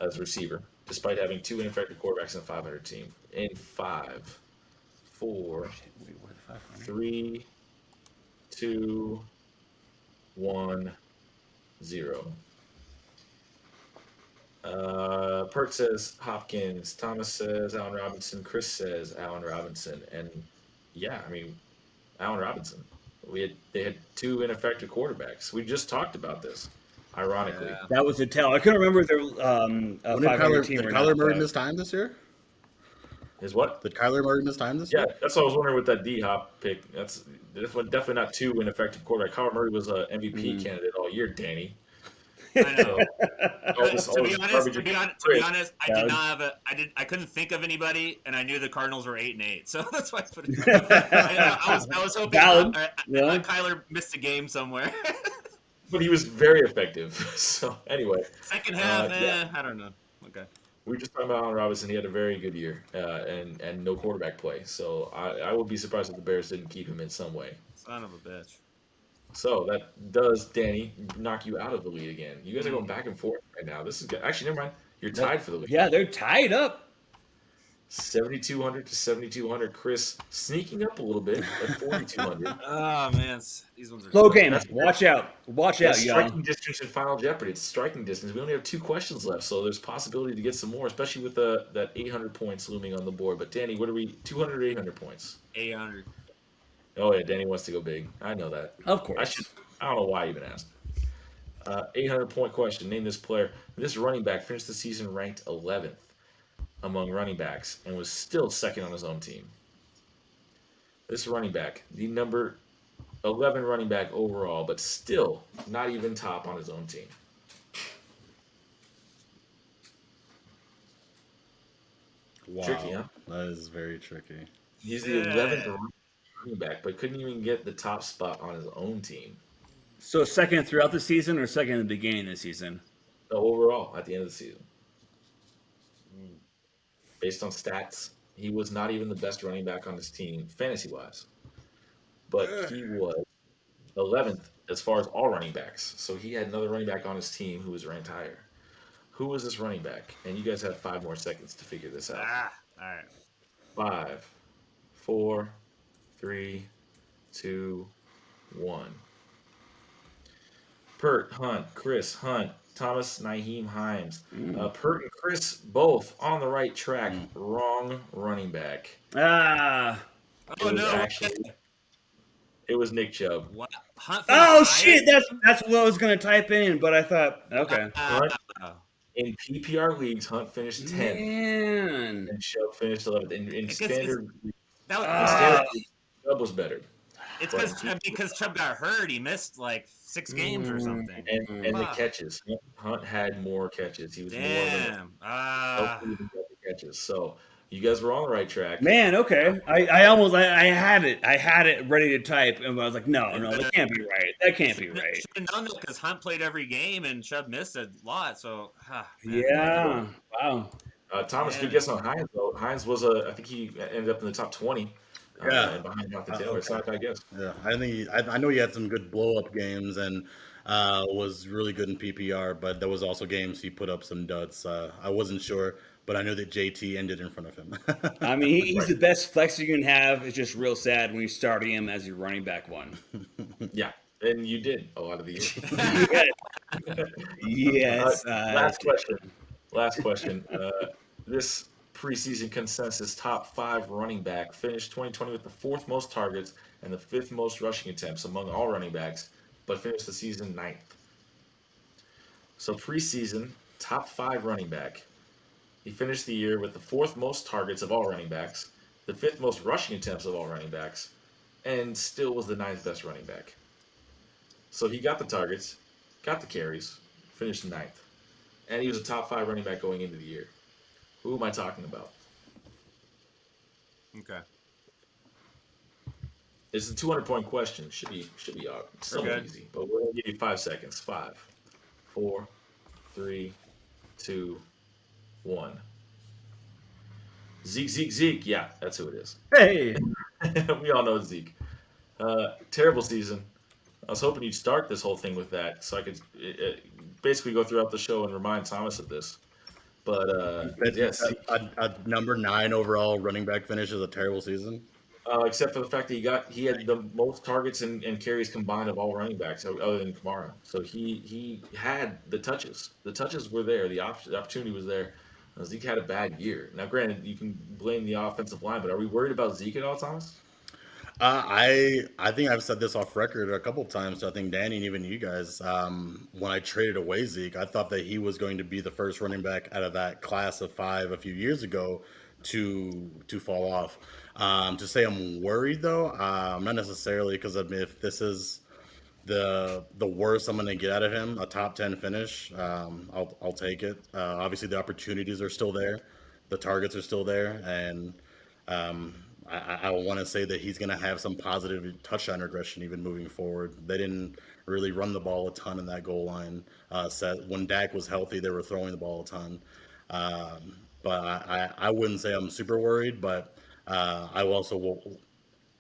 A: as a receiver, despite having two ineffective quarterbacks in a 500 team. In 5, 4,
E: Wait, where the 500?
A: 3, 2, 1, 0. Perk says Hopkins. Thomas says Allen Robinson. Chris says Allen Robinson. And yeah, I mean, Allen Robinson. They had two ineffective quarterbacks. We just talked about this, ironically.
F: Yeah.
E: That was a tell. I couldn't remember if they're a
C: When did
E: 500 team
C: did
E: or
C: Kyler
E: not.
C: Murray
E: But
C: miss time this year?
A: Is what?
C: Did Kyler Murray miss time this
A: Yeah,
C: year?
A: that's what I was wondering with that D Hop pick. That's definitely not two ineffective quarterback. Kyler Murray was an MVP candidate all year, Danny.
F: I know.
A: All this
F: To be
A: garbage.
F: to be honest, I
E: Yeah.
F: did not have I couldn't think of anybody, and I knew the Cardinals were 8-8, so that's why I put it. I was hoping
E: Valid.
F: I
E: Yeah.
F: thought Kyler missed a game somewhere.
A: But he was very effective. So anyway,
F: Second half,
A: yeah.
F: I don't know. Okay.
A: we were just talking about Allen Robinson. He had a very good year and no quarterback play. So I would be surprised if the Bears didn't keep him in some way.
F: Son of a bitch.
A: So that does, Danny, knock you out of the lead again. You guys are going back and forth right now. This is good. Actually, never mind. You're tied for the lead.
E: yeah, they're tied up.
A: 7,200 to 7,200. Chris sneaking up a little bit at 4,200.
F: Oh man, these ones are
E: Slow
F: tough.
E: game. Watch out. Watch out,
A: That's
E: y'all.
A: striking distance in Final Jeopardy. It's striking distance. We only have 2 questions left, so there's possibility to get some more, especially with that 800 points looming on the board. But Danny, what are we? 200 or 800 points?
F: 800.
A: Oh yeah, Danny wants to go big. I know that.
E: Of course.
A: I don't know why I even asked. 800-point question. Name this player. This running back finished the season ranked 11th among running backs and was still second on his own team. This running back, the number 11 running back overall, but still not even top on his own team.
C: Wow.
A: Tricky, huh?
C: That is very tricky.
A: He's the
F: Yeah.
A: 11th running back, but couldn't even get the top spot on his own team.
E: So second throughout the season or second in the beginning of the season?
A: Overall, at the end of the season. Based on stats, he was not even the best running back on his team, fantasy-wise. But he was 11th as far as all running backs. So he had another running back on his team who was ranked higher. Who was this running back? And you guys have 5 more seconds to figure this out.
F: All right.
A: 5, 4, 3, 2, 1. Pert, Hunt, Chris, Hunt, Thomas, Naheem, Himes. Pert and Chris both on the right track. Wrong running back.
E: Ah.
F: Oh no!
A: It was Nick Chubb.
F: What? Hunt
E: Oh
F: finished
E: shit! That's what I was gonna type in, but I thought okay.
F: higher?
A: In PPR leagues, Hunt finished 10th
E: Man.
A: and Chubb finished 11th. In standard,
F: That was,
A: standard leagues, Chubb was better.
F: it's because Chubb got hurt. He missed like 6 games or something.
A: And the catches. Hunt had more catches. He was more
F: Damn.
A: than the catches. So you guys were on the right track.
E: Man, okay. I almost I had it ready to type, and I was like, no, that can't be right. That can't be right.
F: Should have known that because Hunt played every game and Chubb missed a lot. So, man.
E: Yeah. Wow.
A: Thomas, good guess on Hines, though. Hines was I think he ended up in the top 20.
C: Yeah.
A: And behind Jonathan Taylor. It's not a bad guess.
C: Yeah, I know he had some good blow up games and was really good in PPR, but there was also games he put up some duds. I wasn't sure, but I know that JT ended in front of him.
E: I mean, he's the best flex you can have. It's just real sad when you start him as your running back one.
A: Yeah, and you did a lot of the year.
E: Yes.
A: Last question. This preseason consensus top 5 running back finished 2020 with the 4th most targets and the 5th most rushing attempts among all running backs, but finished the season 9th. So preseason top 5 running back. He finished the year with the 4th most targets of all running backs, the 5th most rushing attempts of all running backs, and still was the 9th best running back. So he got the targets, got the carries, finished 9th. And he was a top 5 running back going into the year. Who am I talking about?
D: Okay.
A: It's a 200-point question. Should be somewhat
D: good.
A: easy. But we're gonna give you 5 seconds. 5, 4, 3, 2, 1. Zeke. Yeah, that's who it is.
C: Hey,
A: We all know Zeke. Terrible season. I was hoping you'd start this whole thing with that, so I could basically go throughout the show and remind Thomas of this. But yes,
C: a number 9 overall running back finish is a terrible season.
A: except for the fact that he had the most targets and carries combined of all running backs other than Kamara. So he had the touches. The touches were there. The opportunity was there. Zeke had a bad year. Now, granted, you can blame the offensive line, but are we worried about Zeke at all, Thomas?
C: I think I've said this off record a couple of times. So I think Danny and even you guys, when I traded away Zeke, I thought that he was going to be the first running back out of that class of 5 a few years ago to fall off. To say I'm worried though, not necessarily, because I mean, if this is the worst I'm going to get out of him, a top 10 finish, I'll take it. Obviously, the opportunities are still there, the targets are still there, and I want to say that he's going to have some positive touchdown regression even moving forward. They didn't really run the ball a ton in that goal line set. When Dak was healthy, they were throwing the ball a ton. But I wouldn't say I'm super worried, but I'm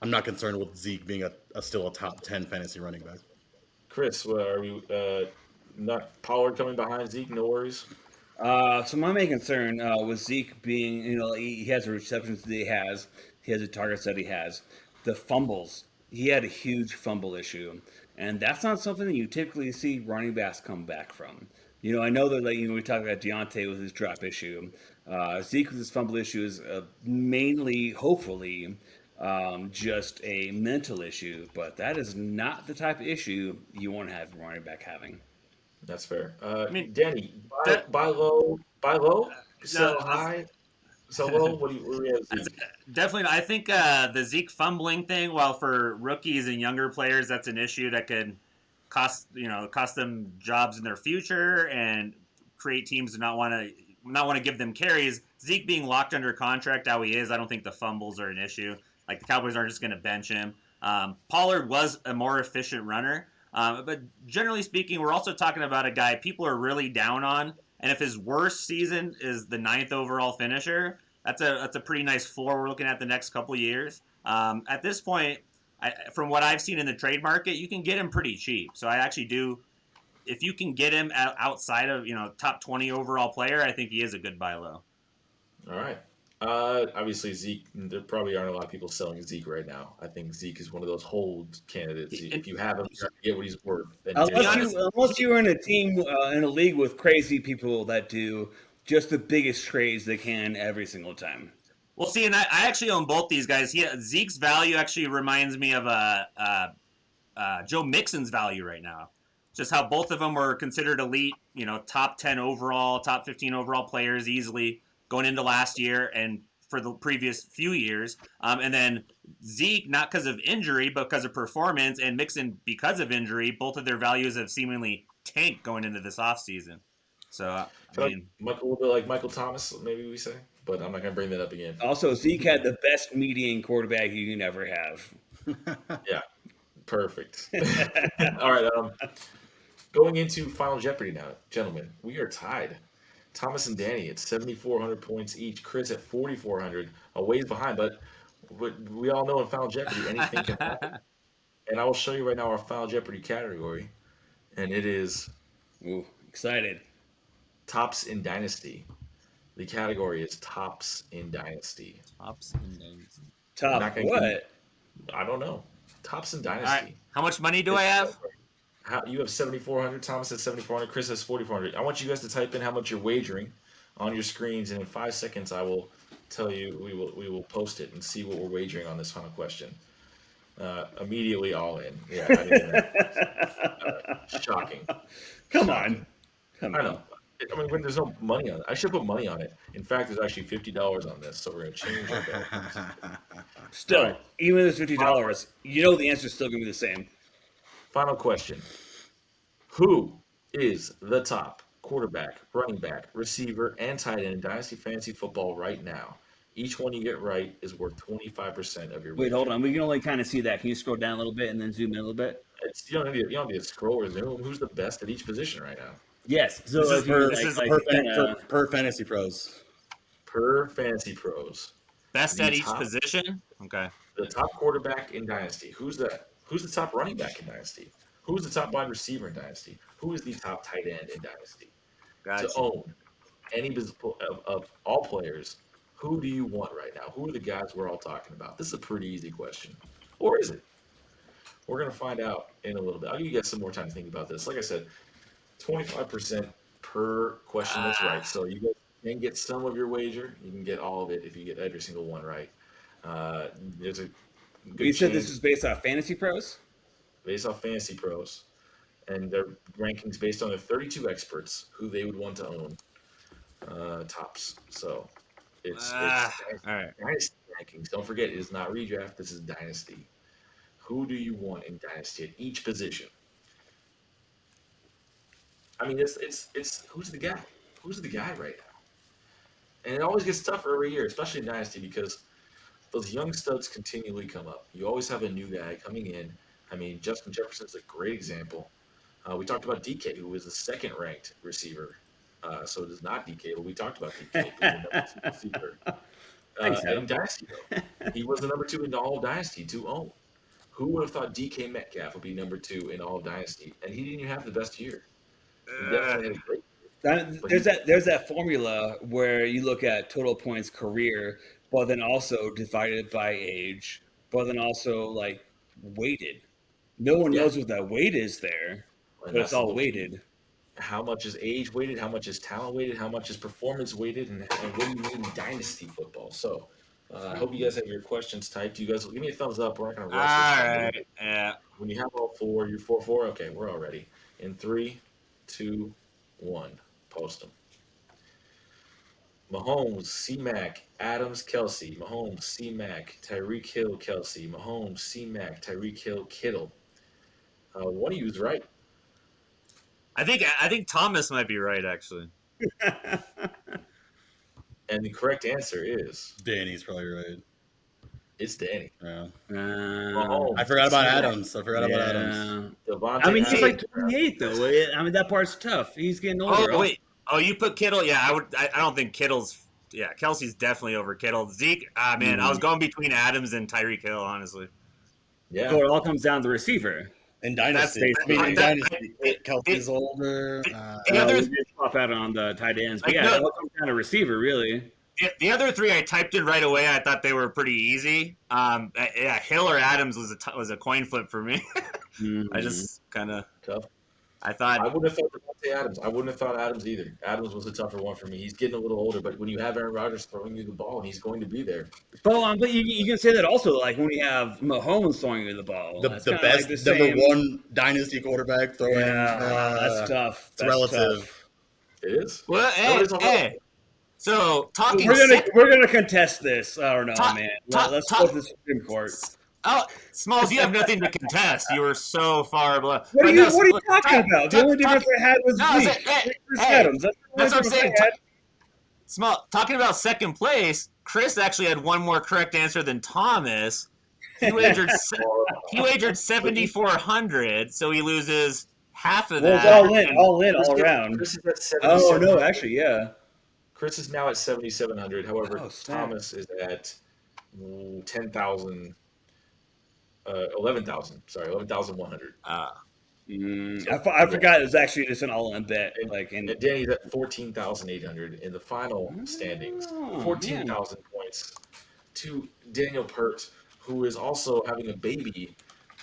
C: not concerned with Zeke being still a top 10 fantasy running back.
A: Chris, are we not Pollard coming behind Zeke? No worries.
E: So my main concern with Zeke being, he has the receptions that he has the targets that he has, the fumbles. He had a huge fumble issue, and that's not something that you typically see running backs come back from. I know that we talked about Deontay with his drop issue. Zeke with his fumble issue is mainly, hopefully, just a mental issue, but that is not the type of issue you want to have a running back having.
A: That's fair.
D: I mean,
A: Danny,
D: that-
A: buy low, sell
D: No,
A: high, sell low. What do you have, Zeke?
D: Definitely, I think the Zeke fumbling thing, while for rookies and younger players, that's an issue that could cost them jobs in their future and create teams to not want to give them carries. Zeke being locked under contract how he is, I don't think the fumbles are an issue. Like, the Cowboys aren't just going to bench him. Pollard was a more efficient runner, but generally speaking, we're also talking about a guy people are really down on. And if his worst season is the 9th overall finisher, that's a pretty nice floor we're looking at the next couple years. At this point, from what I've seen in the trade market, you can get him pretty cheap. So I actually do. If you can get him outside of top 20 overall player, I think he is a good buy low.
A: All right. Obviously, Zeke, there probably aren't a lot of people selling Zeke right now. I think Zeke is one of those hold candidates. If you have him, you have to get what he's worth.
E: Unless you're in a team, in a league with crazy people that do just the biggest trades they can every single time.
D: Well, see, and I actually own both these guys. Zeke's value actually reminds me of Joe Mixon's value right now. Just how both of them were considered elite, top 10 overall, top 15 overall players easily going into last year and for the previous few years. And then Zeke, not because of injury, but because of performance, and Mixon because of injury, both of their values have seemingly tanked going into this offseason. So,
A: a little bit like Michael Thomas, maybe we say, but I'm not going to bring that up again.
E: Also, Zeke had the best median quarterback you can ever have.
A: Yeah, perfect. All right, going into Final Jeopardy now, gentlemen. We are tied. Thomas and Danny at 7,400 points each. Chris at 4,400, a ways behind, but we all know in Final Jeopardy anything can happen. And I will show you right now our Final Jeopardy category, and it is
E: Ooh, excited.
A: Tops in Dynasty. The category is Tops in Dynasty.
D: Tops in Dynasty.
E: Top what?
A: I don't know. Tops in Dynasty.
D: All right. How much money do I have?
A: You have 7,400. Thomas has 7,400. Chris has 4,400. I want you guys to type in how much you're wagering on your screens, and in 5 seconds, I will tell you. We will post it and see what we're wagering on this final question. Immediately all in. Yeah, I mean, shocking.
E: Come on.
A: I know. I mean, when there's no money on it, I should put money on it. In fact, there's actually $50 on this, so we're gonna change our bet.
E: Still, right. Even if there's $50, the answer is still gonna be the same.
A: Final question: who is the top quarterback, running back, receiver, and tight end in Dynasty Fantasy Football right now. Each one you get right is worth 25% of your
E: Wait,
A: wager.
E: hold on. We can only kind of see that. Can you scroll down a little bit and then zoom in a little bit?
A: You don't need to scroll or zoom. Who's the best at each position right now?
E: Yes. So
D: This is-
E: if you
D: this is
C: Per Fantasy Pros.
A: Per Fantasy Pros.
D: Best
A: The
D: at each
A: top-
D: position. Okay.
A: The top quarterback in Dynasty. Who's the top running back in Dynasty? Who's the top wide receiver in Dynasty? Who is the top tight end in Dynasty?
D: Gotcha.
A: To own any of all players, who do you want right now? Who are the guys we're all talking about? This is a pretty easy question. Or is it? We're going to find out in a little bit. I'll give you guys some more time to think about this. Like I said, 25% per question that's right. So you guys can get some of your wager. You can get all of it if you get every single one right. There's a good
E: You said
A: chance
E: this is based on Fantasy Pros?
A: based off Fantasy Pros and their rankings based on their 32 experts who they would want to own tops. So it's
D: All right.
A: Dynasty rankings. Don't forget, it is not redraft. This is Dynasty. Who do you want in Dynasty at each position? I mean, it's who's the guy? Who's the guy right now? And it always gets tougher every year, especially in Dynasty, because those young studs continually come up. You always have a new guy coming in. I mean, Justin Jefferson's a great example. We talked about DK, who was the second-ranked receiver. So it is not DK, but we talked about DK being the number 2 receiver.
E: Thanks, Adam.
A: In Dynasty, though, he was the number 2 in all of Dynasty to own. Who would have thought DK Metcalf would be number 2 in all of Dynasty? And he didn't even have the best year. He definitely had a great
E: There's that formula where you look at total points career, but then also divided by age, but then also like weighted. No one knows what that weight is there, but it's all weighted.
A: How much is age weighted? How much is talent weighted? How much is performance weighted? And what do you need in Dynasty football? So I hope you guys have your questions typed. You guys give me a thumbs up. We're not going to
D: All
A: rush this.
D: right. Yeah.
A: When you have all 4, you're 4-4. Okay, we're all ready. In 3, 2, 1. Post them. Mahomes, C-Mac, Adams, Kelsey. Mahomes, C-Mac, Tyreek Hill, Kelsey. Mahomes, C-Mac, Tyreek Hill, Kittle. One of you is right.
D: I think Thomas might be right, actually.
A: And the correct answer is
C: Danny's probably right.
A: it's Danny.
C: Yeah.
A: Mahomes,
C: I forgot about
A: C-Mac,
C: Adams. I forgot about Adams.
A: Devontae
E: I mean, he's like
A: Adams.
E: 28 though. I mean, that part's tough. He's getting older.
D: Oh wait. Oh, you put Kittle? Yeah, I would. I don't think Kittle's. Yeah, Kelsey's definitely over Kittle. Zeke. Man, I was going between Adams and Tyreek Hill, honestly.
A: Yeah.
E: So it all comes down to the receiver.
C: In Dynasty.
E: That's
C: I mean, in
D: that-
C: Dynasty, Kelsey's older.
D: The other-
E: We did swap out on the tight ends, but
D: Like,
E: yeah,
D: no-
E: it all comes down to receiver, really.
D: The other 3 I typed in right away. I thought they were pretty easy. Yeah, Hill or Adams was a coin flip for me. I just kind of.
A: Tough.
D: I thought.
A: I wouldn't have thought Devontae Adams. I wouldn't have thought Adams either. Adams was a tougher one for me. He's getting a little older, but when you have Aaron Rodgers throwing you the ball, and he's going to be there.
E: But you can say that also, like when we have Mahomes throwing you the ball.
C: The
E: That's
C: best
E: kinda like the
C: number
E: same-
C: 1 Dynasty quarterback throwing.
E: Yeah, that's tough.
C: It's relative.
E: Tough.
A: It is.
D: Well,
A: No, it's all
D: hey. So talking.
E: We're gonna contest this. I don't know,
D: Ta-
E: man.
D: ta-
E: Let's
D: ta-
E: go to the Supreme Court.
D: Oh, Smalls, you have nothing to contest. You were so far below.
E: What are
D: But
E: you
D: no,
E: talking about? The only difference I had was
D: No, I
E: Zeke.
D: said, hey,
E: Chris
D: hey,
E: Adams. That's the only
D: that's what I'm
E: difference
D: saying.
E: I had.
D: Small. Talking about second place, Chris actually had one more correct answer than Thomas. He wagered 7,400, so he loses half of
E: Well, it's
D: that.
E: all in, all around.
A: Chris is at
E: Oh
A: 77.
E: no, actually, yeah.
A: Chris is now at 7,700. However,
E: Oh, snap.
A: Thomas is at 10,000. 11,000. Sorry, 11,100.
E: I forgot it was actually just an all-in bet.
A: And Danny's at 14,800 in the final standings. 14,000 points to Daniel Pert, who is also having a baby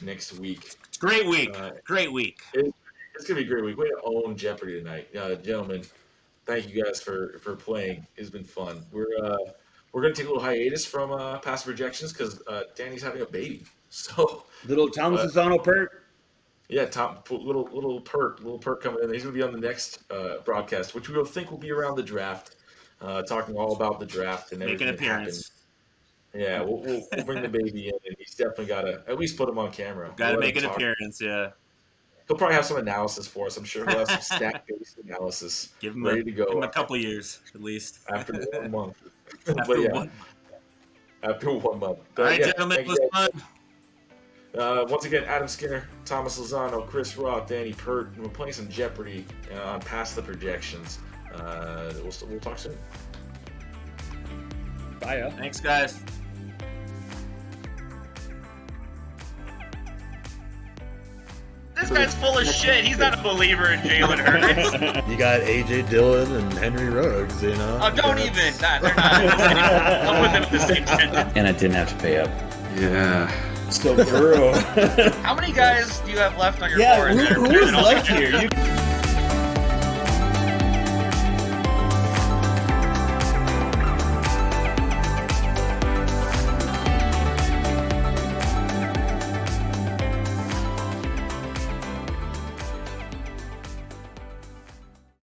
A: next week.
D: Great week. Great week.
A: It's gonna be a great week. Way to own Jeopardy tonight, gentlemen. Thank you guys for playing. It's been fun. We're gonna take a little hiatus from passive rejections because Danny's having a baby. So
E: Little Thomas Lozano Pert.
A: yeah, little Pert coming in. He's gonna be on the next broadcast, which we will think will be around the draft, talking all about the draft and
D: Make
A: everything
D: an
A: that happened.
D: appearance.
A: Yeah, we'll bring the baby in, and he's definitely got to at least put him on camera.
D: Got to
A: Let
D: make
A: him
D: an
A: talk.
D: appearance, yeah.
A: He'll probably have some analysis for us. I'm sure he'll have some stat-based analysis
F: Give him
A: ready to go
F: Give him a couple years at least.
A: after 1 month.
F: After
A: But yeah,
F: one.
A: after 1 month.
F: All
A: But
F: right,
A: yeah,
F: gentlemen,
A: thank
F: it was
A: you
F: fun.
A: guys. Once again, Adam Skinner, Thomas Lozano, Chris Roth, Danny Pert, and we're playing some Jeopardy on Past the Projections. We'll talk soon.
E: Bye.
F: Thanks, guys.
D: This guy's full of shit. He's not a believer in Jalen Hurts.
C: You got AJ Dillon and Henry Ruggs, you know.
D: Oh, don't even. Nah, they're not. I'll put them in the same sentence.
E: And I didn't have to pay up.
B: Yeah.
E: So, Burrow.
D: How many guys do you have left on your
E: Yeah,
D: board?
E: who is left here? You